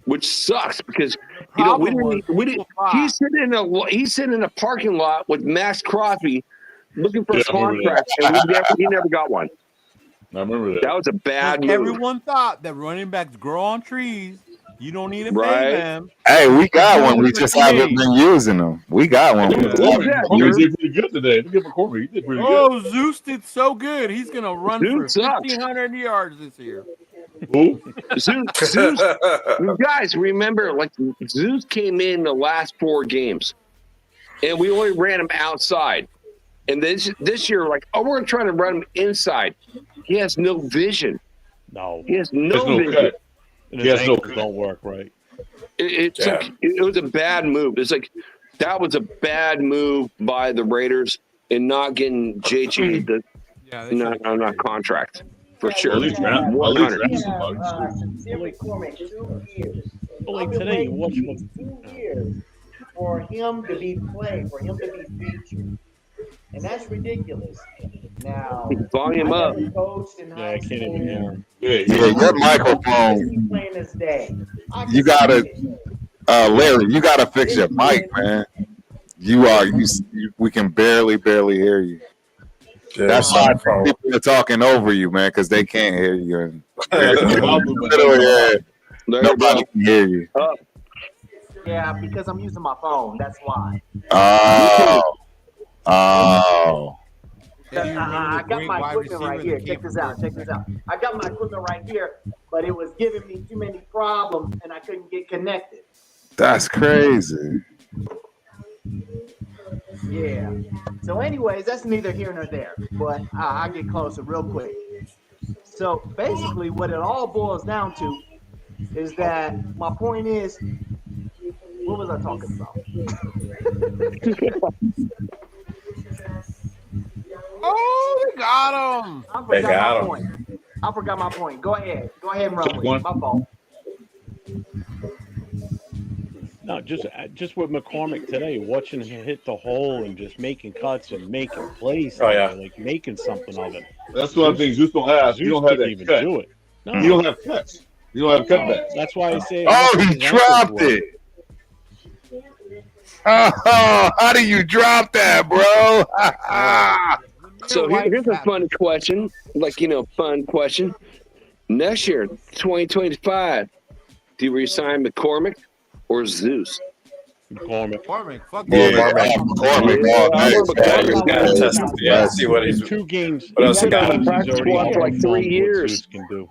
which sucks because we didn't. He's sitting in a parking lot with Max Crosby, looking for a contract, and he never got one. I remember that. That was a bad move. Everyone thought that running backs grow on trees. You don't need to pay them. Hey, we got one. We just haven't been using them. We got one. McCormick did pretty good today. Look at McCormick. He did pretty good. Zeus did so good. He's going to run for 1,500 yards this year. Who? Zeus. You guys remember, like, Zeus came in the last 4 games, and we only ran him outside. And this year, like, we're going to try to run him inside. He has no vision. No. He has no vision. Cut. And his ankles don't work right. It was a bad move. It's like that was a bad move by the Raiders in not getting JJ the contract for sure. Sincerely, McCormick, 2 years. Like today, you watch 2 years for him to be played, for him to be featured. And that's ridiculous. Now, volume up. I can't even hear him. Yeah, your microphone. Playing this day. You gotta, Larry. You gotta fix your mic, man. We can barely hear you. That's why people are talking over you, man, because they can't hear you. Nobody can hear you. Yeah, because I'm using my phone. That's why. Oh. I got my equipment right here. Check this out. I got my equipment right here, but it was giving me too many problems, and I couldn't get connected. That's crazy. Yeah. So, anyways, that's neither here nor there. But I'll get closer real quick. So, basically, what it all boils down to is that my point is, what was I talking about? Oh, they got him. I forgot my point. Go ahead and run with it. My fault. No, just with McCormick today, watching him hit the hole and just making cuts and making plays. Like making something of it. That's one of the things Zeus don't have. You don't have that even cut. do it. No. You don't have cuts. You don't have cutbacks. That's why I say. Oh, he dropped it. Oh, how do you drop that, bro? So here's a fun question. Fun question. Next year, 2025, do you resign McCormick or Zeus? McCormick. Fuck McCormick. Yeah, see what he's 2 games. What else he got? Practice squad for like 3 years. Can do.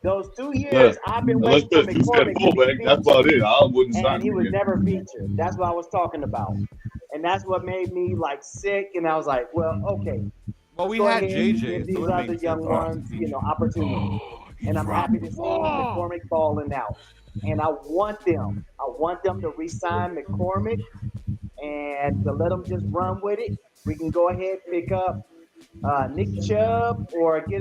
Those 2 years, I've been waiting for McCormick to be featured, that's about it. I wouldn't sign and he him was again. never featured. That's what I was talking about, and that's what made me sick. And I was like, well, okay. Well, we Go had ahead and JJ. give so these it other makes young sense. ones, opportunity. And I'm happy to see McCormick balling out. And I want them to re-sign McCormick and to let them just run with it. We can go ahead, pick up Nick Chubb or get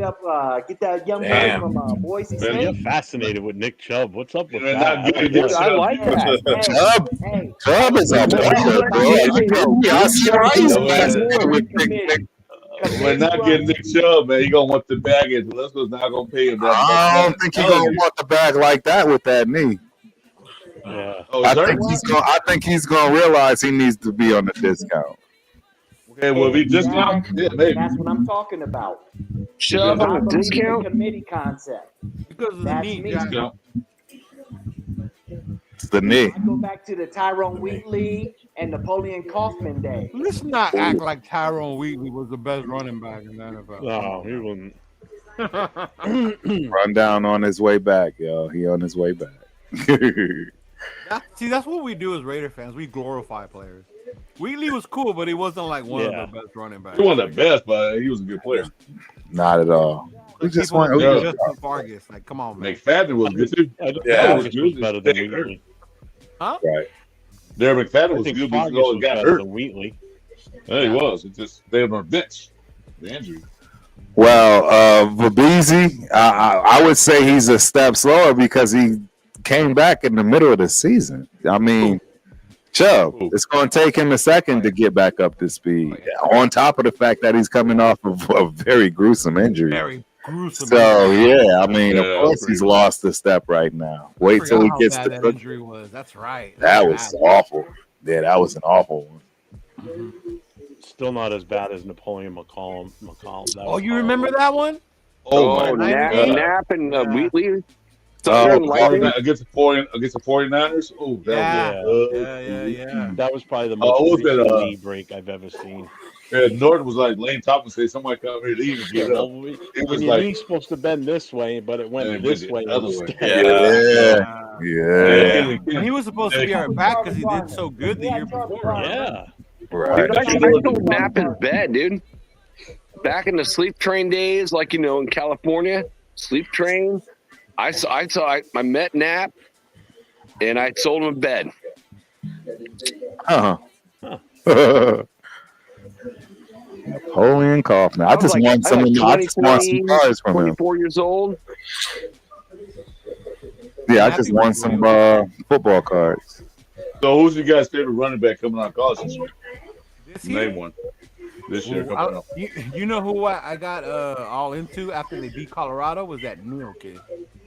that young boy Damn. from Boise Man, You're State. fascinated with Nick Chubb. What's up with You're that? not getting Dude, Nick I Chubb. like that. Hey, Chubb is a Hey, player, let's bro. get it, though. I see what he's Yeah, fascinated with Nick. committee. We're not getting Nick Chubb, man. You're going to want the baggage. Lester's not going to pay him that much. I don't think he's gonna want the bag like that with that knee. Yeah. Oh, I sir? think he's gonna realize he needs to be on the discount. Okay, well, if he discount, yeah, maybe. That's what I'm talking about. Chubb I on a believe in the discount? committee concept. Because of the That's knee, me. Jack. Discount. It's the knee. I go back to the Tyrone Wheatley and Napoleon Kaufman day. Let's not act like Tyrone Wheatley was the best running back in the NFL. No, he wouldn't. Run down on his way back, yo. He on his way back. See, that's what we do as Raider fans. We glorify players. Wheatley was cool, but he wasn't like one Yeah. of the best running backs. He wasn't the best, but he was a good player. Not at all. We Like, just people want. like Yeah. Justin Vargas. Like, come on, man. McFadden was good, too. Yeah. Vargas was better than Wheatley. Right. Darren McFadden I was think good Vargas because was he got better hurt. than Wheatley. Yeah, he was. It just they were on the bench. The injury. Well, Vabizi, I would say he's a step slower because he came back in the middle of the season. I mean, Chubb, it's going to take him a second to get back up to speed. On top of the fact that he's coming off of a very gruesome injury. Very gruesome. So yeah, I mean, Yeah, of course he's lost a step right now. Wait till he gets to to that injury was. That's right. That was awful. Yeah, that was an awful one. Still not as bad as Napoleon McCollum. That Oh, was you remember horrible. that one? Oh, my Nap, God. Nap and Wheatley. Oh, Thunder and Lightning. Against the 49ers? Oh, that was Yeah. That was probably the what was most that, recent knee break I've ever seen. Norton was like Lane Thompson say somebody come here to even Yeah, get up. well, It was when your like knee's supposed to bend this way, but it went And it this went way the other way. instead. Yeah. And he was supposed to be our back because he did so good the year before. Yeah. Right. Dude, I told Nap his bed, dude. Back in the sleep train days, like, in California, sleep train. I met Nap, and I sold him a bed. Napoleon Kaufman. I was just like- want I was like some cards from him. 24 years old. Yeah, I just want some football cards. So who's your guys' favorite running back coming out of college this year? This year? Name one. This year Well, coming out. you know who I got all into after they beat Colorado was that Neal kid.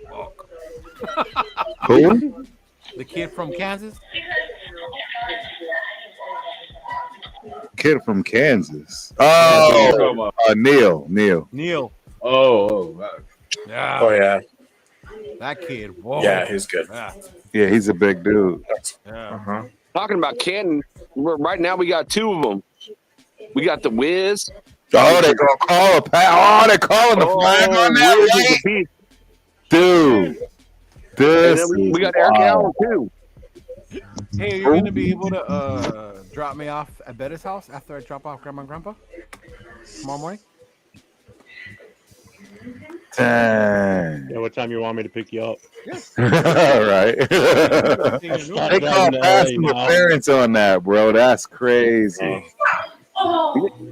Fuck. Who? The kid from Kansas. Kid from Kansas. Oh, Neil. Neal. Oh, Yeah. Oh yeah, That kid. Whoa. yeah, he's good. Yeah. Yeah, he's a big dude. Yeah. Talking about Canton, right now we got two of them. We got the Wiz. Oh, they're gonna call a pass. Oh, they're calling the flag on that, Wiz is right? a beast. Dude. And This then we is got Eric wild. Allen too. Hey, you're gonna be able to drop me off at Betty's house after I drop off Grandma and Grandpa tomorrow morning. Dang. Yeah, what time you want me to pick you up? Right. They call pass LA now. interference on that, bro. That's crazy.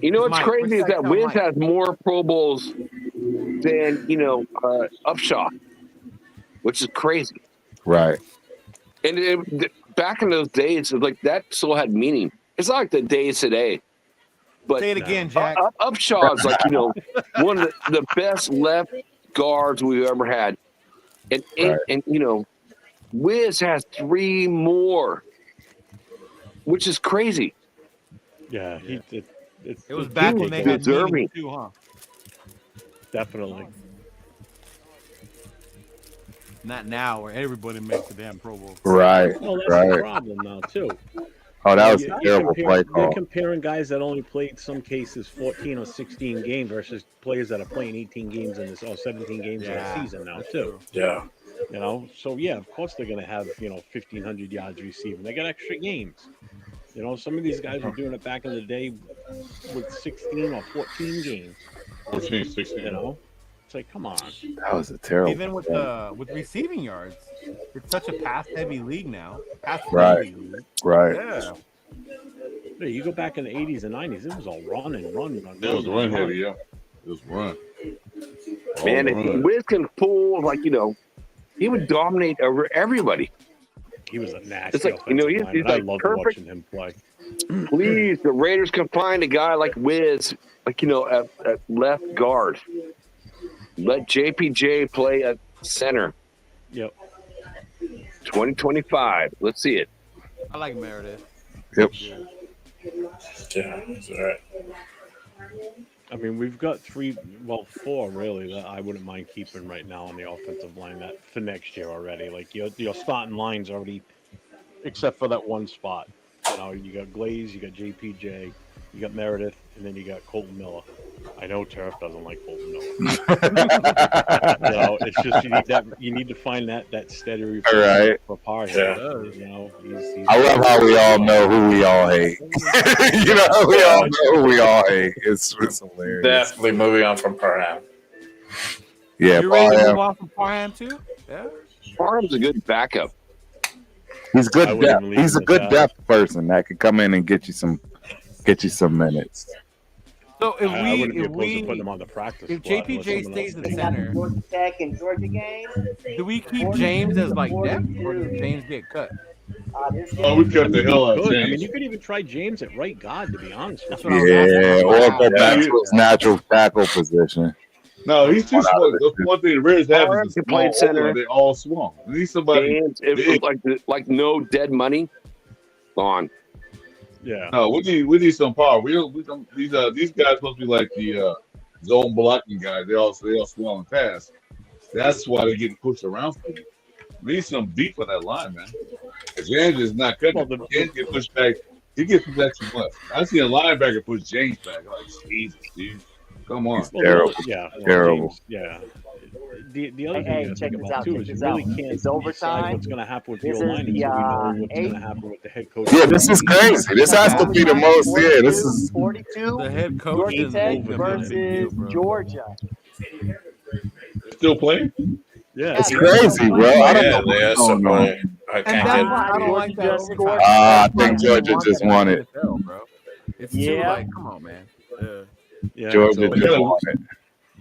You know what's Mike, crazy is that tell Wiz Mike. has more Pro Bowls than Upshaw, which is crazy. Right. And back in those days, like that still had meaning. It's not like the days today. But Say it again, Jack. Upshaw is like one of the best left guards we've ever had, and Wiz has 3 more, which is crazy. Yeah, It was back when they had deserving. meaning too, huh? definitely. Not now, where everybody makes a damn Pro Bowl. Right. Well, that's the Right. problem now too. Oh, that was You- a you terrible compare- play You're call. comparing guys that only played some cases 14 or 16 games versus players that are playing 18 games in this or 17 games in a season now too. Yeah. So yeah, of course they're gonna have 1,500 yards receiving. They got extra games. Some of these guys were doing it back in the day with 16 or 14 games. 14, 16. It's like, come on. That was a terrible Even with play. with receiving yards, it's such a pass-heavy league now. Right. League. Right. Yeah. Yeah, you go back in the 80s and 90s, it was all run and run. It was run heavy, yeah. It was run. Man, All run. Wiz can pull, like, he would dominate over everybody. He was a nasty It's like, offensive he's lineman. like I loved perfect. watching him play. Please, the Raiders can find a guy like Wiz, like, at left guard. Let JPJ play at center. Yep. 2025. Let's see it. I like Meredith. Yep. Yeah, that's all right. I mean, we've got 4 really that I wouldn't mind keeping right now on the offensive line that for next year already. Like your starting line's already, except for that one spot. You got Glaze, you got JPJ, you got Meredith, and then you got Colton Miller. I know Turf doesn't like Colton Miller. It's just you need to find that steady replacement for Parham. Yeah. I love how we all know who we all hate. We all know who we all hate. It's hilarious. Definitely moving on from Parham. Yeah, You ready to move on from Parham too? Yeah. Parham's a good backup. He's good depth. He's a good depth person that could come in and get you some minutes. So if I wouldn't be opposed to we putting him on the practice if squad JPJ stays at center, Georgia Tech and Georgia game. do we keep James as like depth, or does James get cut? Oh, we cut the hell out of Good. I mean, James. you could even try James at right guard, to be honest with That's you. what I was asking. Or go back to his natural tackle position. No, he's too small. The one thing the Raiders have Parham is can a play small center. O-line. They all small. We need somebody. And if like no dead money, gone. Yeah. No, we need some power. We don't. These guys supposed to be like the zone blocking guys. They all small and fast. That's why they're getting pushed around. We need some deep on that line, man. James is not cutting. Well, James get pushed back. He gets pushed back too much. I see a linebacker push James back. Like, Jesus, dude. Come on. Terrible. Terrible. James, yeah. The other Hey, thing to check think this about out, too check is you this really out. can't It's decide overtime. what's going to happen with This the is line the, until we know what's going eighth- to happen with the head coach. Yeah, this is crazy. This has to be the most. Yeah, this is 42. The head coach Georgia is Tech over versus Georgia. Still playing? Yeah, it's crazy, bro. I don't Yeah, know they are what's going on. so I And can't that's get why I don't like that Just overtime. scored. I think Georgia just won it. Bro. It's too Yeah. like, come on, man. yeah, Georgia so- just won it.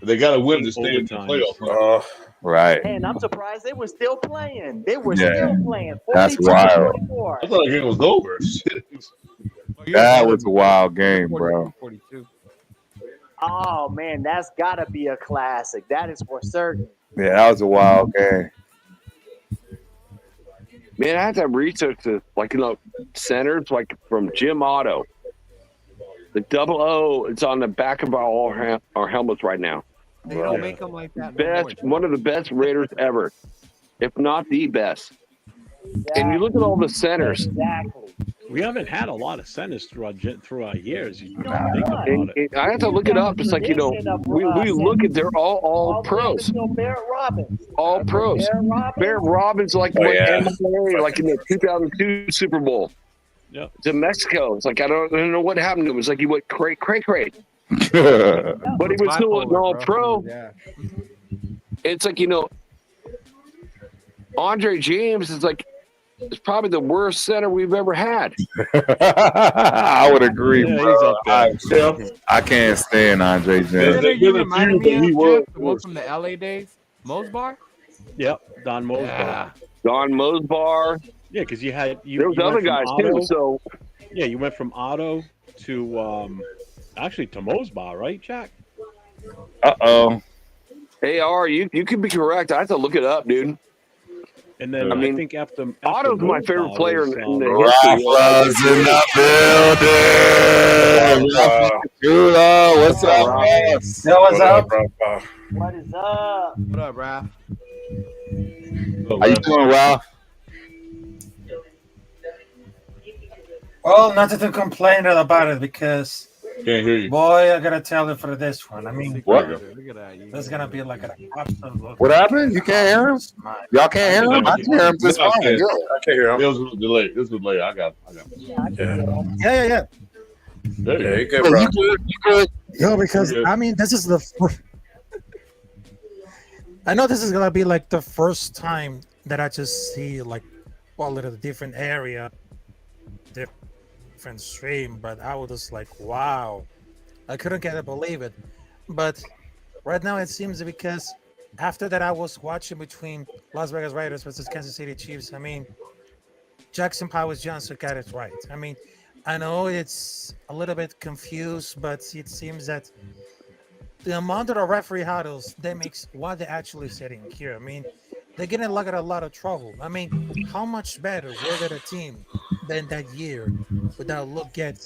They got to win to stay in the Overtime. playoffs. Oh, Right. And I'm surprised they were still playing. They were Yeah. still playing. That's 42 to wild. 44. I thought the game was over. Shit. That was a wild game, bro. 42. Oh man, that's gotta be a classic. That is for certain. Yeah, that was a wild game. Man, I have to have research to centers like from Jim Otto. The double O is on the back of our helmets right now. They don't make them like that. Best, one of the best Raiders ever, if not the best. And you look at all the centers. Exactly. We haven't had a lot of centers through our years. You think about And it. I have to look it up. It's like, we look at, they're all pros. Barrett Robbins. All pros. Barrett Robbins, like, Oh, went yeah. MIA, like in the 2002 Super Bowl. Yep. To Mexico. It's like, I don't know what happened to him. It's like he went cray. But he was still an all pro. Yeah. It's like, Andre James is like, it's probably the worst center we've ever had. I would agree, Yeah, bro. he's up there. I can't stand Andre You James. know, you There's a reminded few, me but he of was Jeff, the one from the LA days, Mosbar. Yep, Don Mosbar. Yeah. Don Mosbar. Yeah, because you There was you other went from guys Otto- too. So Yeah, you went from Otto to actually to Mosbar, right, Jack? Uh-oh. AR, you could be correct. I have to look it up, dude. And then I mean, think after Otto's my favorite Mosbar player was, in the Rafa's in the building. Rafa Chulo, what's up, Ross? Yo, what's up? Rafa? What is up? What up, Raph? How you doing, Ralph? Well, nothing to complain about it because, Can't hear you. boy, I gotta tell you for this one. I mean, What? Look at that. You- there's gonna be like an absolute. What happened? You can't hear him? Y'all can't hear him? I can hear him just No, I fine. can't. Yeah. I can't hear It him. was a little delayed. This was late. I got. Yeah, Yeah. There yeah, you you good, bro. You good? You good? Yo, because Yeah. I mean, this is I know this is gonna be like the first time that I just see like all of the different area, different stream, but I was just like, wow, I couldn't get to believe it. But right now it seems because after that I was watching between Las Vegas Raiders versus Kansas City Chiefs. I mean, Jackson Powers Johnson got it right. I mean, I know it's a little bit confused, but it seems that the amount of the referee huddles that makes what they're actually sitting here. I mean, they're getting a lot of trouble. I mean, how much better were they a team than that year without look at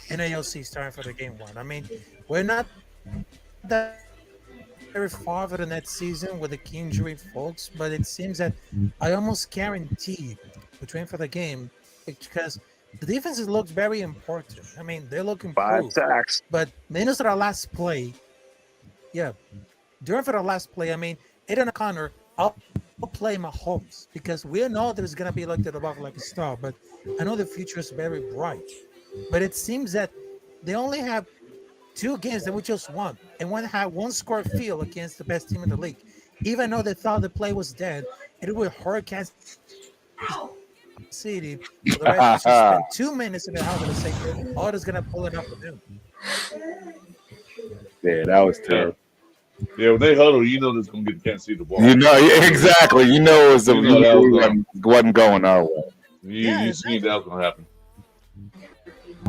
an AOC starting for the game one? I mean, we're not that very far than that season with the key injury folks, but it seems that I almost guarantee we train for the game because the defenses look very important. I mean, they look 5 improved. sacks. But Minnesota last play, during for the last play, I mean, Aidan O'Connell, I'll play Mahomes because we know there's gonna be looked at above like a star, but I know the future is very bright. But it seems that they only have 2 games that we just won, and one had 1 score field against the best team in the league. Even though they thought the play was dead, it would hurt Kansas City. For the rest, spent 2 minutes in the house to say, "Oh, it's gonna pull it up with him." Yeah, that was terrible. Yeah, when they huddle, you know that's gonna get Kansas City the ball. You know, exactly. You know, it was You know that was wasn't going our way. You see that was gonna happen.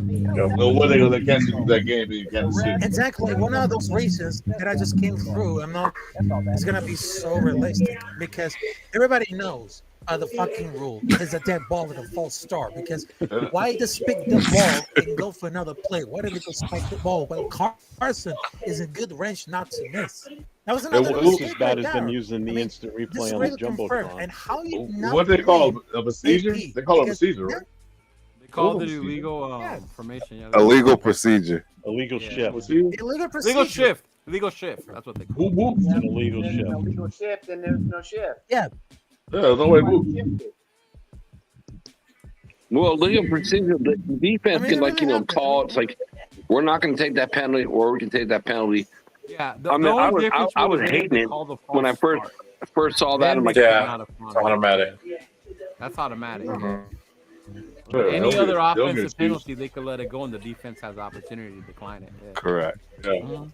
No way they gonna let Kansas City do that game in Kansas City. Exactly. One of those reasons that I just came through, it's gonna be so realistic because everybody knows the fucking rule is a dead ball with a false start. Because why just pick the ball and go for another play? Why did they go spike the ball? Well, Carson is in good range not to miss. That was another Just mistake as bad right as them there. using the instant This replay on really the confirmed. jumbotron. And how you not What they call a procedure? AP? They call it a Because procedure, right? They called it Illegal illegal formation. Yeah, Illegal procedure. Illegal shift. Procedure? illegal procedure. Illegal shift. That's what they call Whoop whoop. It's an illegal There's shift. no legal shift, and there's no shift. Yeah. Yeah, there's no way to move. Shifted. Well, legal procedure, the defense I mean, can, it like, really happened. call it. It's like, we're not going to take that penalty, or we can take that penalty. Yeah, I mean, I was was hating it when I first saw that. Then I'm like, they Yeah. came out of It's front. automatic. That's automatic. Yeah, Any they'll other get- they'll get offensive excused. penalty, they could let it go, and the defense has the opportunity to decline it. Yeah. Correct. Mhm.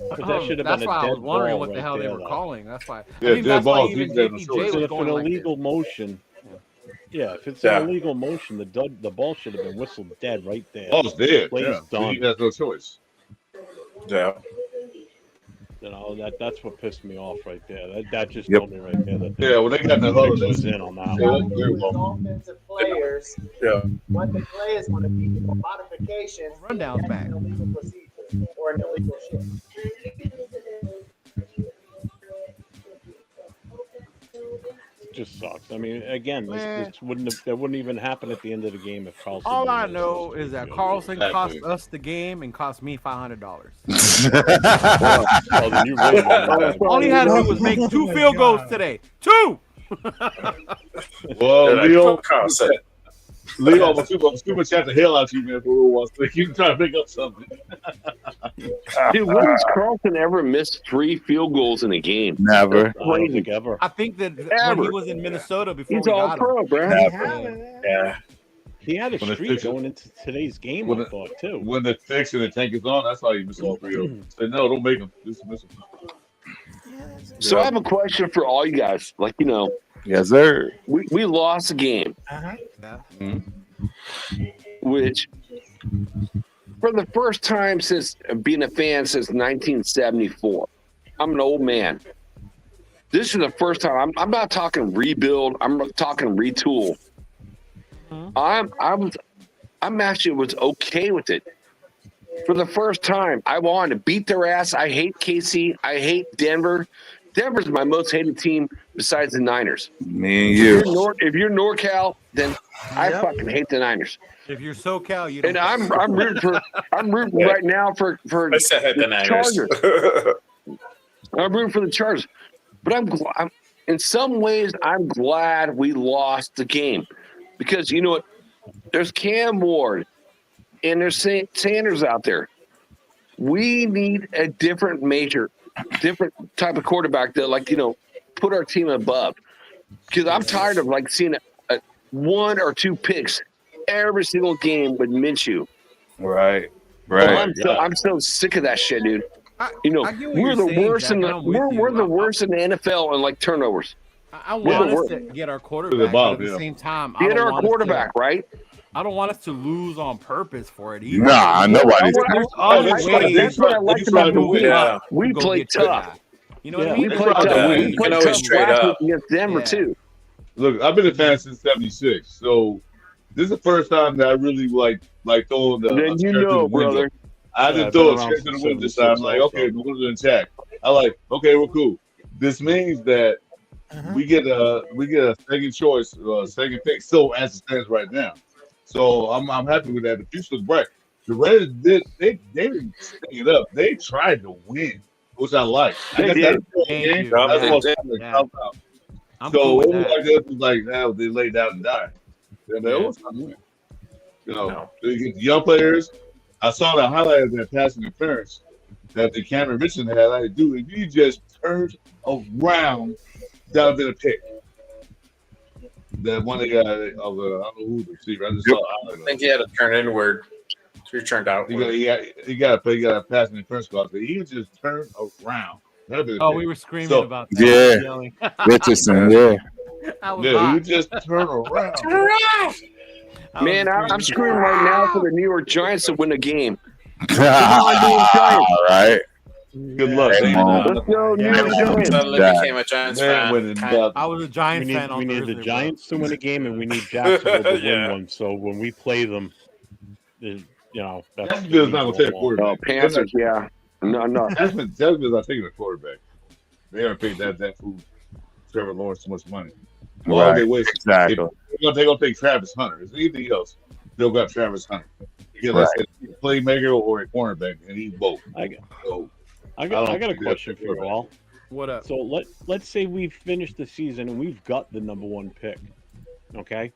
But that should have That's been a why I was dead wondering ball what the right hell they there, were though. calling. That's why. Yeah, I mean, dead that's why balls, even you got no JPJ choice. was So if going an like this. illegal motion, if it's Yeah. an illegal motion, the ball should have been whistled dead right there. Oh, it's dead. Play's Yeah. So done. you got no choice. Yeah. You know, that's what pissed me off right there. That just Yep. told me right there that Yeah, when they got in the huddle, was they in on that Yeah, one. that's very These well. offensive players, Yeah. what the play is going to be modifications. Rundown's That's back. an illegal procedure or an illegal shift. It just sucks. I mean, again, Man. this that wouldn't even happen at the end of the game if Carlson. All I didn't know miss. is that Carlson cost Exactly. us the game and cost me $500. Well, then you really All he had to do was make 2 my field goals God. today. 2. Well, Like Leo, Carl said. Leo, I'm super chat the hell out of you, man, for a little while. So you can try to make up something. dude, when has Carlson ever missed 3 field goals in a game? Never. I don't think ever. I think that when he Ever. was in Minnesota before He's we all got him. pro, bro. Yeah. He had a When it streak fixes- going into today's game, when I it- thought too. When the fix and the tank is on, that's how you miss all 3 of them. Say, no, don't make them. Just miss them. So I have a question for all you guys. Like, Yes, sir. we lost a game, Uh-huh. Yeah. which for the first time since being a fan since 1974, I'm an old man. This is the first time. I'm not talking rebuild. I'm talking retool. I'm actually was okay with it. For the first time, I wanted to beat their ass. I hate KC. I hate Denver. Denver's my most hated team besides the Niners. Me and you. If you're NorCal, then I Yep. fucking hate the Niners. If you're SoCal, you don't. And I'm rooting Yeah. right now for I said the Niners. Chargers. I'm rooting for the Chargers. But I'm in some ways I'm glad we lost the game because you know what? There's Cam Ward and there's Sanders out there. We need a different type of quarterback that put our team above. Because I'm tired of seeing a 1 or 2 picks every single game with Minshew. Right. I'm so sick of that shit, dude. I You know, get what we're you're the saying, worst Jack, in and the I'm with we're you. the worst in the NFL in like turnovers. I want Yeah. us to get our quarterback, Bob, but at the yeah. same time, I Get don't our want us quarterback, right? I don't want us to lose on purpose for it either. Nah, nobody's. There's other that's ways. That's what I liked They about tried the to week. win. Yeah. We Go played get your tough. guy. You know what I Yeah. mean? We played tried to tough. win. We You played can always tough trade last up. week against Denver Yeah. too. Look, I've been a fan since '76, so this is the first time that I really like throwing the Then you chair through know, the window. brother. I Yeah, didn't I've throw been a around chair through the since window this time. I'm 76 like, also. okay, the windows are intact. I like, okay, we're cool. This means that we get a second choice, second pick. So as it stands right now, so I'm happy with that. The future was bright. The Raiders they didn't stay it up. They tried to win, which I like. I They guess did. that's the Thank game. you. That's Yeah. what Yeah. counts out. I'm So cool with it was that. like this was like now they laid down and died. And Yeah. it was time to win. You know, they get the young players. I saw the highlight of that passing interference that the Cameron Richardson had. Like, dude, if you just turned around, that would have been a pick. That one guy of I don't know who the receiver. I just saw. I think he had to turn inward. So he turned out. He got a passing interference call. So he just turned around. That'd be a Oh, pick. we were screaming So- about that. Yeah. Yelling. Richardson, yeah. I was Yeah, hot. you just turn around. I Man, was I'm screaming. screaming right now for the New York Giants to win a game. All right. Good luck. Hey, They Mom. Let's go, New Yeah, York Giants. Suddenly Jack. became a Giants Man fan. winning Kind- nothing. I was a Giants We fan need on the Thursday, bro. Giants to win a game, and we need Jacksonville to Yeah. win one. So when we play them, that's Jacksonville's not gonna take a Oh, quarterback. Panthers, yeah. No. Jacksonville's not taking a quarterback. They haven't paid that fool Trevor Lawrence too much money. Why would they waste? Exactly. They're gonna take Travis Hunter. If anything else, they'll got Travis Hunter. Yeah, let's say a playmaker or a cornerback, and he's both. I got So I I got don't a think question that's for you all. What up? So let's say we finish the season and we've got the number one pick. Okay.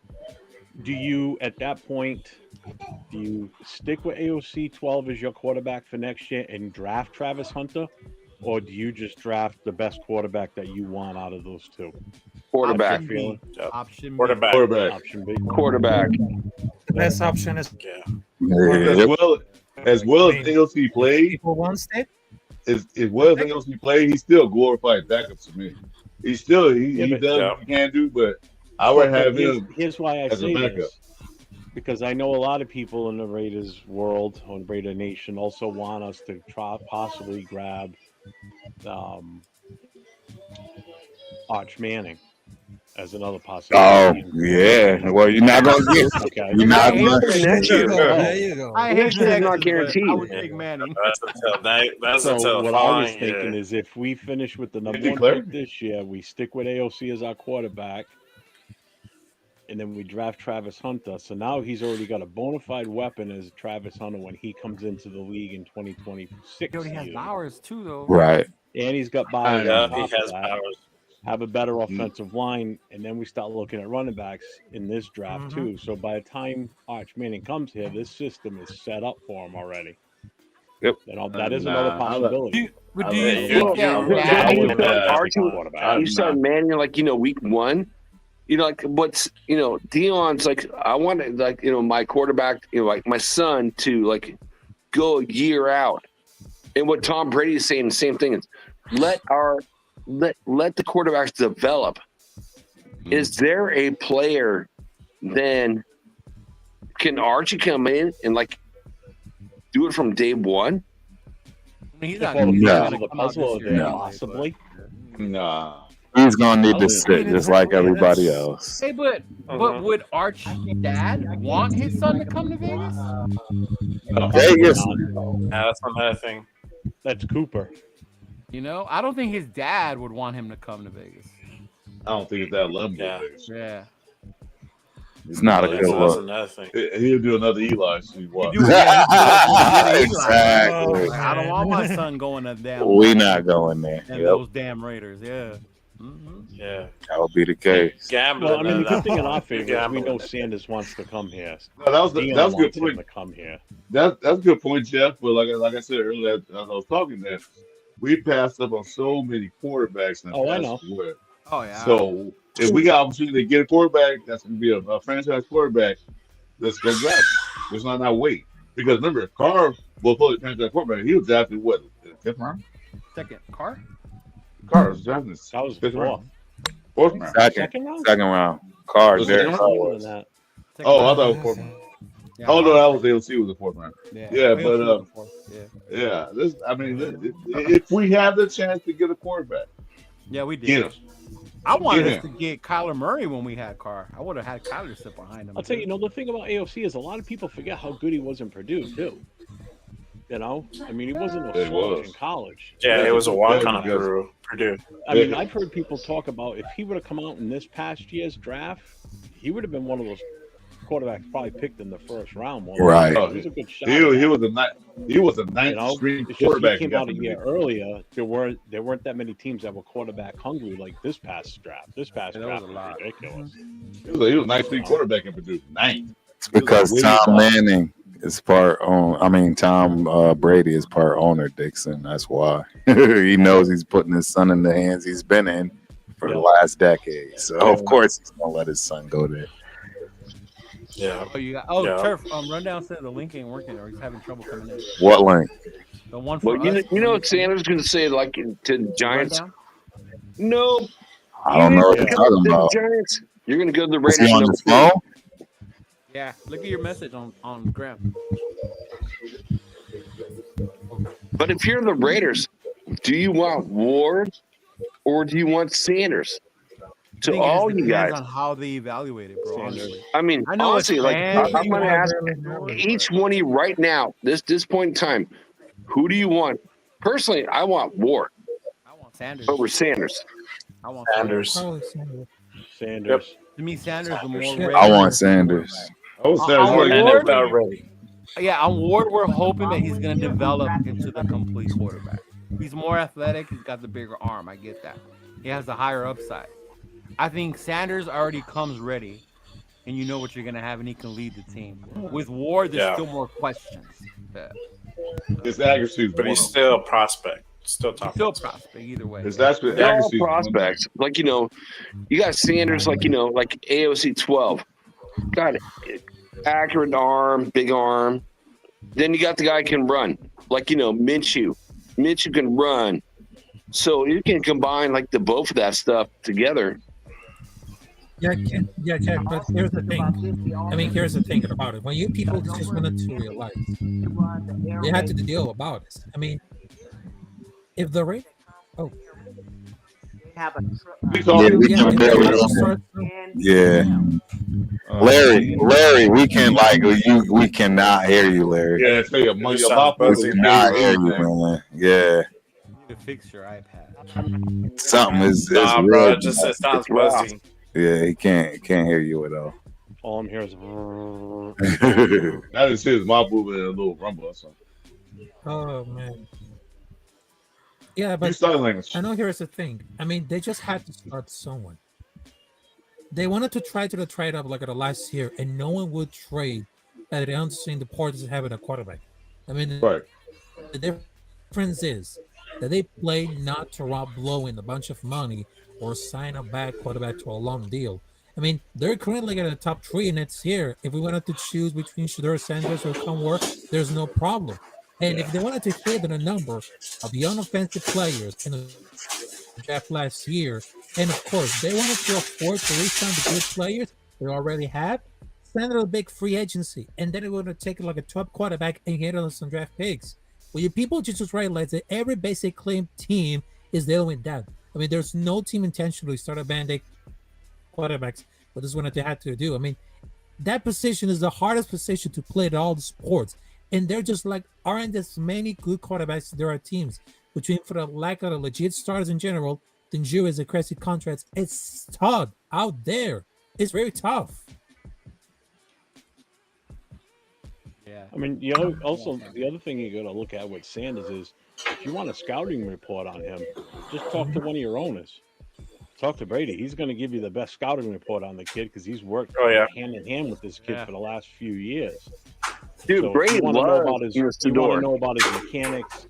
Do you at that point do you stick with AOC 12 as your quarterback for next year and draft Travis Hunter? Or do you just draft the best quarterback that you want out of those two? Quarterback. Option B. Option B. Quarterback. Option B. Quarterback. The best option is Yeah. as well as AOC played, people one state. as well as AOC played, he's still glorified backup to me. He still he but- does what he can do, but I would have Here's, him here's why I as a say backup. this. Because I know a lot of people in the Raiders world, on Raider Nation, also want us to try possibly grab Arch Manning as another Oh, possibility. yeah. Well, you're not going to get Okay. You're not I going hate to Next year. There you go. I hate Next year's not Texas, but guaranteed. I would take Manning. That's So until what I was following thinking year. is if we finish with the number Did you one declare? pick this year, we stick with AOC as our quarterback, and then we draft Travis Hunter. So now he's already got a bona fide weapon as Travis Hunter when he comes into the league in 2026. He already has year. Bowers too, though. Right. And he's got Byron. Yeah, on he top has of that. powers. Have a better offensive line, and then we start looking at running backs in this draft too. So by the time Arch Manning comes here, this system is set up for him already. Yep. That is another possibility. But I do you like- think Yeah, that yeah, But dad you would start have Archie- quarterback. you start Manning like week one. Like what's Dion's like. I want my quarterback, like my son to like go a year out. And what Tom Brady is saying, the same thing is let the quarterbacks develop. Is there a player then can Archie come in and like do it from day one? I mean, he's not Well, going No. the to come out puzzle this of year it, No. anyway, possibly. Nah. He's going to need to sit just like everybody but- else. Hey, but would Arch's dad want his son to come to Vegas? Vegas. That's another thing. That's Cooper. You know, I don't think his dad would want him to come to Vegas. I don't think it's that level. Yeah. Yeah. It's not a That's good look. another thing. He'll do another Eli. See what? You do- yeah, you do- Exactly. Like, I don't want my son going to damn. We not going there. And Yep, those damn Raiders, yeah. Yeah. that would be the case. Gambling. Well, I mean, the good thing in our You're favor is we gambling. know Sanders wants to come here. No, that was a Dion good wants him point. to come here. That's a good point, Jeff. But like I said earlier, as I was talking, that we passed up on so many quarterbacks in the Oh, I past know. year. Oh yeah. So if we got opportunity to get a quarterback, that's going to be a franchise quarterback. let's go grab him. Let's not wait. Because remember, Carr was supposed to change that quarterback. He was drafted what? In the 5th round? Second, Carr? Carr was drafted in the That was 5th fourth. round. 4th round. Second round. Carr, Was it Derek second Carr round? More was. than that. Second Oh, I round. thought it was 4th round. Yeah, Oh no, Carr. that was AOC was the 4th round. Yeah, but AOC was the fourth. yeah, this. I mean, if we have the chance to get a quarterback, Yeah, we did. get him. I wanted Get us to him. get Kyler Murray when we had Carr. I would have had Kyler sit behind him. I'll tell you, the thing about AOC is a lot of people forget how good he was in Purdue too. You know, I mean, he wasn't a It slouch was. in college. Yeah, it was a walk on Because- Purdue. I mean, I've heard people talk about if he would have come out in this past year's draft, he would have been one of those quarterbacks probably picked in the first round. Right. He was a good shot. He was a ninth You know, string it's just quarterback. he in came out a that year position. earlier. There weren't that many teams that were quarterback hungry like this past draft. This past Yeah, that draft was was a lot. ridiculous. He was a nice string quarterback in Purdue. Ninth. It's because He was Tom like, Manning is part own. I mean, Tom Brady is part owner, Dixon. That's why he knows he's putting his son in the hands he's been in for the last decade. So of course he's gonna let his son go there. Yeah. Oh, yeah. Turf. Rundown said the link ain't working, or he's having trouble coming in. What link? The one for Well, us. you know what Sanders going to say, like to the Giants? Rundown? No. I don't know what You're you're gonna talking go to about. the Giants. You're going to go to the Is he Raiders. on number his 2. phone? Yeah. Look at your message on Graham. But if you're the Raiders, do you want Ward or do you want Sanders? I To think it all just you depends guys. on how they evaluate it, bro. Honestly. I mean, I know honestly, it's like fans, I'm going to ask but- each one of you right now, this point in time, who do you want? Personally, I want Ward I want Sanders. over Sanders. I want Sanders. Probably Sanders. Sanders. To me, Sanders the more Yeah. ready. I want Sanders. Oh, I Sanders want really Ward. NFL ready. Yeah, on Ward, we're hoping that he's going to develop into the complete quarterback. He's more athletic. He's got the bigger arm. I get that. He has the higher upside. I think Sanders already comes ready, and you know what you're going to have, and he can lead the team. With Ward, there's still more questions. Yeah. His accuracy is But he's one of still a prospect. Still He's top. still a prospect either way. them. His accuracy They're all is one of them. prospects. Like, you got Sanders, like AOC 12. Got accurate arm, big arm. Then you got the guy who can run, like, Minshew. Minshew can run. So you can combine, like, the both of that stuff together. Yeah, but here's the thing. I mean, here's the thing about it. When you people just wanted to realize, they had to deal about this. I mean, if the rate, He's already we yeah, can if barely the rate understand. starts, Yeah, Larry, we can we cannot hear you, Larry. Yeah, it's a money Sounds lot We buzzy. cannot hear you, man. Yeah, You need to fix your iPad. something is Nah, real. bro. It just it sounds buzzy. Yeah, he can't hear you at all. All I'm hearing is. That is his mouth moving a little rumble or something. oh man. Yeah, You but sign language. I know here's the thing. I mean, they just had to start someone. They wanted to try to trade up like the last year, and no one would trade that they understand the importance of having a quarterback. I mean, Right. the difference is that they play not to rob blowing a bunch of money or sign a bad quarterback to a long deal. I mean, they're currently at the top 3 next year. If we wanted to choose between Shedeur Sanders or Conwar, there's no problem. And if they wanted to hit on a number of young offensive players in the draft last year, and of course they wanted to afford to re-sign the good players they already have, send out a big free agency, and then they're going to take like a top quarterback and get on some draft picks. Well, you people just realize that every basic claim team is dealing with that. I mean, there's no team intentionally start a band-aid quarterbacks, but this is what they had to do. I mean, that position is the hardest position to play at all the sports. And they're just like, aren't as many good quarterbacks there are teams. Between for the lack of the legit stars in general, the injuries, the crazy contracts, it's tough out there. It's very tough. Yeah. I mean, the other thing you got to look at with Sanders is if you want a scouting report on him, just talk to one of your owners. Talk to Brady. He's going to give you the best scouting report on the kid because he's worked hand in hand with this kid for the last few years. Dude, So Brady you want to know loves about his, you Mr. want to Door. know about his mechanics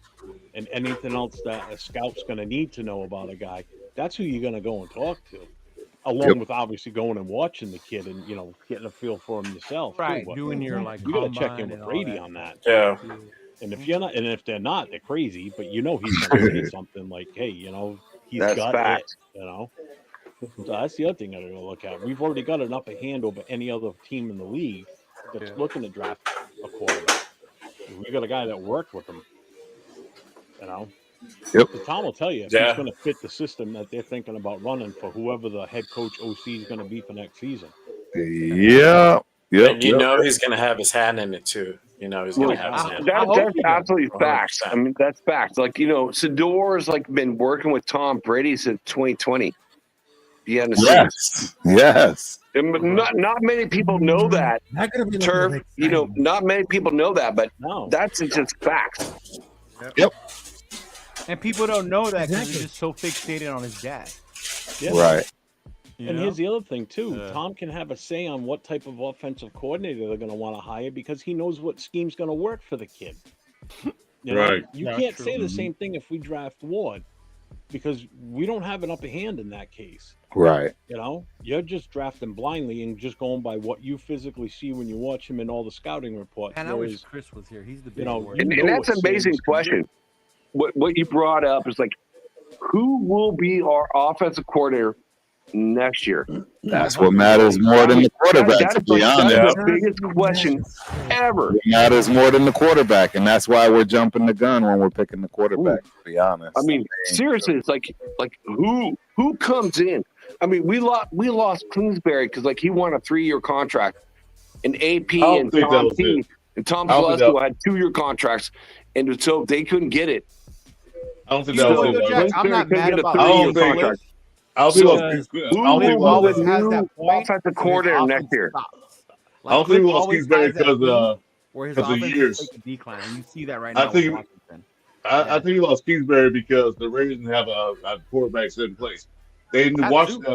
and anything else that a scout's going to need to know about a guy. That's who you're going to go and talk to. along with obviously going and watching the kid and getting a feel for him yourself. Right, Too, but doing your like you got to check combine in with and all Brady that. on that. Yeah. And if you're not, and if they're not, they're crazy. But he's going to say something like, "Hey, he's That's got facts. it." So that's the other thing I got to look at. We've already got an upper hand over any other team in the league that's looking to draft a quarterback. We got a guy that worked with them. Yep. So Tom will tell you if Yeah. he's going to fit the system that they're thinking about running for whoever the head coach OC is going to be for next season. Yeah. Yep. And he's going to have his hand in it too. He's going to have his hand. That's absolutely 100%. facts. I mean, that's facts. Like, Sador's like been working with Tom Brady since 2020. Behind the scenes. Yes. And not many people know that. Not gonna be Turf, not many people know that, but that's just facts. Yep. And people don't know that because they're just so fixated on his dad. Yeah. Right. And here's the other thing too. Tom can have a say on what type of offensive coordinator they're going to want to hire because he knows what scheme's going to work for the kid. Right. You can't say the same thing if we draft Ward because we don't have an upper hand in that case. Right. You're just drafting blindly and just going by what you physically see when you watch him in all the scouting reports. And I wish Chris was here. He's the big and that's an amazing question. What you brought up is like, who will be our offensive coordinator next year? That's what matters more than the quarterback, to be honest. That's the biggest question ever. It matters more than the quarterback, and that's why we're jumping the gun when we're picking the quarterback, to be honest. I mean, seriously, it's like who comes in? I mean, we lost Kingsbury because he won a 3-year contract, and AP and Tom P and Tom Telesco had 2-year contracts, and so they couldn't get it. I don't think that was it. Jack, I'm not mad about I don't think who will the new offensive coordinator next year? I don't think we lost Kingsbury because of years. Decline. You see that right now. I think we lost Kingsbury because the Raiders didn't have a quarterback set in place. They knew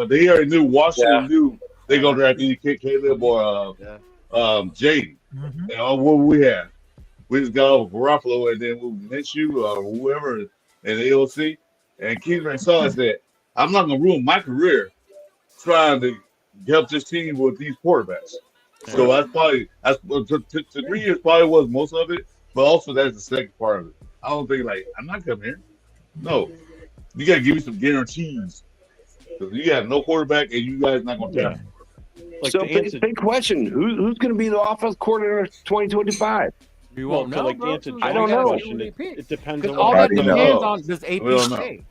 they already knew Washington knew they gonna draft either Caleb or Jaden. And what we had, we just got over Garoppolo and then we Minshew or whoever and AOC. And Kingsbury saw us that I'm not gonna ruin my career trying to help this team with these quarterbacks. So that's 3 years probably was most of it, but also that's the second part of it. I don't think I'm not coming here. No, you gotta give me some guarantees because you got no quarterback and you guys not gonna tell. So big question: who's going to be the offensive coordinator in 2025? We won't know. I don't know. It depends on all what that depends on does AP stay?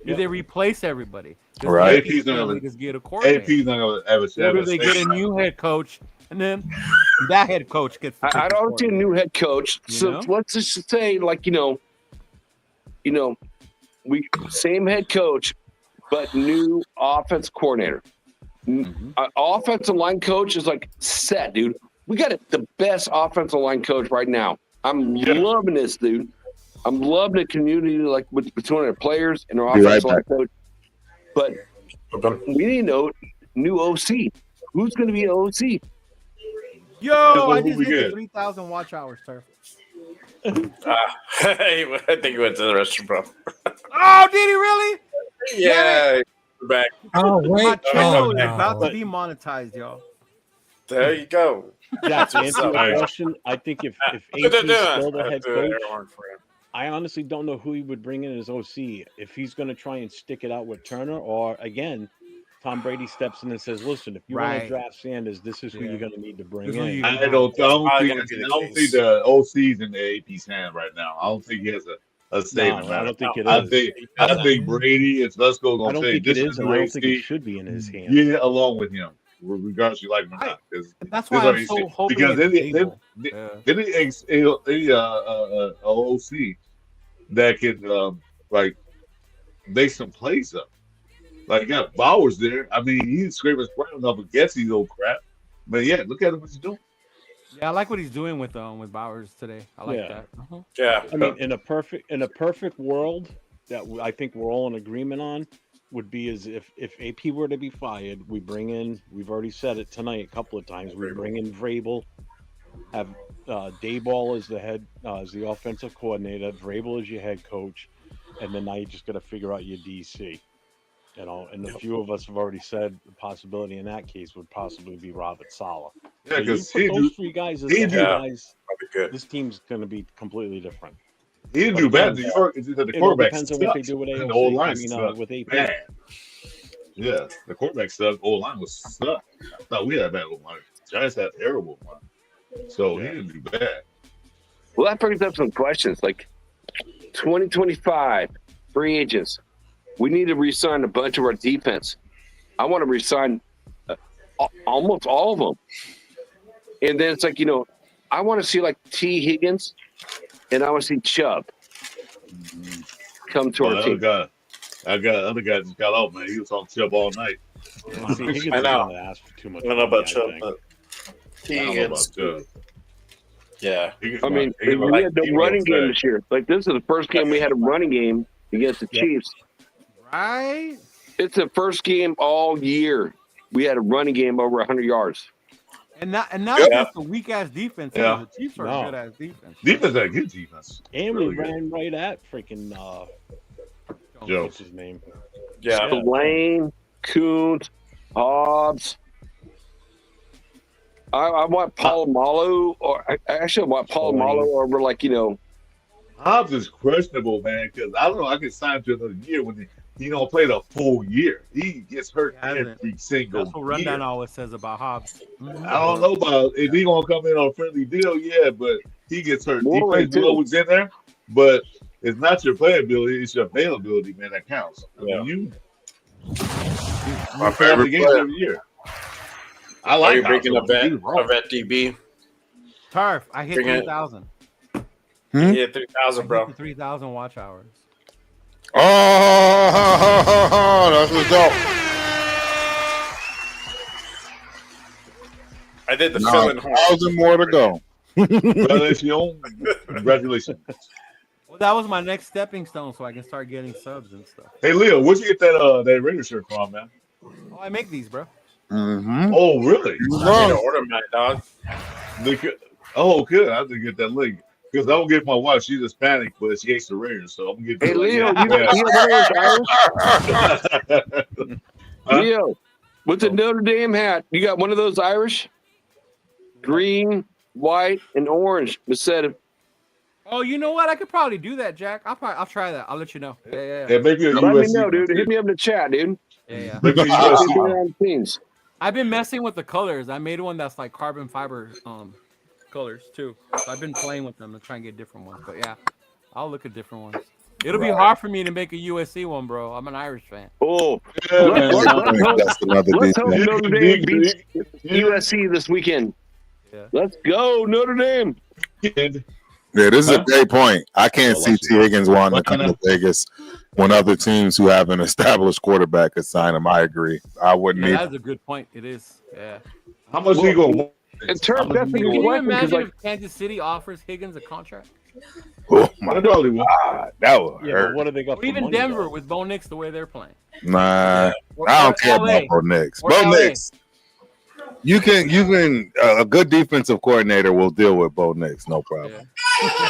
Do they replace everybody? Does right. AP's not just get a coordinator? AP's not going to ever. Or do they get a new head coach and then that head coach gets? I don't see a new head coach. So let's just say, we same head coach, but new offense coordinator. Offensive line coach is set, dude. We got the best offensive line coach right now. I'm loving this, dude. I'm loving the community between our players and our offensive line coach. But we need to know new OC. Who's going to be an OC? Yo, I just hit 3,000 watch hours, sir. I think he went to the restroom, bro. Oh, did he really? Yeah. Back. Oh, wait. My channel is about to be monetized, y'all. There you go. Yeah, to answer the question, I think if AP is still the head coach, I honestly don't know who he would bring in as OC. If he's going to try and stick it out with Turner, or again, Tom Brady steps in and says, "Listen, if you want to draft Sanders, this is who you're going to need to bring in." I don't think the OC's in the AP's hand right now. I don't think he has a statement. I don't think it is. I think Brady and Lesko going to say this is the I don't think it should be in his hands. Yeah, along with him, regardless you like him or not. That's why I'm so hoping because any OC that can make some plays up. You got Bowers there. I mean, he's scraping his crown up against these old crap. But yeah, look at him what he's doing. Yeah, I like what he's doing with Bowers today. I like that. Yeah, I mean, in a perfect world that I think we're all in agreement on would be as if AP were to be fired, we bring in. We've already said it tonight a couple of times. We bring in Vrabel, have Dayball as the head, as the offensive coordinator. Vrabel as your head coach, and then now you just got to figure out your DC. You know, and a few of us have already said the possibility in that case would possibly be Robert Saleh. Yeah, So you because put those three guys as the guys, good. this team's going to be completely different. he didn't But do bad. again, New York, it's just that the it all quarterback depends on sucks. what they do with And the AOC. old line I mean, sucked with AP. bad. Yeah, the quarterback sucked. Old line was sucked. I thought we had a bad old line. Giants had terrible line. So he didn't do bad. Well, that brings up some questions. Like 2025 free agents, we need to re-sign a bunch of our defense. I want to re-sign almost all of them. And then it's like, you know, I want to see like T. Higgins and I want to see Chubb come to our team. Other guy just got out, man. He was on Chubb all night. See, Higgins I know. is ask for too much I don't know money, about Chubb, think. but I don't know about Chubb. yeah. I mean, we had no running game this year. Like, this is the first game we had a running game against the Chiefs. Right? It's the first game all year we had a running game over 100 yards. And not just a weak ass defense. Yeah. The Chiefs are a good ass defense. Defense had good defense. And Really we good. ran right at freaking Joe. what's his name? Yeah. Lane, Kuntz, Hobbs. I want Polamalu, or I actually want Polamalu over, like, you know. Hobbs is questionable, man, because I don't know. I can sign him to another year when he don't play the full year. He gets hurt every single That's what Rundown year. always says about Hobbs. I don't know about if he gonna come in on a friendly deal, but he gets hurt. He plays always in there, but it's not your playability; it's your availability, man, that counts. I mean, you My play the favorite games player. every year. I Are like you breaking a Hobbs, vet? he's wrong. A vet DB? Turf, I hit Bring it. 3,000. Yeah, 3,000, bro. 3,000 watch hours. Oh, that's what's up. I did the No, filling 1,000 more to go. Congratulations. Well, that was my next stepping stone, so I can start getting subs and stuff. Hey, Leo, where'd you get that Raider shirt from, man? Oh, I make these, bro. Mm-hmm. Oh, really? I need to order my dog. Oh, good. I have to get that link. Because I don't get my wife. She's Hispanic, but she hates the Raiders, so I'm gonna get. Hey, Leo, you Leo, with the Notre Dame hat, you got one of those Irish? Green, white, and orange instead of. Oh, you know what? I could probably do that, Jack. I'll try that. I'll let you know. Yeah. Yeah, maybe Let me know, dude. Hit me up in the chat, dude. Yeah. Maybe a USC. Things. I've been messing with the colors. I made one that's like carbon fiber colors too. So I've been playing with them to try and get different ones. But yeah, I'll look at different ones. It'll be hard for me to make a USC one, bro. I'm an Irish fan. Oh, Yeah, That's another let's hope defense. Notre Dame beats USC this weekend. Yeah. Let's go, Notre Dame. Yeah, this is a great point. I can't see T. Higgins wanting to come to Vegas when other teams who have an established quarterback could sign him. I agree. I wouldn't Yeah, either. that's a good point. It is. Yeah. How much he gonna? In terms, that's a Can good you question because, imagine like, if Kansas City offers Higgins a contract? Oh my I probably will. God, that would Yeah, hurt. but what do they got Or for even money, Denver though? with Bo Nix the way they're playing. Nah, Or- I or don't care LA. about Bo Nix. Or Bo LA. Nix, you can. A good defensive coordinator will deal with Bo Nix, no problem. Yeah.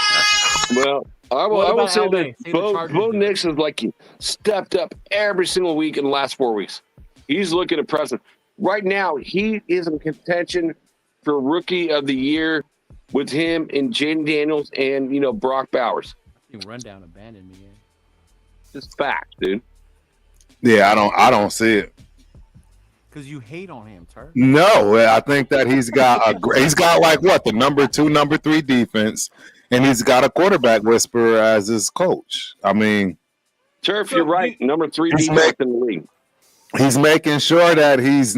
well, I What will about say LA? that Say the Bo Chargers do. Nix is like stepped up every single week in the last 4 weeks. He's looking impressive. Right now, he is in contention for Rookie of the Year with him and Jaden Daniels and, you know, Brock Bowers. I think Rundown abandoned me. Just facts, dude. Yeah, I don't see it. Because you hate on him, Turk. No, I think that he's got like what, the number 2, number 3 defense, and he's got a quarterback whisperer as his coach. I mean, Turf, you're right. Number 3 He's defense in the league. he's making sure that he's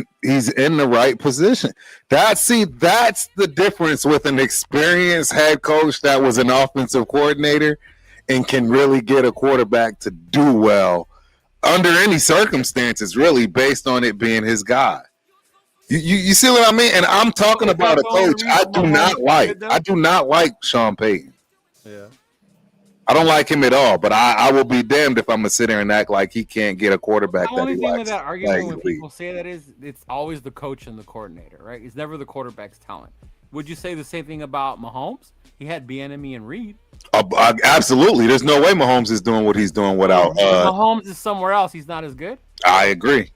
in the right position. That's the difference with an experienced head coach that was an offensive coordinator and can really get a quarterback to do well under any circumstances, really, based on it being his guy. You see what I mean? And I'm talking about a coach I do not like Sean Payton. Yeah. I don't like him at all, but I will be damned if I'm gonna sit there and act like he can't get a quarterback The that only he thing likes. with that argument when Like, people say that is it's always the coach and the coordinator, right? It's never the quarterback's talent. Would you say the same thing about Mahomes? He had Bieniemy and Reed. Absolutely. There's no way Mahomes is doing what he's doing without. If Mahomes is somewhere else, he's not as good. I agree.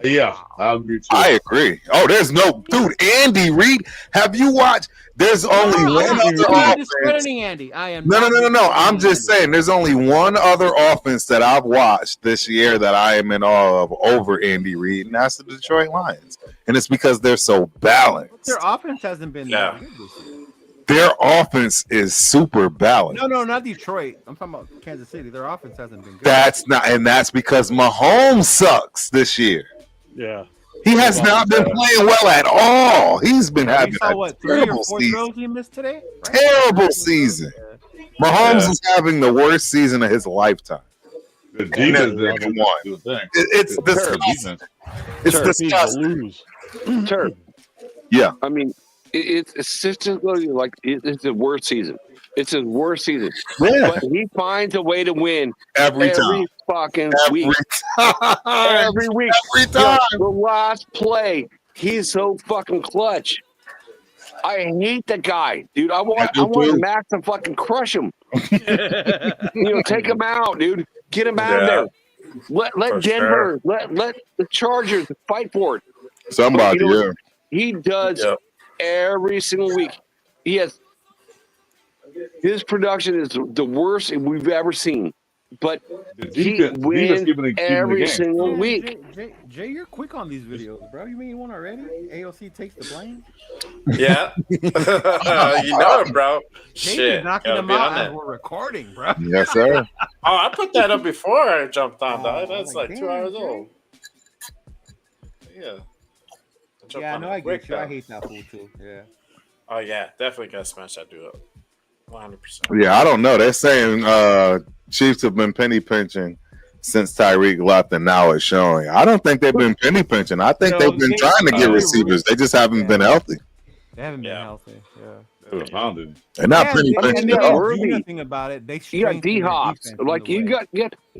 Yeah, I agree too. I agree. Oh, there's no dude. Andy Reid. Have you watched? There's only one I'm other not offense. discrediting Andy. I am. No. not I'm discrediting just Andy. saying. There's only one other offense that I've watched this year that I am in awe of over Andy Reid, and that's the Detroit Lions. And it's because they're so balanced. Their offense hasn't been that good this year. Their offense is super balanced. No, not Detroit. I'm talking about Kansas City. Their offense hasn't been good. That's because Mahomes sucks this year. Yeah. He has not been playing well at all. He's been having a 3 or terrible 4 season. throws he missed today? Right? Terrible season. Mahomes is having the worst season of his lifetime. The defense It's disgusting. It's disgusting. Turf. Yeah. I mean, it's statistically like it's the worst season. It's his worst season. Yeah. But he finds a way to win every time. Fucking week. Every week. Every time. The last play, he's so fucking clutch. I hate the guy, dude. I want Max to fucking crush him. Take him out, dude. Get him out of there. Let Denver, let the Chargers fight for it. Somebody, He does every single week. His production is the worst we've ever seen. But he wins every single week. Jay, you're quick on these videos, bro. You mean you won already? AOC takes the blame? Yeah. You know it, bro. Shit. Knocking them out as we're recording, bro. Yes, sir. I put that up before I jumped on, dog. That's like 2 hours old. Yeah. Yeah, I know. I get you. I hate that fool too. Yeah. Oh yeah, definitely gotta smash that dude up. 100%. Yeah, I don't know. They're saying Chiefs have been penny pinching since Tyreek left, and now it's showing. I don't think they've been penny pinching. I think they've been trying to get receivers. They just haven't been healthy. They haven't been healthy. Yeah. They're not penny pinching. They didn't do nothing about it. You got D-Hops. Like you got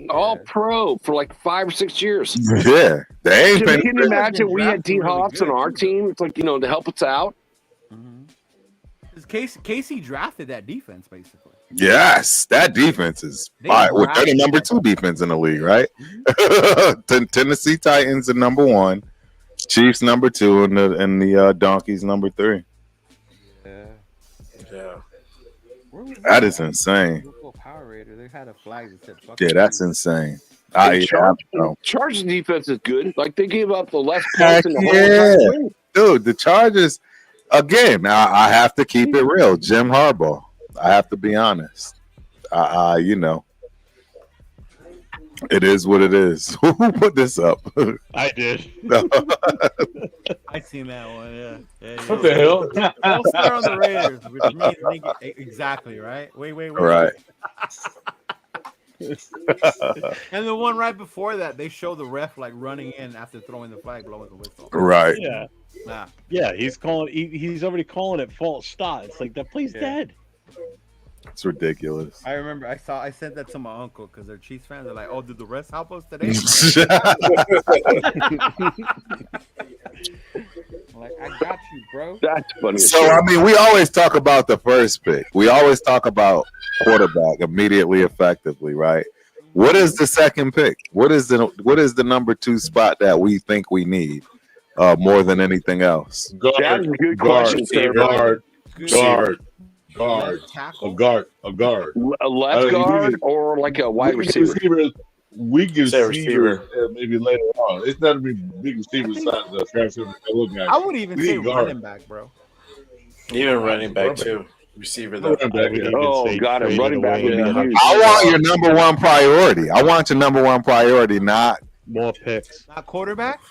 all pro for like 5 or 6 years. Yeah, they ain't penny Can you imagine we had D-Hops on our team? It's like to help us out. Casey drafted that defense basically. Yes, that defense is fire. They're the number 2 defense in the league, right? Tennessee Titans are number 1, Chiefs number 2, and the Donkeys number 3. Yeah. That is insane. Power Raider, they had a flag that said fuck. Yeah, that's insane. Chargers defense is good. Like they gave up the less Heck points in the whole dude, the Chargers. Again, I have to keep it real. Jim Harbaugh. I have to be honest. It is what it is. Who put this up? I did. I seen that one. Yeah. What the hell? Don't start on the Raiders, which means exactly right. Wait. Right. And the one right before that, they show the ref like running in after throwing the flag, blowing the whistle. Right. Yeah. Nah. Yeah, he's calling. He's already calling it false start. It's like that play's dead. It's ridiculous. I remember I sent that to my uncle because they're Chiefs fans. They're like, "Oh, did the refs help us today?" I'm like, I got you, bro. That's funny. So I mean, we always talk about the first pick. We always talk about quarterback immediately, effectively, right? What is the second pick? What is the number 2 spot that we think we need more than anything else? That's a good question, sir. Guard. A guard. A left guard or like a wide receiver? We give receiver. Maybe later on. It's not a big receiver size of Travis. I would even say running back, bro. Even running back too. Receiver though. Got it. Running back. I want your number 1 priority. I want your number 1 priority, not more picks. Not quarterback.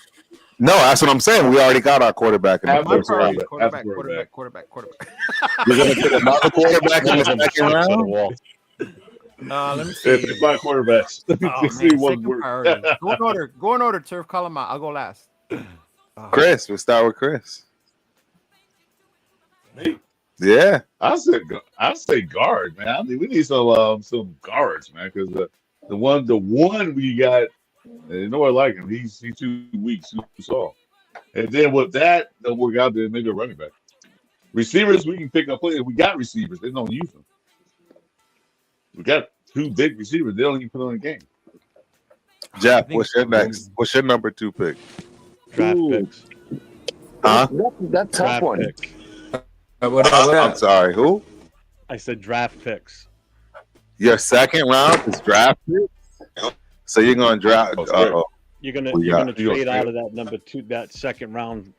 No, that's what I'm saying. We already got our quarterback in the first round. Quarterback. You're going to get another quarterback in the second round? Let me see. It's my quarterbacks. Go in order, Turf. Call him out. I'll go last. Chris. We'll start with Chris. Me? Yeah. I say guard, man. I mean, we need some guards, man, because the one we got, I like him. He's too weak, too soft. And then with that, they'll work out there, maybe a running back. Receivers, we can pick up players. We got receivers. They don't use them. We got 2 big receivers. They don't even put on the game. Jeff, think what's your next? What's your number 2 pick? Draft Ooh. picks. Huh? That's tough Draft one. picks. What up? What I'm up? sorry. Who? I said draft picks. Your second round is drafted. So you're gonna draft. You're gonna Well, you're yeah. gonna trade out of that number 2, that second round.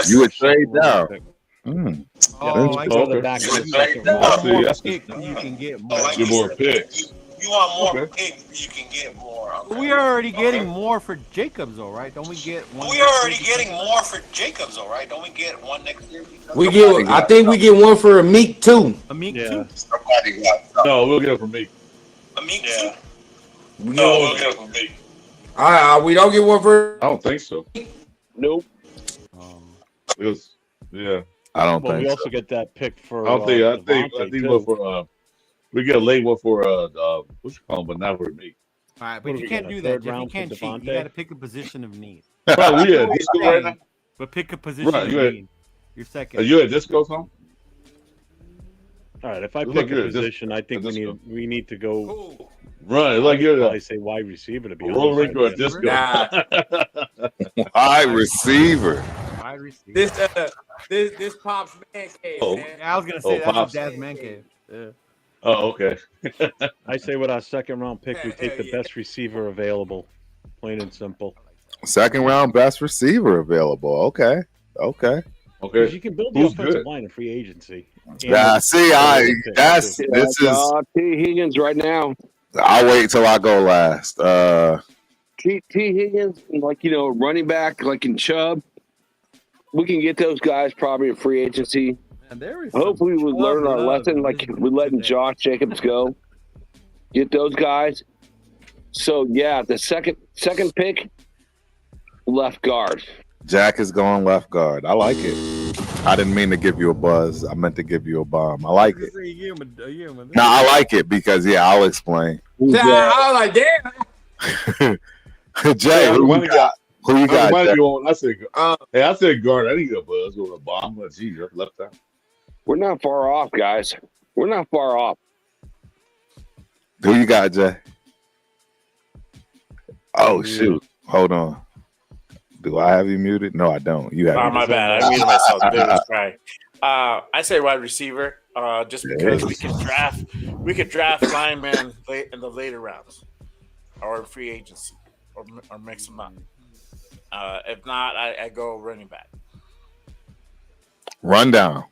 You would trade second round down. pick. Mm. Oh, I Go get the back of the it. second You round. want See, more that's pick, you can get more. Get more picks. You want more Okay. pick, you can get more. Okay. We are already getting more for Jacobs, though, right? Don't we get one? We are already getting more for Jacobs, all right? Don't we get one next year? I think we get one for a Meek too. A Meek Yeah. too. Somebody got No, we'll get it from me. a Meek too. We No, get we'll one. get it from me. We don't get one for. I don't think so. Nope. Because, yeah, I don't Well, we think also so. get that pick for. I think Devontae, one too. for we get a late one for what's it called, but not for me. All right, What but do you we can't get, a do that, third Jeff. You round for can't cheat. You Devontae? got to pick a position of need. Right, we at disco right now. But pick a position Right, of you had- need. Your Are second. you at disco, Tom? All right, if I Look pick good, a this- position, I think this we need to go. Who? Right, like you're I the say wide receiver to be roller honest. rink or a disco. Nah. Wide receiver. Wide receiver. This pops man cave, Oh. man. Yeah, I was gonna say that's Pops. a Dad's man cave. Yeah. Oh, okay. I say with our second round pick, we take the Yeah. best receiver available, plain and simple. Second round best receiver available. Okay. Because Okay. you can build the Who's offensive good? line in free agency. And Yeah, see, this is. T. Higgins right now. I'll wait till I go last. T. Higgins, running back, like in Chubb. We can get those guys probably in free agency. And there is Hopefully, we learn our lesson, in like this we're letting today. Josh Jacobs go. Get those guys. So yeah, the second pick, left guard. Jack is going left guard. I like it. I didn't mean to give you a buzz. I meant to give you a bomb. I like it. No, I like it because I'll explain. I was like, damn. Jay, who you got? Who you got? Jay? I said guard. I didn't get a buzz or a bomb. But geez, you're left out. We're not far off, guys. We're not far off. Who you got, Jay? Oh shoot! Hold on. Do I have you muted? No, I don't. You have. Oh, my bad. I muted myself. It was right. I say wide receiver, just because we could draft linemen late in the later rounds, or free agency, or mix them up. If not, I go running back. Rundown.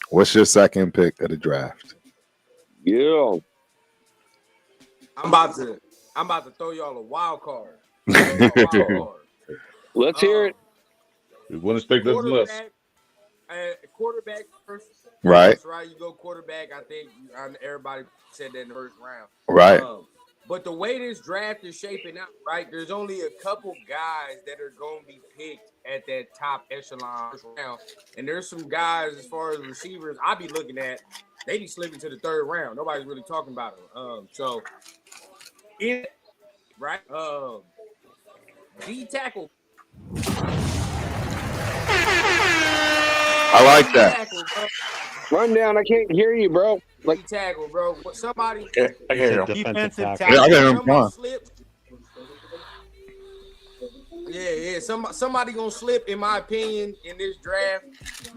What's your second pick of the draft? Yeah. I'm about to throw y'all a wild card. Let's hear it. We wouldn't expect nothing less. Quarterback first. Right. Right. You go quarterback. I think everybody said that in the first round. Right. But the way this draft is shaping up, right? There's only a couple guys that are going to be picked at that top echelon first round, and there's some guys as far as receivers I be looking at. They be slipping to the third round. Nobody's really talking about them. Right. D tackle. I like that. Tackle, bro. Rundown. I can't hear you, bro. D tackle, bro. Somebody. I hear you. Defensive tackle. tackle. Yeah, I got him. Somebody Fine. slip. Yeah. Somebody gonna slip, in my opinion, in this draft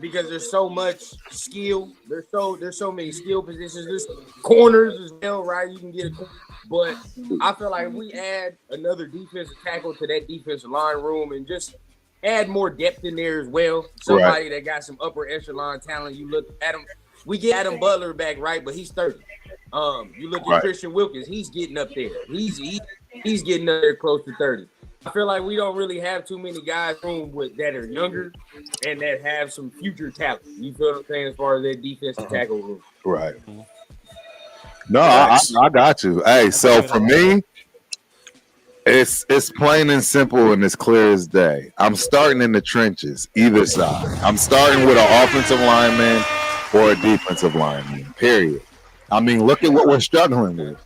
because there's so much skill. There's so many skill positions. There's corners as well, right? You can get a corner. But I feel like if we add another defensive tackle to that defensive line room and just add more depth in there as well, somebody that got some upper echelon talent. You look at him. We get Adam Butler back, right? But he's 30. You look at Christian Wilkins. He's getting up there. He's getting up there close to 30. I feel like we don't really have too many guys that are younger and that have some future talent. You feel what I'm saying as far as that defensive tackle room? Right. No, I got you. Hey, so for me, it's plain and simple and as clear as day. I'm starting in the trenches, either side. I'm starting with an offensive lineman or a defensive lineman, period. I mean, look at what we're struggling with.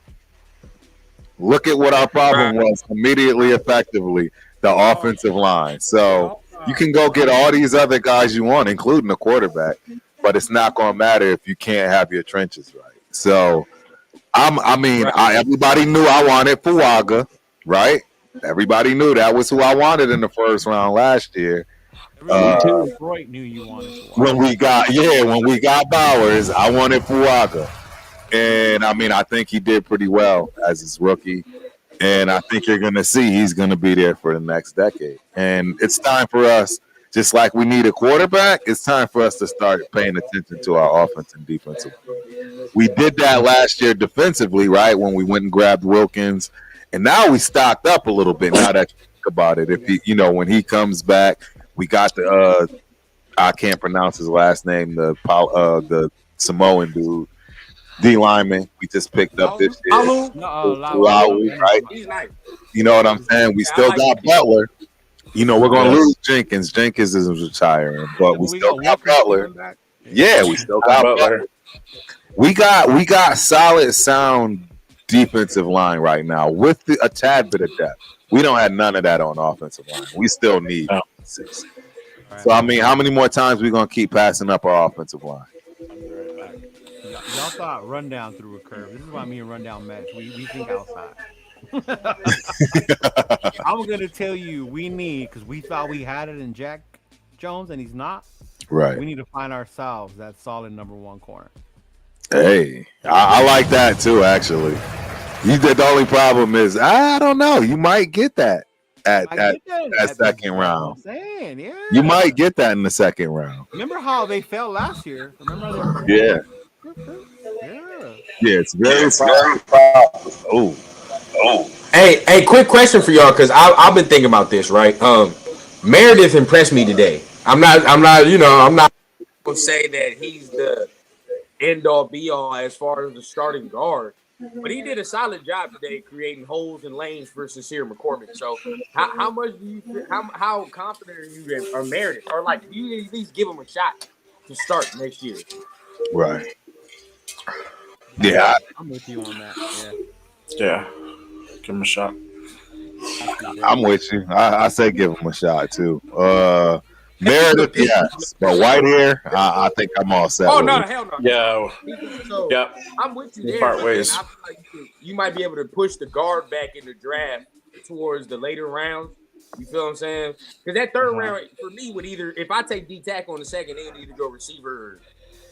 Look at what our problem was immediately, effectively, the offensive line. So you can go get all these other guys you want, including the quarterback, but it's not going to matter if you can't have your trenches right. So, everybody knew I wanted Fuaga, right? Everybody knew that was who I wanted in the first round last year. Detroit knew you wanted to watch. When we got Bowers, I wanted Fuaga. And I mean, I think he did pretty well as his rookie. And I think you're going to see he's going to be there for the next decade. And it's time for us, just like we need a quarterback, it's time for us to start paying attention to our offense and defensive. We did that last year defensively, right, when we went and grabbed Wilkins. And now we stocked up a little bit now that you think about it. If he, when he comes back, we got the I can't pronounce his last name, the Samoan dude. D lineman we just picked up this year. Right? He's nice. You know what I'm saying? We still got Butler. We're going to lose Jenkins. Jenkins is retiring, but we still got Butler. Yeah, we still got Butler. We got solid, sound defensive line right now with a tad bit of depth. We don't have none of that on offensive line. We still need 6. So I mean, how many more times we going to keep passing up our offensive line? Y'all thought Rundown threw a curve. This is why me and Rundown match. We think outside. I'm gonna tell you, we need, because we thought we had it in Jack Jones, and he's not. Right. We need to find ourselves that solid number 1 corner. Hey, I like that too. Actually, the only problem is I don't know. You might get that at second round. I'm saying, yeah. You might get that in the second round. Remember how they fell last year? Yeah. Yeah, it's very possible. Oh. Hey, quick question for y'all, because I've been thinking about this, right? Meredith impressed me today. I'm not gonna say that he's the end all be all as far as the starting guard, but he did a solid job today creating holes and lanes for Sincere McCormick. So how much do you how confident are you or Meredith, or like you at least give him a shot to start next year? Right. Yeah, I'm with you on that. Yeah, give him a shot. I'm with you. I say give him a shot too. Meredith, yes, but white hair, I think I'm all set. Oh no, hell no. Yeah. So yeah. I'm with you there. Part ways. I feel like you might be able to push the guard back in the draft towards the later rounds. You feel what I'm saying? Because that third round for me would either, if I take D-Tack on the second, it would either go receiver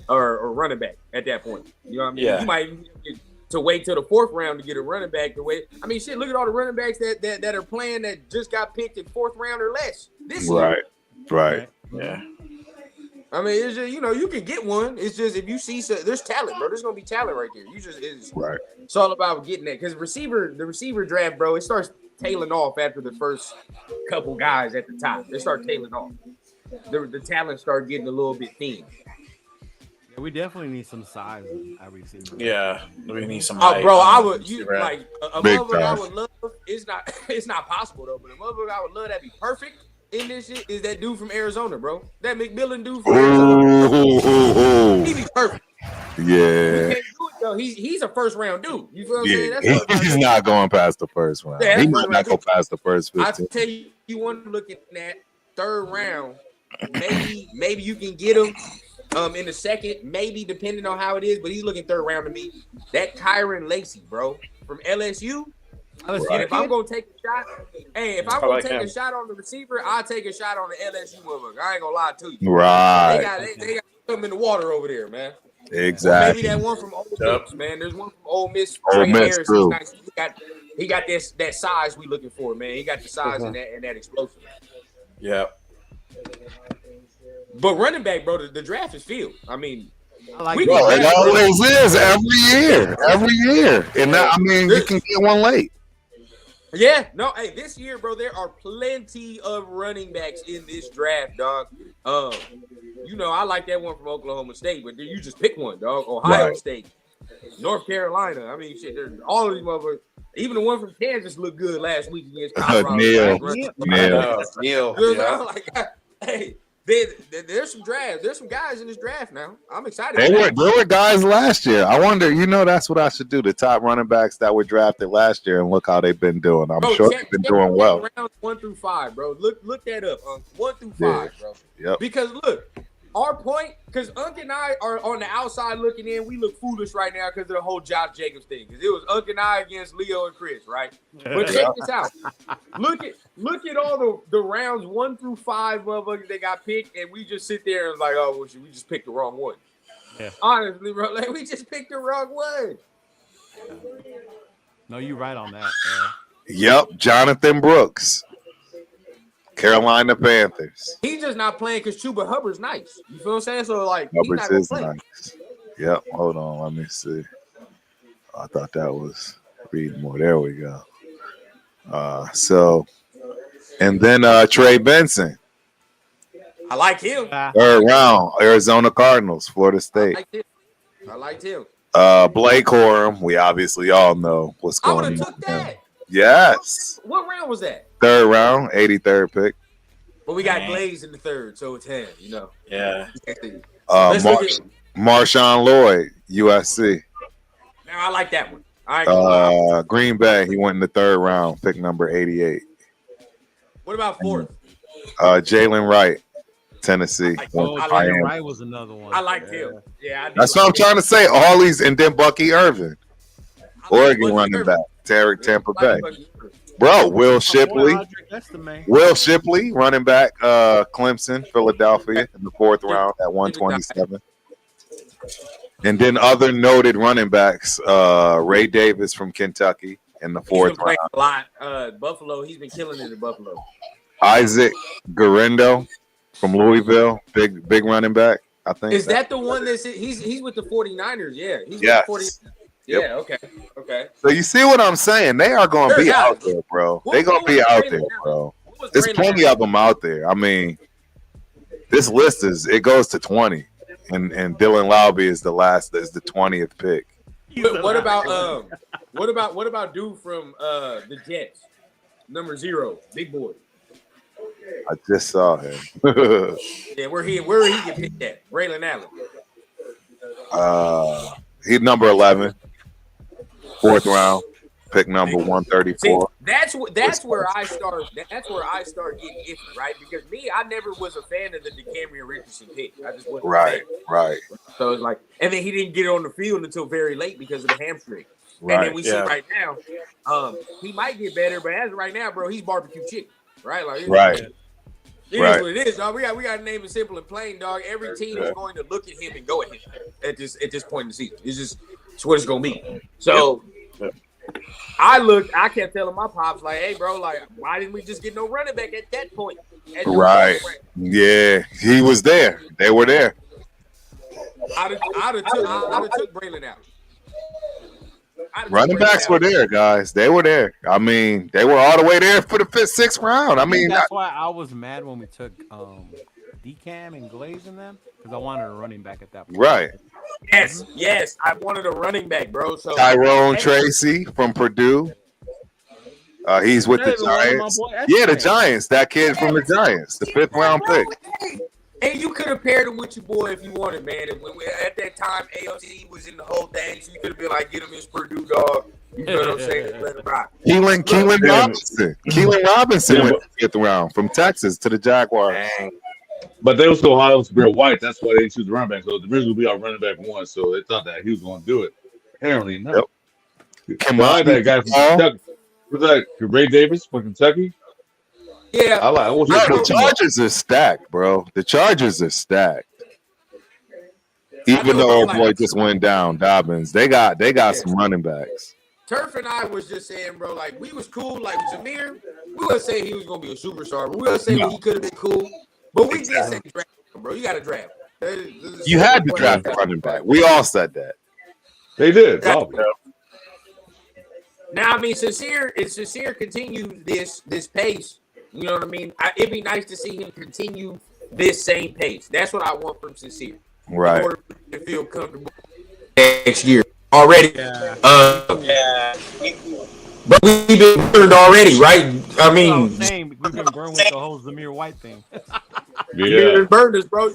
or running back at that point. You know what I mean? Yeah. You might get to wait till the 4th round to get a running back. I mean, shit, look at all the running backs that are playing that just got picked in 4th round or less this year. Right. Yeah. I mean, it's just, you can get one. It's just if you see there's talent, bro. There's gonna be talent right there. It's all about getting that, because the receiver draft, bro, it starts tailing off after the first couple guys at the top. They start tailing off. The talent start getting a little bit thin. Yeah, we definitely need some size at receiver. Yeah, we need some. Bro, I would like a Big motherfucker I time. would love. It's not possible though, but a motherfucker I would love that'd be perfect in this shit is that dude from Arizona, bro. That McMillan dude from Arizona. He be perfect. Yeah. He can't do it though. He's a first round dude. You feel what I'm saying? He's not going past the first round. Yeah, He might not go past the first 15. I tell you one looking at third round, maybe you can get him in the second, maybe depending on how it is, but he's looking third round to me. That Kyron Lacey, bro, from LSU. And if I'm gonna take a shot, if I'm gonna take a shot on the receiver, I'll take a shot on the LSU motherfucker. I ain't gonna lie to you. Right. They got something in the water over there, man. Exactly. Maybe that one from Ole Miss, man. There's one from Ole Miss. Ole Trey Miss, Harris. true. He got that size we looking for, man. He got the size and that explosive. Yeah. But running back, bro, the draft is filled. I mean, it always is every year. And that, I mean, you can get one late. Yeah, no, this year, bro, there are plenty of running backs in this draft, dog. I like that one from Oklahoma State, but you just pick one, dog. Ohio State, North Carolina. I mean, shit, there's all of these motherfuckers. Even the one from Kansas looked good last week against Colorado. Neil. Hey, there's some drafts. There's some guys in this draft now. I'm excited. There were guys last year. I wonder, that's what I should do. The top running backs that were drafted last year and look how they've been doing. I'm sure they've been doing well. Rounds 1 through 5, bro. Look that up. 1 through 5, bro. Yep. Because look, our point, because Unc and I are on the outside looking in. We look foolish right now because of the whole Josh Jacobs thing. Because it was Unc and I against Leo and Chris, right? But check this out. Look at all the rounds 1 through 5 motherfuckers that got picked, and we just sit there and like, oh, well, we just picked the wrong one. Yeah. Honestly, bro, like we just picked the wrong one. No, you're right on that. Man. Yep, Jonathan Brooks, Carolina Panthers. He's just not playing because Chuba Hubbard's nice. You feel what I'm saying? So like, Hubbard's is nice. Yep. Hold on, let me see. I thought that was reading more. There we go. And then Trey Benson. I like him. Third round, Arizona Cardinals, Florida State. I liked him. Blake Corum, we obviously all know what's going on. I would have took that. Yes. What round was that? Third round, 83rd pick. But we got Glaze in the third, so it's him, you know. Yeah. Marshawn Lloyd, USC. Now I like that one. I ain't gonna lie. Green Bay, he went in the third round, pick number 88. What about fourth? Jalen Wright, Tennessee. Jalen Wright was another one. I liked him. Yeah, that's what I'm trying to say. All these, and then Bucky Irvin, Oregon running back, Tampa Bay. Bro, Will Shipley. Will Shipley, running back, Clemson, Philadelphia, in the fourth round at 127. And then other noted running backs, Ray Davis from Kentucky in the fourth round. A lot. Buffalo, he's been killing it in Buffalo. Isaac Garendo from Louisville, big running back, I think. Is that the one that's he's with the 49ers? Yeah. He's yes. with the 49ers. Yeah, okay. So you see what I'm saying? They are going to be out there, bro. They're going to be out there, bro. There's plenty of them out there. I mean, this list goes to 20, and Dylan Laube is the 20th pick. What about dude from the Jets, number 0, big boy? I just saw him. Yeah, where he get picked at? Braylon Allen. He's number 11. Fourth round, pick number 134. See, that's where I start. That's where I start getting iffy, right? Because I never was a fan of the DeCamerion Richardson pick. I just wasn't right. So it's like, and then he didn't get on the field until very late because of the hamstring. Right. And then we see right now, he might get better, but as of right now, bro, he's barbecue chicken, right? Like, right. It is what it is, dog. We got to name it simple and plain, dog. Every team is going to look at him and go at him at this point in the season. It's what it's gonna be. So I kept telling my pops, like, hey, bro, like, why didn't we just get no running back at that point? Right. Yeah, he was there. They were there. I'd have took Braylon out. Running backs were there, guys. They were there. I mean, they were all the way there for the 5th, 6th round. I mean, that's why I was mad when we took Decam and Glaze in them, because I wanted a running back at that point. Right. Yes, I wanted a running back, bro. So Tyrone Tracy from Purdue. He's with the Giants. Yeah, the Giants. That kid from the Giants, the 5th round pick. And you could have paired him with your boy if you wanted, man. At that time, AOC was in the whole thing, so you could have been like, get him his Purdue dog. You know what I'm saying? Let him rock. Keelan Robinson. Keelan Robinson went to the 5th round from Texas to the Jaguars. But they were so high on Samir White, that's why they didn't choose the running back. So the original would be our running back 1, so they thought that he was going to do it. Apparently, no. That guy from Kentucky. Was that Ray Davis from Kentucky? Yeah. The Chargers are stacked, bro. The Chargers are stacked. Even though old boy just went down, Dobbins, they got some running backs. Turf and I was just saying, bro, like, we was cool. Like, Jameer, we would say he was going to be a superstar. But we would say he could have been cool. But we did say draft him, bro. You got to draft him. You had to draft a running back. We all said that. They did. Now, I mean, Sincere continues this pace. You know what I mean? It'd be nice to see him continue this same pace. That's what I want from Sincere. Right. In order to feel comfortable next year already. But we've been burned already, right? I mean, we've been burned with the whole Zamir White thing. Yeah, burned us, bro.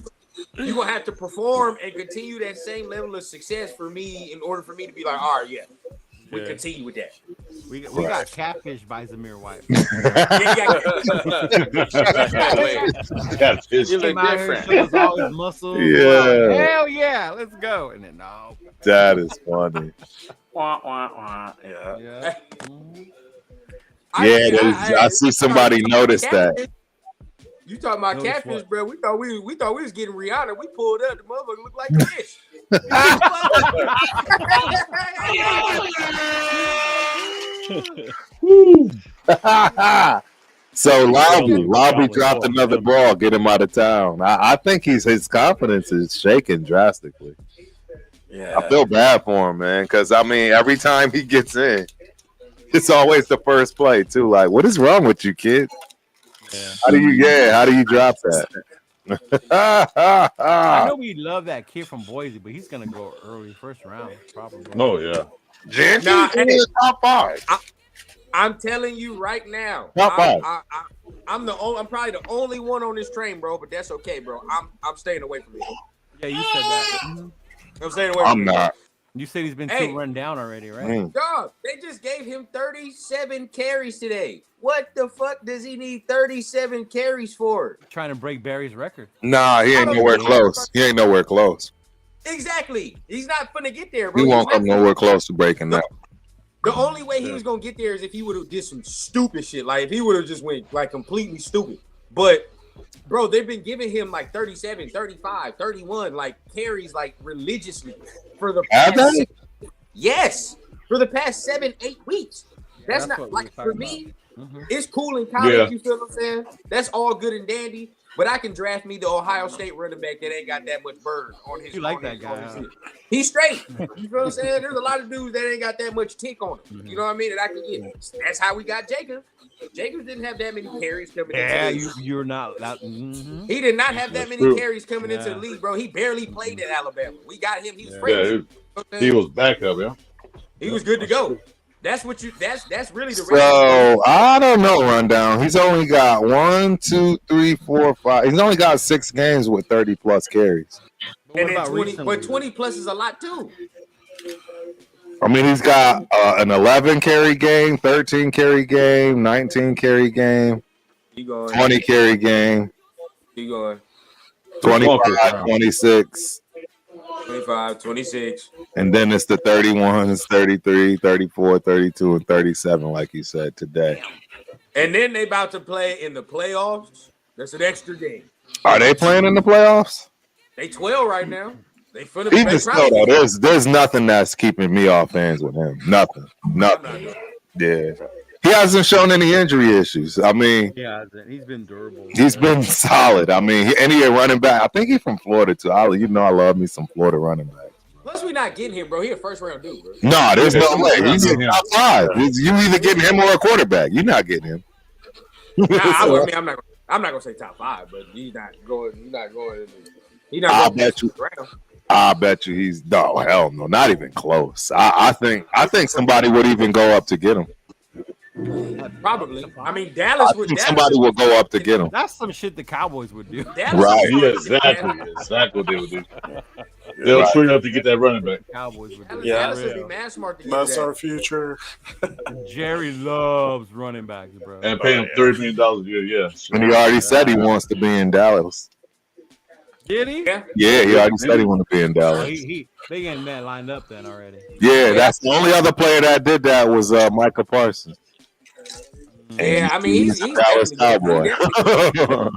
You're gonna have to perform and continue that same level of success for me in order for me to be like, all right, yeah. We continue with that. We got catfish by Zamir White. Catfish. You look Came out here, different. showed us all his muscles. Yeah. Wow, hell yeah, let's go. And then no. That is funny. Wah, wah, wah. Yeah. Yeah. I see somebody noticed that. You talking about Notice catfish, what? bro? We thought we was getting Rihanna. We pulled up. The motherfucker looked like this. So Lobby dropped another ball, get him out of town. I think his confidence is shaking drastically. Yeah. I feel bad for him, man, because I mean every time he gets in, it's always the first play too. Like, what is wrong with you, kid? Yeah. How do you drop that? I know we love that kid from Boise, but he's gonna go early, first round, probably. Oh yeah. Nah, hey, top five. I'm telling you right now. Top five. I'm probably the only one on this train, bro. But that's okay, bro. I'm staying away from it. Yeah, you said that. I'm staying away. I'm from not. You said he's been Hey. too run down already, right? Dog, they just gave him 37 carries today. What the fuck does he need 37 carries for? Trying to break Barry's record. Nah, he ain't nowhere close. He ain't nowhere close. Exactly. He's not finna get there, bro. He won't He's come not nowhere finna- close to breaking that. The only way he was gonna get there is if he would have did some stupid shit. Like if he would have just went like completely stupid. But bro, they've been giving him like 37, 35, 31 like carries like religiously for the Have past they? Yes, for the past 7-8 weeks. That's That's not what we like were for talking me. Mhm. It's cool in college, Yeah. you feel what I'm saying? That's all good and dandy. But I can draft me the Ohio State running back that ain't got that much burn on his. You like on that his- guy, on his huh? shit. He's straight. You feel what I'm saying? There's a lot of dudes that ain't got that much tick on him. You know what I mean? That I can get. That's how we got Jacob. Jacob didn't have that many carries coming Yeah, into the league. you're not. Mm-hmm. He did not have that That's many true. carries coming into Yeah. the league, bro. He barely played at Alabama. We got him. He was Yeah. free. Yeah, he was backup, yeah. He was good to go. That's what you. That's really the. So I don't know, rundown. He's only got 1, 2, 3, 4, 5. He's only got 6 games with 30 plus carries. But And what then about 20, recently? but 20 plus is a lot too. I mean, he's got an 11 carry game, 13 carry game, 19 carry game, You going? 20 carry game, You going? 25, 26, 25, 26. and then it's the 31s, 33, 34, 32, and 37, like you said today. And then they about to play in the playoffs. That's an extra game. Are they playing in the playoffs? They 12 right now. They finna He they just probably- though, there's nothing that's keeping me off hands with him. Nothing. Yeah. He hasn't shown any injury issues. I mean, Yeah, he's been durable. he's been solid. I mean, he a running back. I think he's from Florida too. I love me some Florida running back. Plus, we not getting him, bro. He a first round dude, bro. No, there's no way. We're not He's getting him. top 5. You either getting him or a quarterback. You're not getting him. I'm not gonna say top 5, but he's not going. He's not going. He's not I'll going bet you. round. I bet you he's no hell no, not even close. I think somebody would even go up to get him. Probably. I mean, Dallas I would. think Dallas, somebody will go up to get him. That's some shit the Cowboys would do. Dallas Right. would- Yeah, exactly what they would do. They'll trade up to get that running back. Cowboys would do. Dallas, it. Yeah. Dallas would be mad smart to get That's that. our future. Jerry loves running backs, bro. And pay him $30 million a year, yeah. And he already said he wants to be in Dallas. Did he? Yeah. Yeah, he already said he want to be in Oh, Dallas. they getting that lined up then already. Yeah, that's the only other player that did that was Micah Parsons. Yeah, I mean, he's Dallas definitely- Cowboy.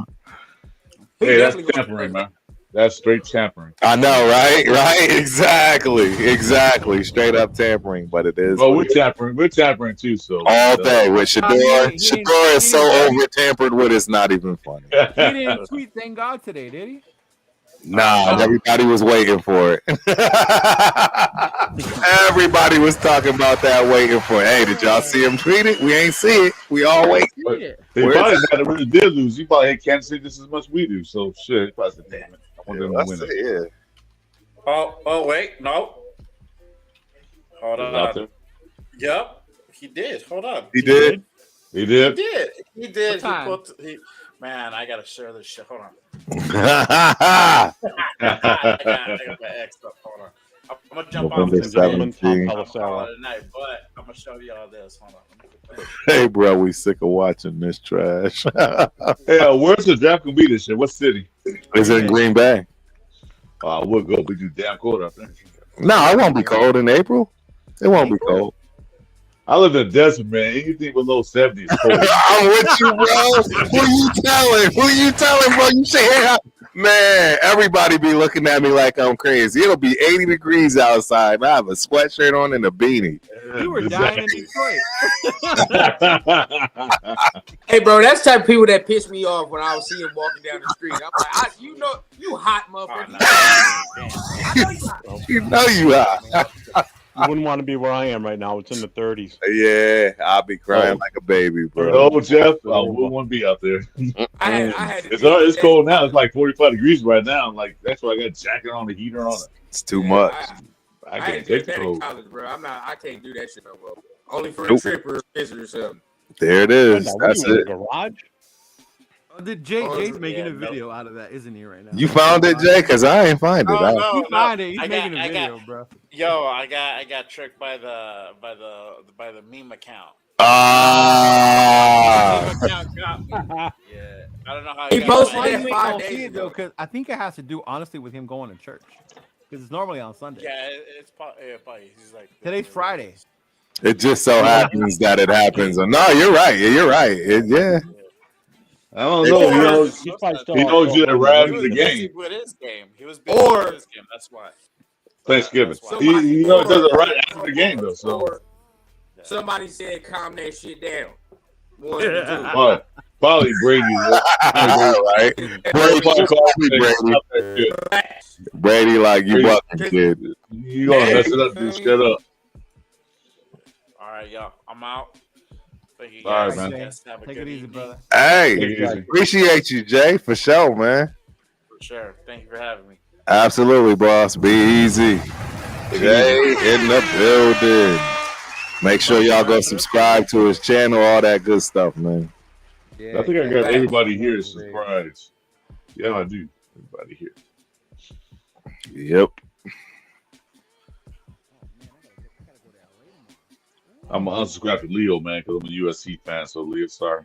Hey, that's definitely tampering, man. That's straight tampering. I know, right? Exactly. Straight up tampering, but it is Well, we're tampering too, so all day with Shador. I mean, Shador is so over tampered with, it's not even funny. He didn't tweet "Thank God" today, did he? Nah, everybody was waiting for it. Everybody was talking about that, waiting for it. Hey, did y'all see him tweet it? We ain't see it. We all wait. But Yeah. they Where's probably got it really did lose. He probably had Kansas City just as much as we do. So shit, he probably said, damn it. I want them to That's win it. it, Oh, wait, no. Hold Is it out there? on. Yep, he did. Hold on. He did. He He did. did. He did. What time? Man, I gotta share this shit. Hold on. Yeah. I got my X up. Hold on. I'm gonna jump on November this 17th. tonight, but gonna show y'all this. Hold on. Hey, bro, we sick of watching this trash. Yeah, where's the draft gonna be this year? What city? It's in Green Bay. We'll go. We do damn cold up there. No, it won't be cold in April. It won't be cold. I live in the desert, man. Anything below 70 is cold. I'm with you, bro. Who you telling? Who you telling, bro? You say, hey, man, everybody be looking at me like I'm crazy. It'll be 80 degrees outside. I have a sweatshirt on and a beanie. You were dying in Detroit. Hey, bro, that's the type of people that piss me off when I was seeing him walking down the street. I'm like, you hot motherfucker. You know you are. You wouldn't want to be where I am right now. It's in the 30s. Yeah, I'll be crying like a baby, bro. Oh, Jeff, I wouldn't want to be out there. I had It's cold now. It's like 45 degrees right now. Like that's why I got a jacket on, the heater on. It's too much. I had can't to do take the that in cold. college, bro. I can't do that shit no more. Only for a trip or a visit or something. There it is. That's in the it. garage? Jay's making a video out of that, isn't he, right now? You found it, Jay? Because I ain't find it. You find it. He's making a video, bro. Yo, I got tricked by the meme account. Ah. Yeah, I don't know how He got posted my- that 5 days ago. Because I think it has to do honestly with him going to church. Because it's normally on Sunday. Yeah, it's probably. He's like Today's Friday. It just so happens that it happens. No, you're right. You're right. Yeah. I don't know. He knows you to ride in the game. With his game, he was busy with his game. That's why. Thanksgiving. That's why. He knows it does it right after the game though. So Somebody said, "Calm that shit down." One, two. probably Brady. Right. Brady call me Brady. Brady, like you bucking, kid. You gonna mess it up? Dude, shut up. All right, y'all. I'm out. Thank you All right, guys. man. Yes, have a Take good it easy, evening. brother. Hey, appreciate you, Jay, for sure, man. For sure. Thank you for having me. Absolutely, boss. Be easy. Jay in the building. Make sure y'all go subscribe to his channel, all that good stuff, man. Yeah, I think I got everybody here surprised. Yeah, I do. Everybody here. Yep. I'm gonna unsubscribe to Leo, man, because I'm a USC fan. So Leo, sorry.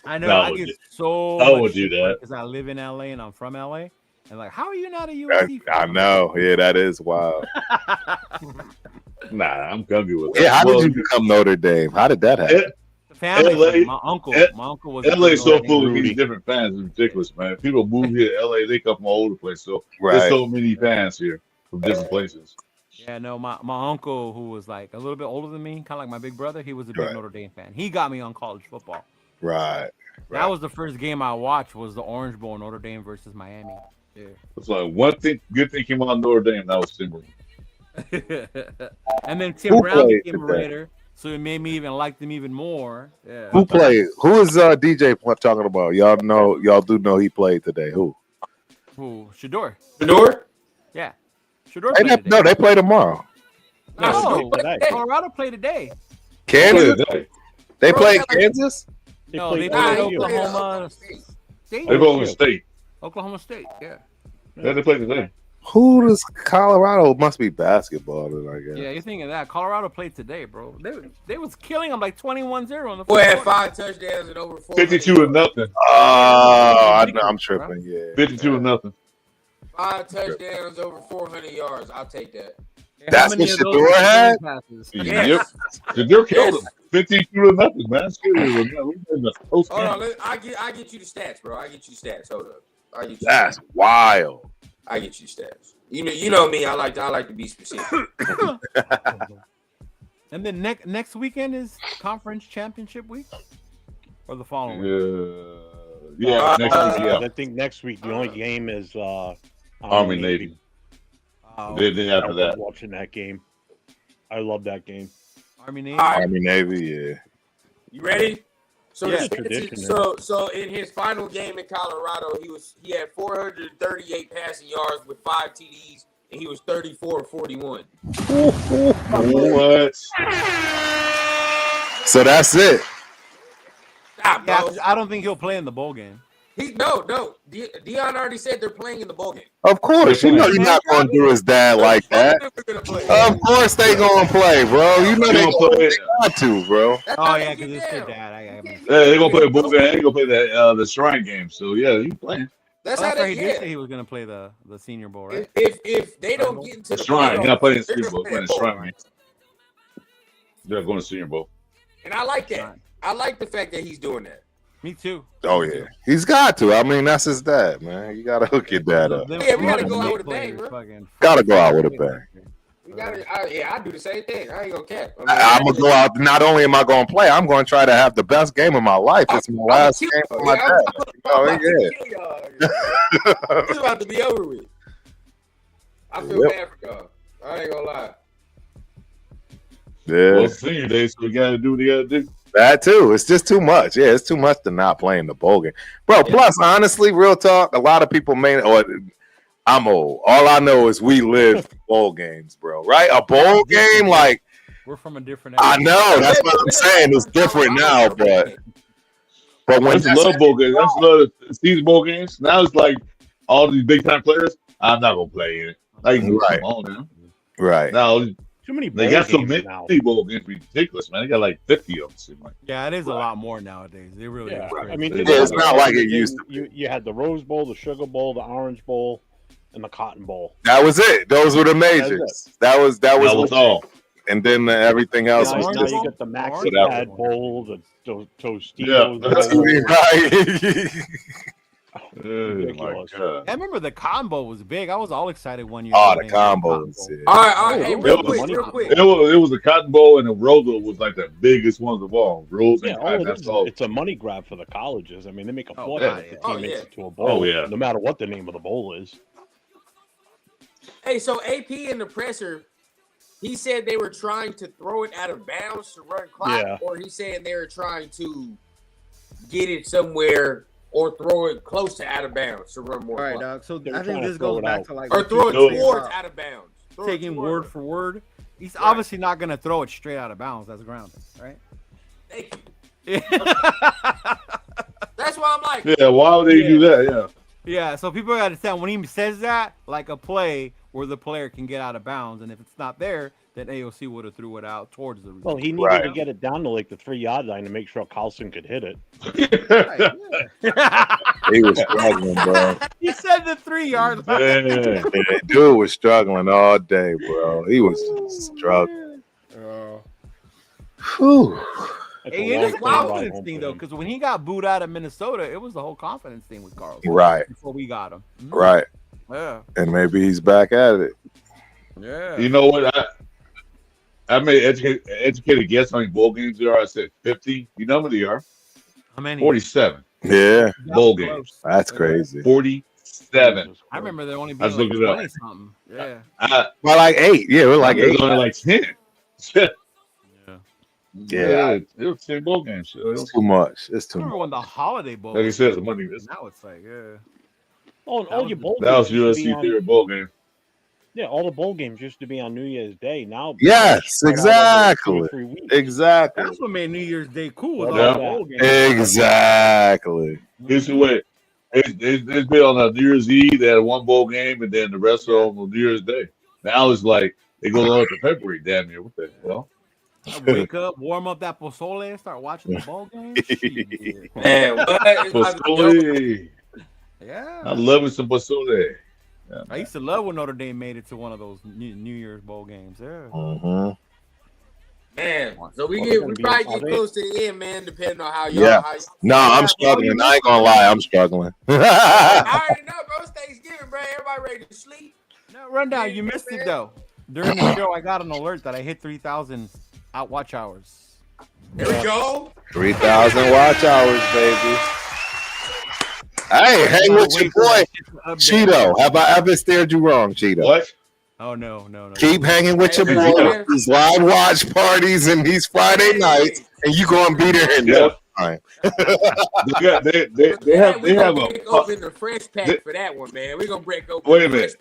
I know. No, I get so I would much do shit that. because I live in LA and I'm from LA. And like, how are you not a USC I fan? know. Yeah, that is wild. Nah, I'm comfy with that. Yeah, how Well, did you become Notre Dame? How did that happen? The family, LA thing. My uncle was. a LA is so Notre Dame full of fan. these different fans. It's ridiculous, man. People move here to LA, they come from all over the place. So Right. there's so many fans here from different places. Yeah, no, my uncle, who was like a little bit older than me, kind of like my big brother, he was a big Right. Notre Dame fan. He got me on college football. Right. That was the first game I watched, was the Orange Bowl, Notre Dame versus Miami. Yeah. It's like one thing, good thing came out of Notre Dame. That was Timber. And then Tim Who Brown played became a today? Raider, so it made me even like them even more. Yeah. Who played? Who is DJ talking about? Y'all know. Y'all do know he played today. Who? Who? Shador. Shador? Yeah. Shador Hey, played today. no, they play tomorrow. No, today. Colorado played today. Kansas. They They played Kansas. No, they played played LSU. Oklahoma State. go to state. Oklahoma State, yeah. Yeah, they played today. Who does Colorado? Must be basketball, then I guess. Yeah, you're thinking that. Colorado played today, bro. They was killing them like 21-0 in the Boy first had quarter. 5 touchdowns and over 4. 52-0. Oh, I'm tripping. Yeah. 52-0. 5 touchdowns over 400 yards. I'll take that. That's How many what of those Shador were had? passes? Yep. Shador killed him. 52-0, man. It's good. Hold on, I get you the stats, bro. I get you the stats. Hold up. I get you. That's wild. I get you the stats. You know me. I like to be specific. And then next weekend is conference championship week, or the following week? Yeah, next week, yeah. I think next week the only game is Army Navy. Then after I love that. watching that game. I love that game. Army Navy. Army Navy, yeah. You ready? So, Yeah, tradition. so in his final game in Colorado, he had 438 passing yards with 5 TDs, and he was 34-41. What? So that's it. Stop, Yeah, bro. I don't think he'll play in the bowl game. Dion already said they're playing in the bowl game. Of course, you know you're not going to do his dad like that. Of course they going to play, bro. You know they got to, bro. Oh yeah, because it's their dad. They're gonna play a bowl game. They're gonna play the Shrine game. So yeah, you playing. That's how they he did say he was going to play the Senior Bowl, right? If they don't get into the Shrine, they're not playing the Senior Bowl. They're playing the Shrine game. They're going to Senior Bowl. And I like that. I like the fact that he's doing that. Me too. Oh yeah, he's got to. I mean, that's his dad, man. You got to hook your dad up. Yeah, we got to go out with a bang, bro. Got to go out with a bang. I do the same thing. I ain't gonna cap. I'm gonna go out. Not only am I gonna play, I'm gonna try to have the best game of my life. It's my last game for my dad. It's about to be over with. I feel bad for y'all. I ain't gonna lie. Yeah. Well, senior day, so we gotta do what we gotta do. That too. It's just too much. Yeah, it's too much to not play in the bowl game, bro. Plus, honestly, real talk. A lot of people may. Or I'm old. All I know is we live bowl games, bro. Right? A bowl game, like we're from a different. I know. That's what I'm saying. It's different now, but when I love bowl games. I love season bowl games. Now it's like all these big time players. I'm not gonna play in it. Like, right. Come on now. Right. Now too many. They got so many bowl games. Ridiculous, man. They got like 50 of them. Like. Yeah, it is a lot more nowadays. It really is. I mean, it's not like it used to be. You had the Rose Bowl, the Sugar Bowl, the Orange Bowl, and the Cotton Bowl. That was it. Those were the majors. That was all. And then everything else was now just. you got the Maxi Pad Bowl, the Tostitos. Yeah. Oh my God. I remember the combo was big. I was all excited one year. Oh, the combos. Yeah. All right. Hey, real quick. It was a Cotton Bowl, and the Rose Bowl was like the biggest ones of all. Rose and Cotton, that's all. It's a money grab for the colleges. I mean, they make a fortune if the team makes it to a bowl. Oh yeah. No matter what the name of the bowl is. Hey, so AP in the presser, he said they were trying to throw it out of bounds to run clock, or he said they were trying to get it somewhere or throw it close to out of bounds to run more. All right, dog. So I think this goes back to like or throw it towards out of bounds. Taking word for word. He's obviously not going to throw it straight out of bounds. That's grounded, right? Thank you. That's why I'm like. Yeah, why would they do that? Yeah. Yeah, so people got to understand when he says that, like a play where the player can get out of bounds, and if it's not there, then AOC would have threw it out towards the. Well, he needed to get it down to like the 3-yard line to make sure Carlson could hit it. He was struggling, bro. He said the 3-yard line. Yeah, dude was struggling all day, bro. He was struggling. Whew. Hey, it is a confidence thing though, because when he got booed out of Minnesota, it was the whole confidence thing with Carlson. Right. Before we got him. Mm-hmm. Right. Yeah. And maybe he's back at it. Yeah. You know what? I made educated guess how many bowl games there are. I said 50. You know how many there are? How many? 47. Yeah. Bowl games. That's crazy. 47. I remember there only I being was like looking it up. 20 something. Yeah. Well, like 8. Yeah, we're like 8. There's only like 10. Yeah. It was 10 bowl games. It's too much. It's too I remember much. when the holiday bowl. Like he said, the money. Now it's like, Oh, and all your bowl That was games used to be USC on- theory bowl game. Yeah, all the bowl games used to be on New Year's Day. Now, Yes, right exactly. out over 2 or 3 weeks. Exactly. that's what made New Year's Day cool. With Yeah. all the bowl games. Exactly. Here's the way. It's been on a New Year's Eve. They had one bowl game, and then the rest of them on New Year's Day. Now it's like it goes on to February. Damn near. What the hell? I wake up, warm up that pozole, and start watching the bowl game. Shit. Man, what? Pozole. Yeah. I love it some pozole. Yeah, I used to love when Notre Dame made it to one of those New Year's bowl games. Yeah. Mm-hmm. Man, so we probably get close to the end, man. Depending on how y'all. Yeah. How No, I'm struggling. I ain't gonna lie. I'm struggling. I already know, bro. It's Thanksgiving, bro. Everybody ready to sleep. No, rundown. You missed it though. During the show, I got an alert that I hit 3,000 watch hours. There we go. 3,000 watch hours, baby. Hey, hang with your boy, Cheeto. Have I ever steered you wrong, Cheeto? What? Oh no. Keep hanging with your boy. These live watch parties and these Friday nights, and you gonna be there in no time. They have break open the fresh pack for that one, man. We're gonna break open. Wait a minute.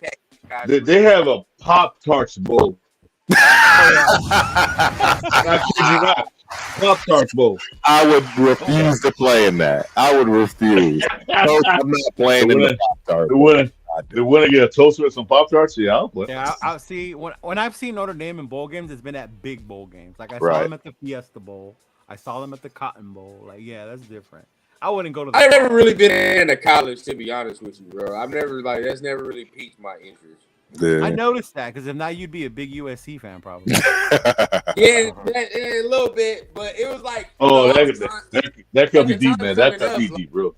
They have a Pop Tarts bowl I kid you not. Pop-Tarts Bowl. I would refuse to play in that. I would refuse. Coach, I'm not playing in the Pop-Tart. They want to get a toaster with some Pop-Tarts? Yeah, I'll play. Yeah, I'll see. When I've seen Notre Dame in bowl games, it's been at big bowl games. Like I saw Right. them at the Fiesta Bowl. I saw them at the Cotton Bowl. Like, yeah, that's different. I wouldn't go to the I've never really been into college, to be honest with you, bro. That's never really piqued my interest. Yeah. I noticed that because if not, you'd be a big USC fan probably. Yeah, a little bit, but it was like that cut me deep, man. That cut me deep, bro.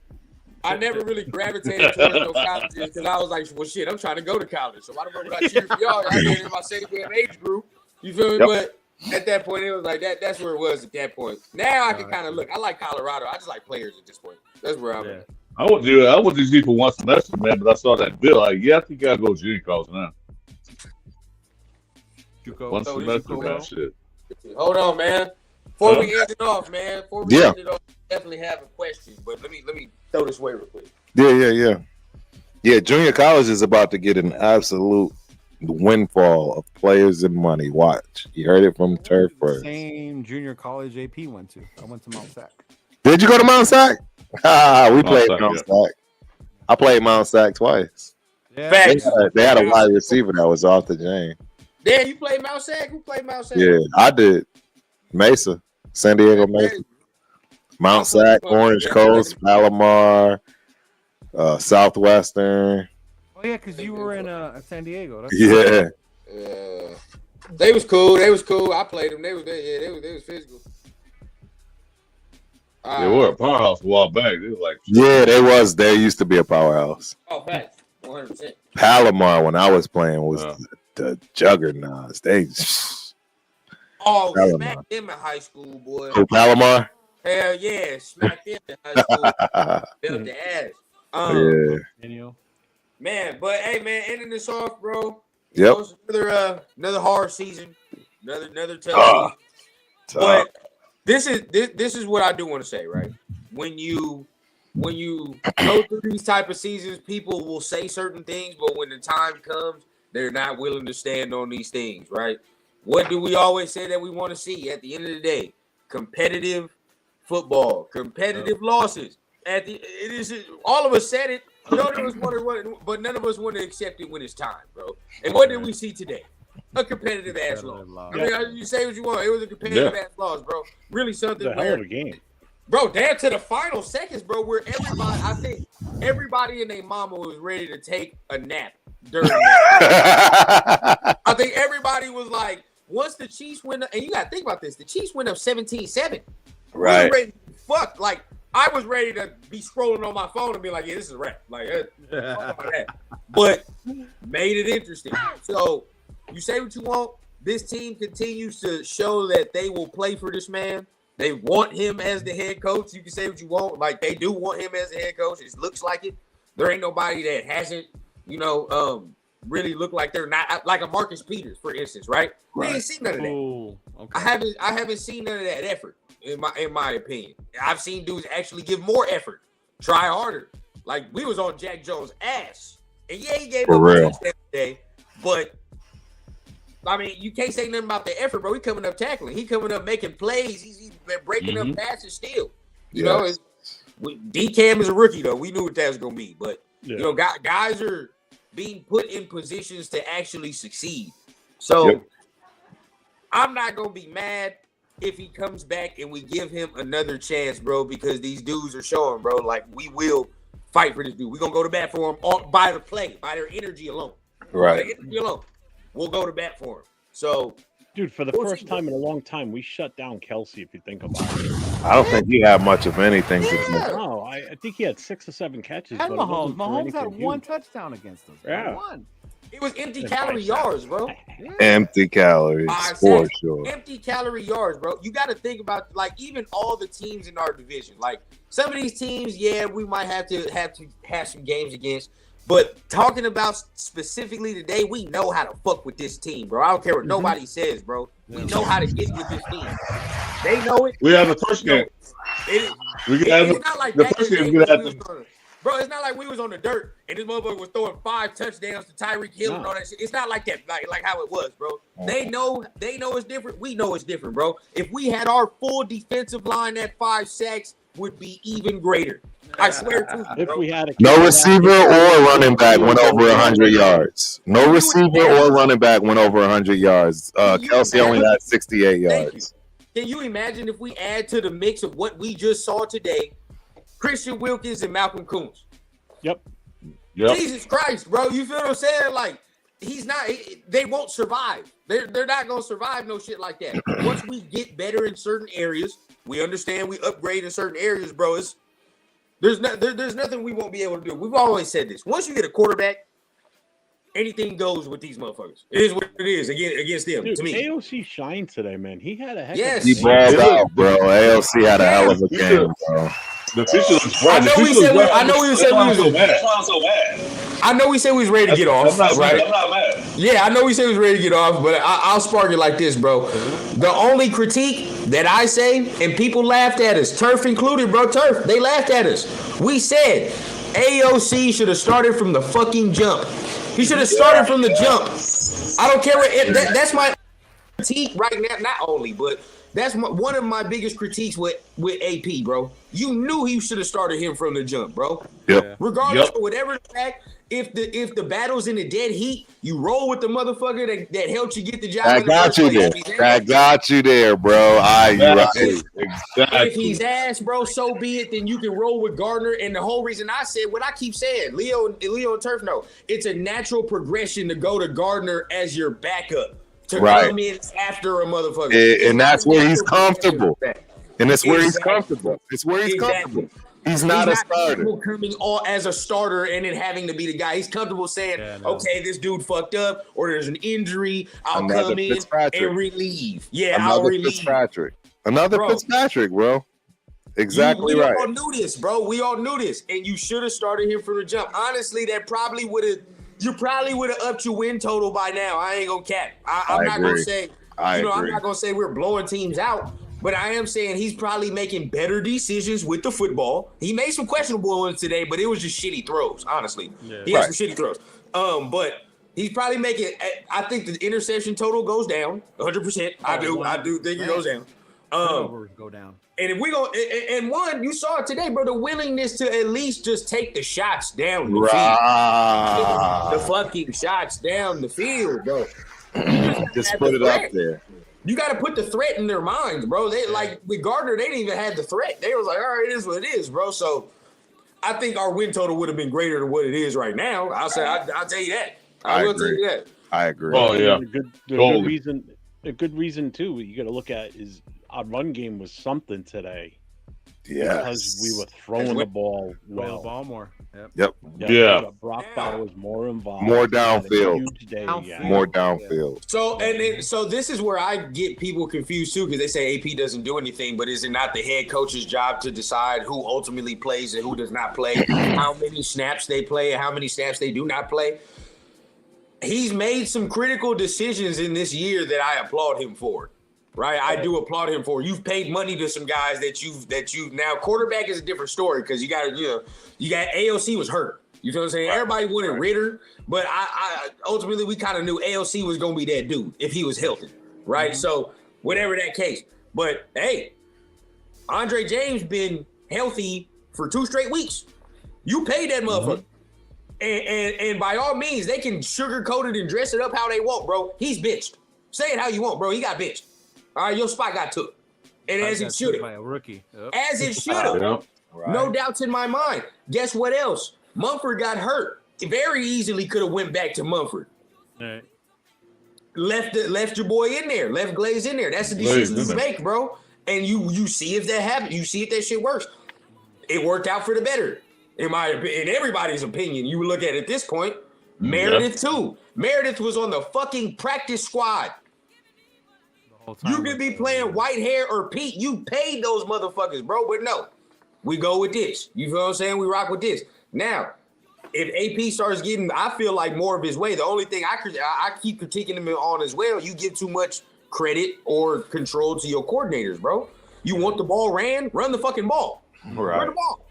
I never really gravitated towards no colleges because I was like, well, shit, I'm trying to go to college, so why the fuck would I cheer for y'all? Y'all get in my same damn age group. You feel me? Yep. But at that point, it was like that. That's where it was at that point. Now I can kind of look. I like Colorado. I just like players at this point. That's where I'm at. I went to Z for one semester, man, but I saw that bill. Like, yeah, I think I gotta go to junior college now. One semester, man, shit. Hold on, man. Before we end it off, man. Definitely have a question, but let me throw this way real quick. Yeah, junior college is about to get an absolute windfall of players and money. Watch. You heard it from Turf first. Same junior college AP went to. I went to Mount Sac. Did you go to Mount Sac? We played Sac, Mount Sac. I played Mount Sac twice. Yeah. They had a wide receiver that was off the chain. Dan, you played Mount Sac? Who played Mount Sac? Yeah, I did. Mesa, San Diego Mesa. Mount Sac, Orange Coast, Palomar, Southwestern. Oh yeah, because you were in San Diego. That's Yeah. They was cool. I played them. They was physical. They were a powerhouse a while back. They was like, Yeah, there used to be a powerhouse. Oh, facts. 100%. Palomar, when I was playing, was the juggernauts. Palomar. Smacked them in high school, boy. Who, Palomar? Hell yeah, smacked them in high school. Built the ass. Yeah. Man, but hey, man, ending this off, bro. Yep. It's another hard season, another tough season. But this is what I do want to say, right? When you go through these type of seasons, people will say certain things, but when the time comes, they're not willing to stand on these things, right? What do we always say that we want to see at the end of the day? Competitive football, competitive losses. All of us said it. None of us but none of us want to accept it when it's time, bro. And what did we see today? A competitive ass loss. I mean, you say what you want. It was a competitive ass loss, bro. Really something. It's a hell of a game, bro. Down to the final seconds, bro. Where I think everybody and their mama was ready to take a nap during that. I think everybody was like, once the Chiefs went up, and you got to think about this, the Chiefs went up 17-7. Right. We were ready to fuck. Like, I was ready to be scrolling on my phone and be like, yeah, this is a wrap. Like, but made it interesting. So, you say what you want. This team continues to show that they will play for this man. They want him as the head coach. You can say what you want. Like, they do want him as the head coach. It looks like it. There ain't nobody that hasn't, really look like they're not, like a Marcus Peters, for instance, right? We ain't seen none of that. Ooh, okay. I haven't seen none of that effort, in my opinion. I've seen dudes actually give more effort, try harder. Like, we was on Jack Jones' ass. And yeah, he gave up a touchdown today, but I mean, you can't say nothing about the effort, bro. He coming up tackling. He coming up making plays. He's breaking up passes still. You know, D-Cam is a rookie, though. We knew what that was going to be. But, guys are being put in positions to actually succeed. So, I'm not going to be mad if he comes back and we give him another chance, bro, because these dudes are showing, bro, like, we will fight for this dude. We're going to go to bat for him by the play, by their energy alone. Right. By their energy alone. We'll go to bat for him. So, dude, for the first time in a long time, we shut down Kelsey. If you think about it, I don't think he had much of anything to do. No, I think he had 6 or 7 catches. And but Mahomes had one touchdown against us. Yeah, one. It was empty calorie yards, bro. Empty calories, for sure. Empty calorie yards, bro. You got to think about, like, even all the teams in our division. Like, some of these teams, we might have to have some games against. But talking about specifically today, we know how to fuck with this team, bro. I don't care what nobody says, bro. We know how to get with this team. They know it. We have the first game. It's not like the back first in the game. day Bro, it's not like we was on the dirt and this motherfucker was throwing 5 touchdowns to Tyreek Hill and all that shit. It's not like that, like how it was, bro. They know it's different. We know it's different, bro. If we had our full defensive line at 5 sacks, would be even greater. I swear to you, If we had a No receiver or running back went over 100 yards. No receiver or running back went over 100 yards. Kelsey only had 68 yards. Can you imagine if we add to the mix of what we just saw today, Christian Wilkins and Malcolm Kuntz? Yep. Jesus Christ, bro. You feel what I'm saying? Like, they won't survive. They're not going to survive no shit like that. Once we get better in certain areas, we understand we upgrade in certain areas, bro. There's nothing we won't be able to do. We've always said this. Once you get a quarterback, anything goes with these motherfuckers. It is what it is against them. Dude, to me, AOC shined today, man. He had a heck Yes. of a He balled out, bro. AOC had a hell of a game, bro. The official is I know we said we was That's why I'm so mad. I know we said we was ready to get off, right? I'm not mad. Yeah, I know we said we was ready to get off, but I'll spark it like this, bro. The only critique that I say, and people laughed at us, Turf included, bro. Turf, they laughed at us. We said AOC should have started from the fucking jump. He should have started from the jump. I don't care what. That's my critique right now. Not only, but that's one of my biggest critiques with AP, bro. You knew he should have started him from the jump, bro. Yep. Regardless of whatever the fact, if the battle's in the dead heat, you roll with the motherfucker that helped you get the job. I got you there. I got you there, bro. Exactly. If he's ass, bro, so be it. Then you can roll with Gardner. And the whole reason I said what I keep saying, Leo and Turf know, it's a natural progression to go to Gardner as your backup. To come in after a motherfucker. And that's where he's comfortable. And it's where he's comfortable. It's where he's comfortable. He's not a starter. Coming all as a starter and then having to be the guy. He's comfortable saying, okay, this dude fucked up or there's an injury. I'll come in and relieve. Yeah, I'll relieve. Fitzpatrick. Another Fitzpatrick, bro. Exactly right. We all knew this, bro. We all knew this. And you should have started him from the jump. Honestly, that probably would have... You probably would have upped your win total by now. I ain't gonna cap. I'm not gonna say. I'm not gonna say we're blowing teams out, but I am saying he's probably making better decisions with the football. He made some questionable ones today, but it was just shitty throws. Honestly, he had some shitty throws. But he's probably making. I think the interception total goes down 100%. I do think it goes down. Go down. And if we go, and one, you saw it today, bro, the willingness to at least just take the shots down the field. The fucking shots down the field, bro. Just put it up there. You got to put the threat in their minds, bro. They like with Gardner, they didn't even have the threat. They was like, all right, it is what it is, bro. So I think our win total would have been greater than what it is right now. I'll tell you that. I will tell you that. I agree. Oh yeah. A good reason too. What you got to look at is our run game was something today. Yeah, because we were throwing the ball well. The ball more. Yep. Yeah. Brock Bowers more involved. More downfield. More downfield. So this is where I get people confused too, because they say AP doesn't do anything, but is it not the head coach's job to decide who ultimately plays and who does not play, how many snaps they play, and how many snaps they do not play? He's made some critical decisions in this year that I applaud him for. Right, I do applaud him for. You've paid money to some guys that you've now. Quarterback is a different story because you got AOC was hurt. You know what I'm saying? Everybody wanted Ritter, but I ultimately we kind of knew AOC was gonna be that dude if he was healthy, right? So whatever that case, but hey, Andre James been healthy for 2 straight weeks. You paid that motherfucker, and by all means they can sugarcoat it and dress it up how they want, bro. He's bitched. Say it how you want, bro. He got bitched. All right, your spot got took. And as it should have. By a rookie. Yep. As it should have. Right. No doubts in my mind. Guess what else? Mumford got hurt. Very easily could have went back to Mumford. Right. Left your boy in there. Left Glaze in there. That's the decision you make, bro. And you see if that happens. You see if that shit works. It worked out for the better. In everybody's opinion, you look at it at this point. Meredith too. Meredith was on the fucking practice squad. You could be playing white hair or Pete. You paid those motherfuckers, bro. But no, we go with this. You feel what I'm saying? We rock with this. Now, if AP starts getting, I feel like more of his way. The only thing I keep critiquing him on as well, you give too much credit or control to your coordinators, bro. You want the ball ran? Run the fucking ball. Right. Run the ball.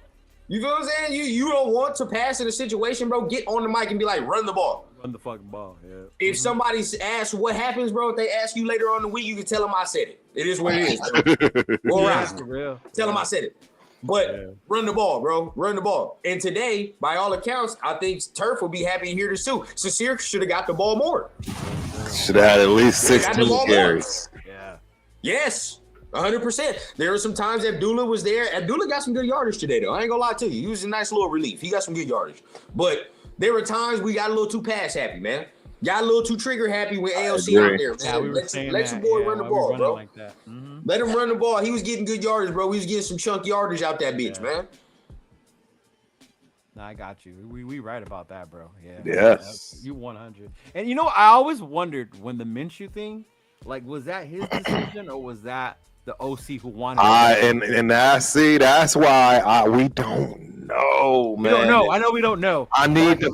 You feel what I'm saying? You don't want to pass in a situation, bro. Get on the mic and be like, run the ball. Run the fucking ball. Yeah. If somebody asks what happens, bro, if they ask you later on in the week, you can tell them I said it. It is what it is, bro. Go around. For real. Tell them I said it. But run the ball, bro. Run the ball. And today, by all accounts, I think Turf will be happy to hear this too. Sincere should have got the ball more. Should have had at least 16 carries. Yeah. Yes. 100%. There were some times Abdullah was there. Abdullah got some good yardage today, though. I ain't gonna lie to you. He was a nice little relief. He got some good yardage. But there were times we got a little too pass happy, man. Got a little too trigger happy with AOC out there. Yeah, we were let your boy run the ball, bro. Like that. Mm-hmm. Let him run the ball. He was getting good yardage, bro. We was getting some chunk yardage out that bitch, man. No, I got you. We right about that, bro. Yeah. Yes. You 100. And you know, I always wondered when the Minshew thing, like, was that his decision or was that the OC who wanted it? And that's why we don't know, man. We don't know. I know we don't know. I need to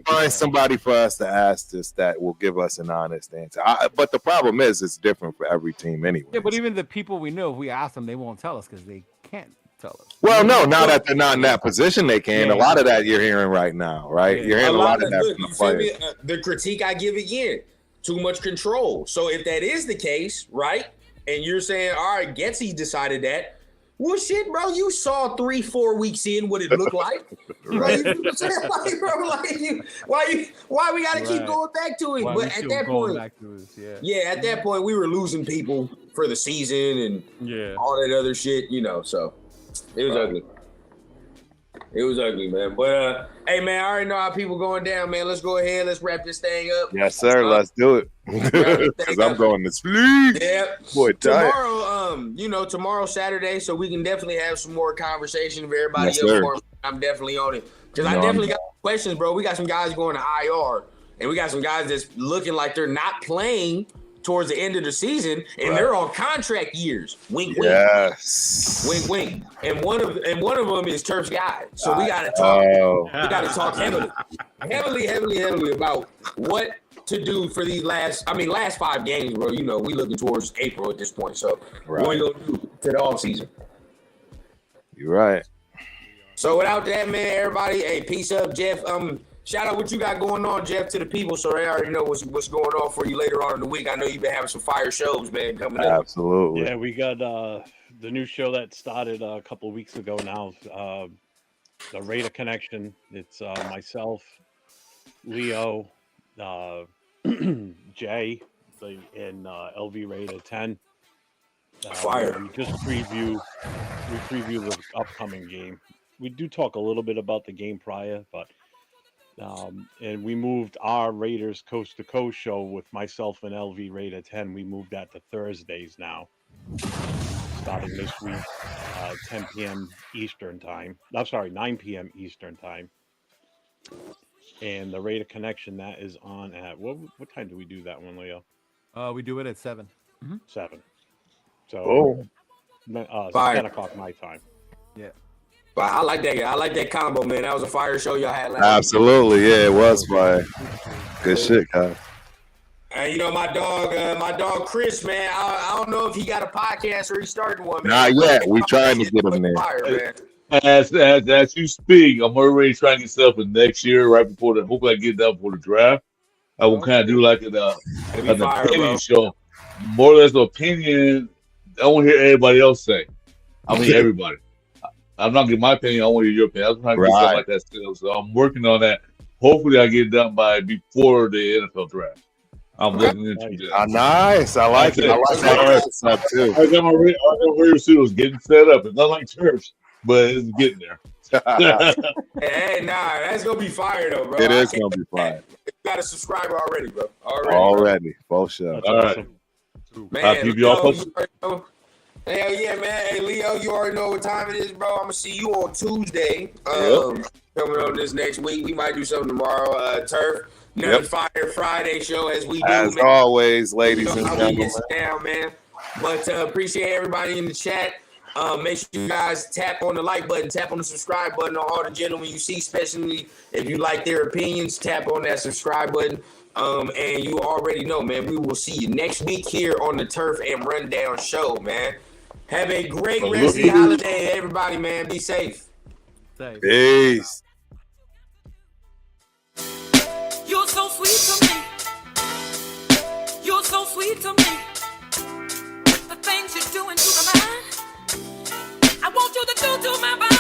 find somebody for us to ask this that will give us an honest answer. But the problem is, it's different for every team anyway. Yeah, but even the people we know, if we ask them, they won't tell us because they can't tell us. Well, no, now that they're not in that position, they can. A lot of that you're hearing right now, right? You're hearing a lot of that from the players. The critique I give again, too much control. So if that is the case, right, and you're saying, all right, Getsy decided that, well, shit, bro, you saw 3-4 weeks in what it looked like. Right. Bro, you know what I'm saying? Like, bro, like why we got to keep going back to it? Why but at that point, at that point, we were losing people for the season and all that other shit, you know, so it was ugly. It was ugly, man. But, hey, man, I already know how people going down, man. Let's go ahead. Let's wrap this thing up. Yes, sir. Let's do it. Because I'm going to sleep. Yeah. Boy, tomorrow, tomorrow Saturday, so we can definitely have some more conversation with everybody else. I'm definitely on it. Because I definitely got questions, bro. We got some guys going to IR, and we got some guys that's looking like they're not playing towards the end of the season, and they're on contract years. Wink, wink. Yes. Wink, wink. And one of them is Turf's guy. So we gotta talk. We gotta talk heavily about what to do for these last 5 games, bro. You know, we looking towards April at this point. So what we gonna do to the off season? You're right. So without that, man, everybody, hey, peace up, Jeff. Shout out what you got going on, Jeff, to the people, so they already know what's going on for you later on in the week. I know you've been having some fire shows, man, coming up. Absolutely. Yeah, we got the new show that started a couple of weeks ago now, the Raider Connection. It's myself, Leo, Jay, and LV Raider 10. Fire. We preview the upcoming game. We do talk a little bit about the game prior, but and we moved our Raiders Coast to Coast show with myself and LV Raider 10. We moved that to Thursdays now, starting this week, 10 p.m. Eastern time. I'm sorry, 9 p.m. Eastern time. And the Raider Connection, that is on at what time do we do that one, Leo? We do it at 7. 7. So 10 o'clock my time. Yeah. But I like that. I like that combo, man. That was a fire show y'all had last Absolutely, yeah, it was fire. Good shit, guys. And you know my dog Chris, man. I don't know if he got a podcast or he's starting one. Man. Not yet. We trying to get him there. Fire, man. As you speak, I'm already trying to get stuff for next year, right before the. Hopefully, I get that before the draft. I will kind of do like an opinion show, more or less the opinion. I don't want to hear everybody else say. I mean everybody. I'm not getting my opinion. I want to hear your opinion. I'm trying to get stuff like that still. So I'm working on that. Hopefully, I get it done before the NFL draft. I'm looking into that. Nice. I like it. I like that stuff too. I got my radio studios getting set up. It's not like church, but it's getting there. Hey, that's gonna be fire though, bro. It is gonna be fire. You got a subscriber already, bro. Already. Both shows. All right. Man, I'll keep you all posted. Hell yeah, man. Hey, Leo, you already know what time it is, bro. I'm gonna see you on Tuesday. Coming on this next week. We might do something tomorrow. Turf. Fire Friday show as we do. As always, ladies and gentlemen. Down, man. But appreciate everybody in the chat. Make sure you guys tap on the like button, tap on the subscribe button on all the gentlemen you see, especially if you like their opinions, tap on that subscribe button. And you already know, man, we will see you next week here on the Turf and Rundown show, man. Have a great rest of the holiday, everybody, man. Be safe. Thanks. Peace. You're so sweet to me. You're so sweet to me. The things you're doing to my mind, I want you to do to my body.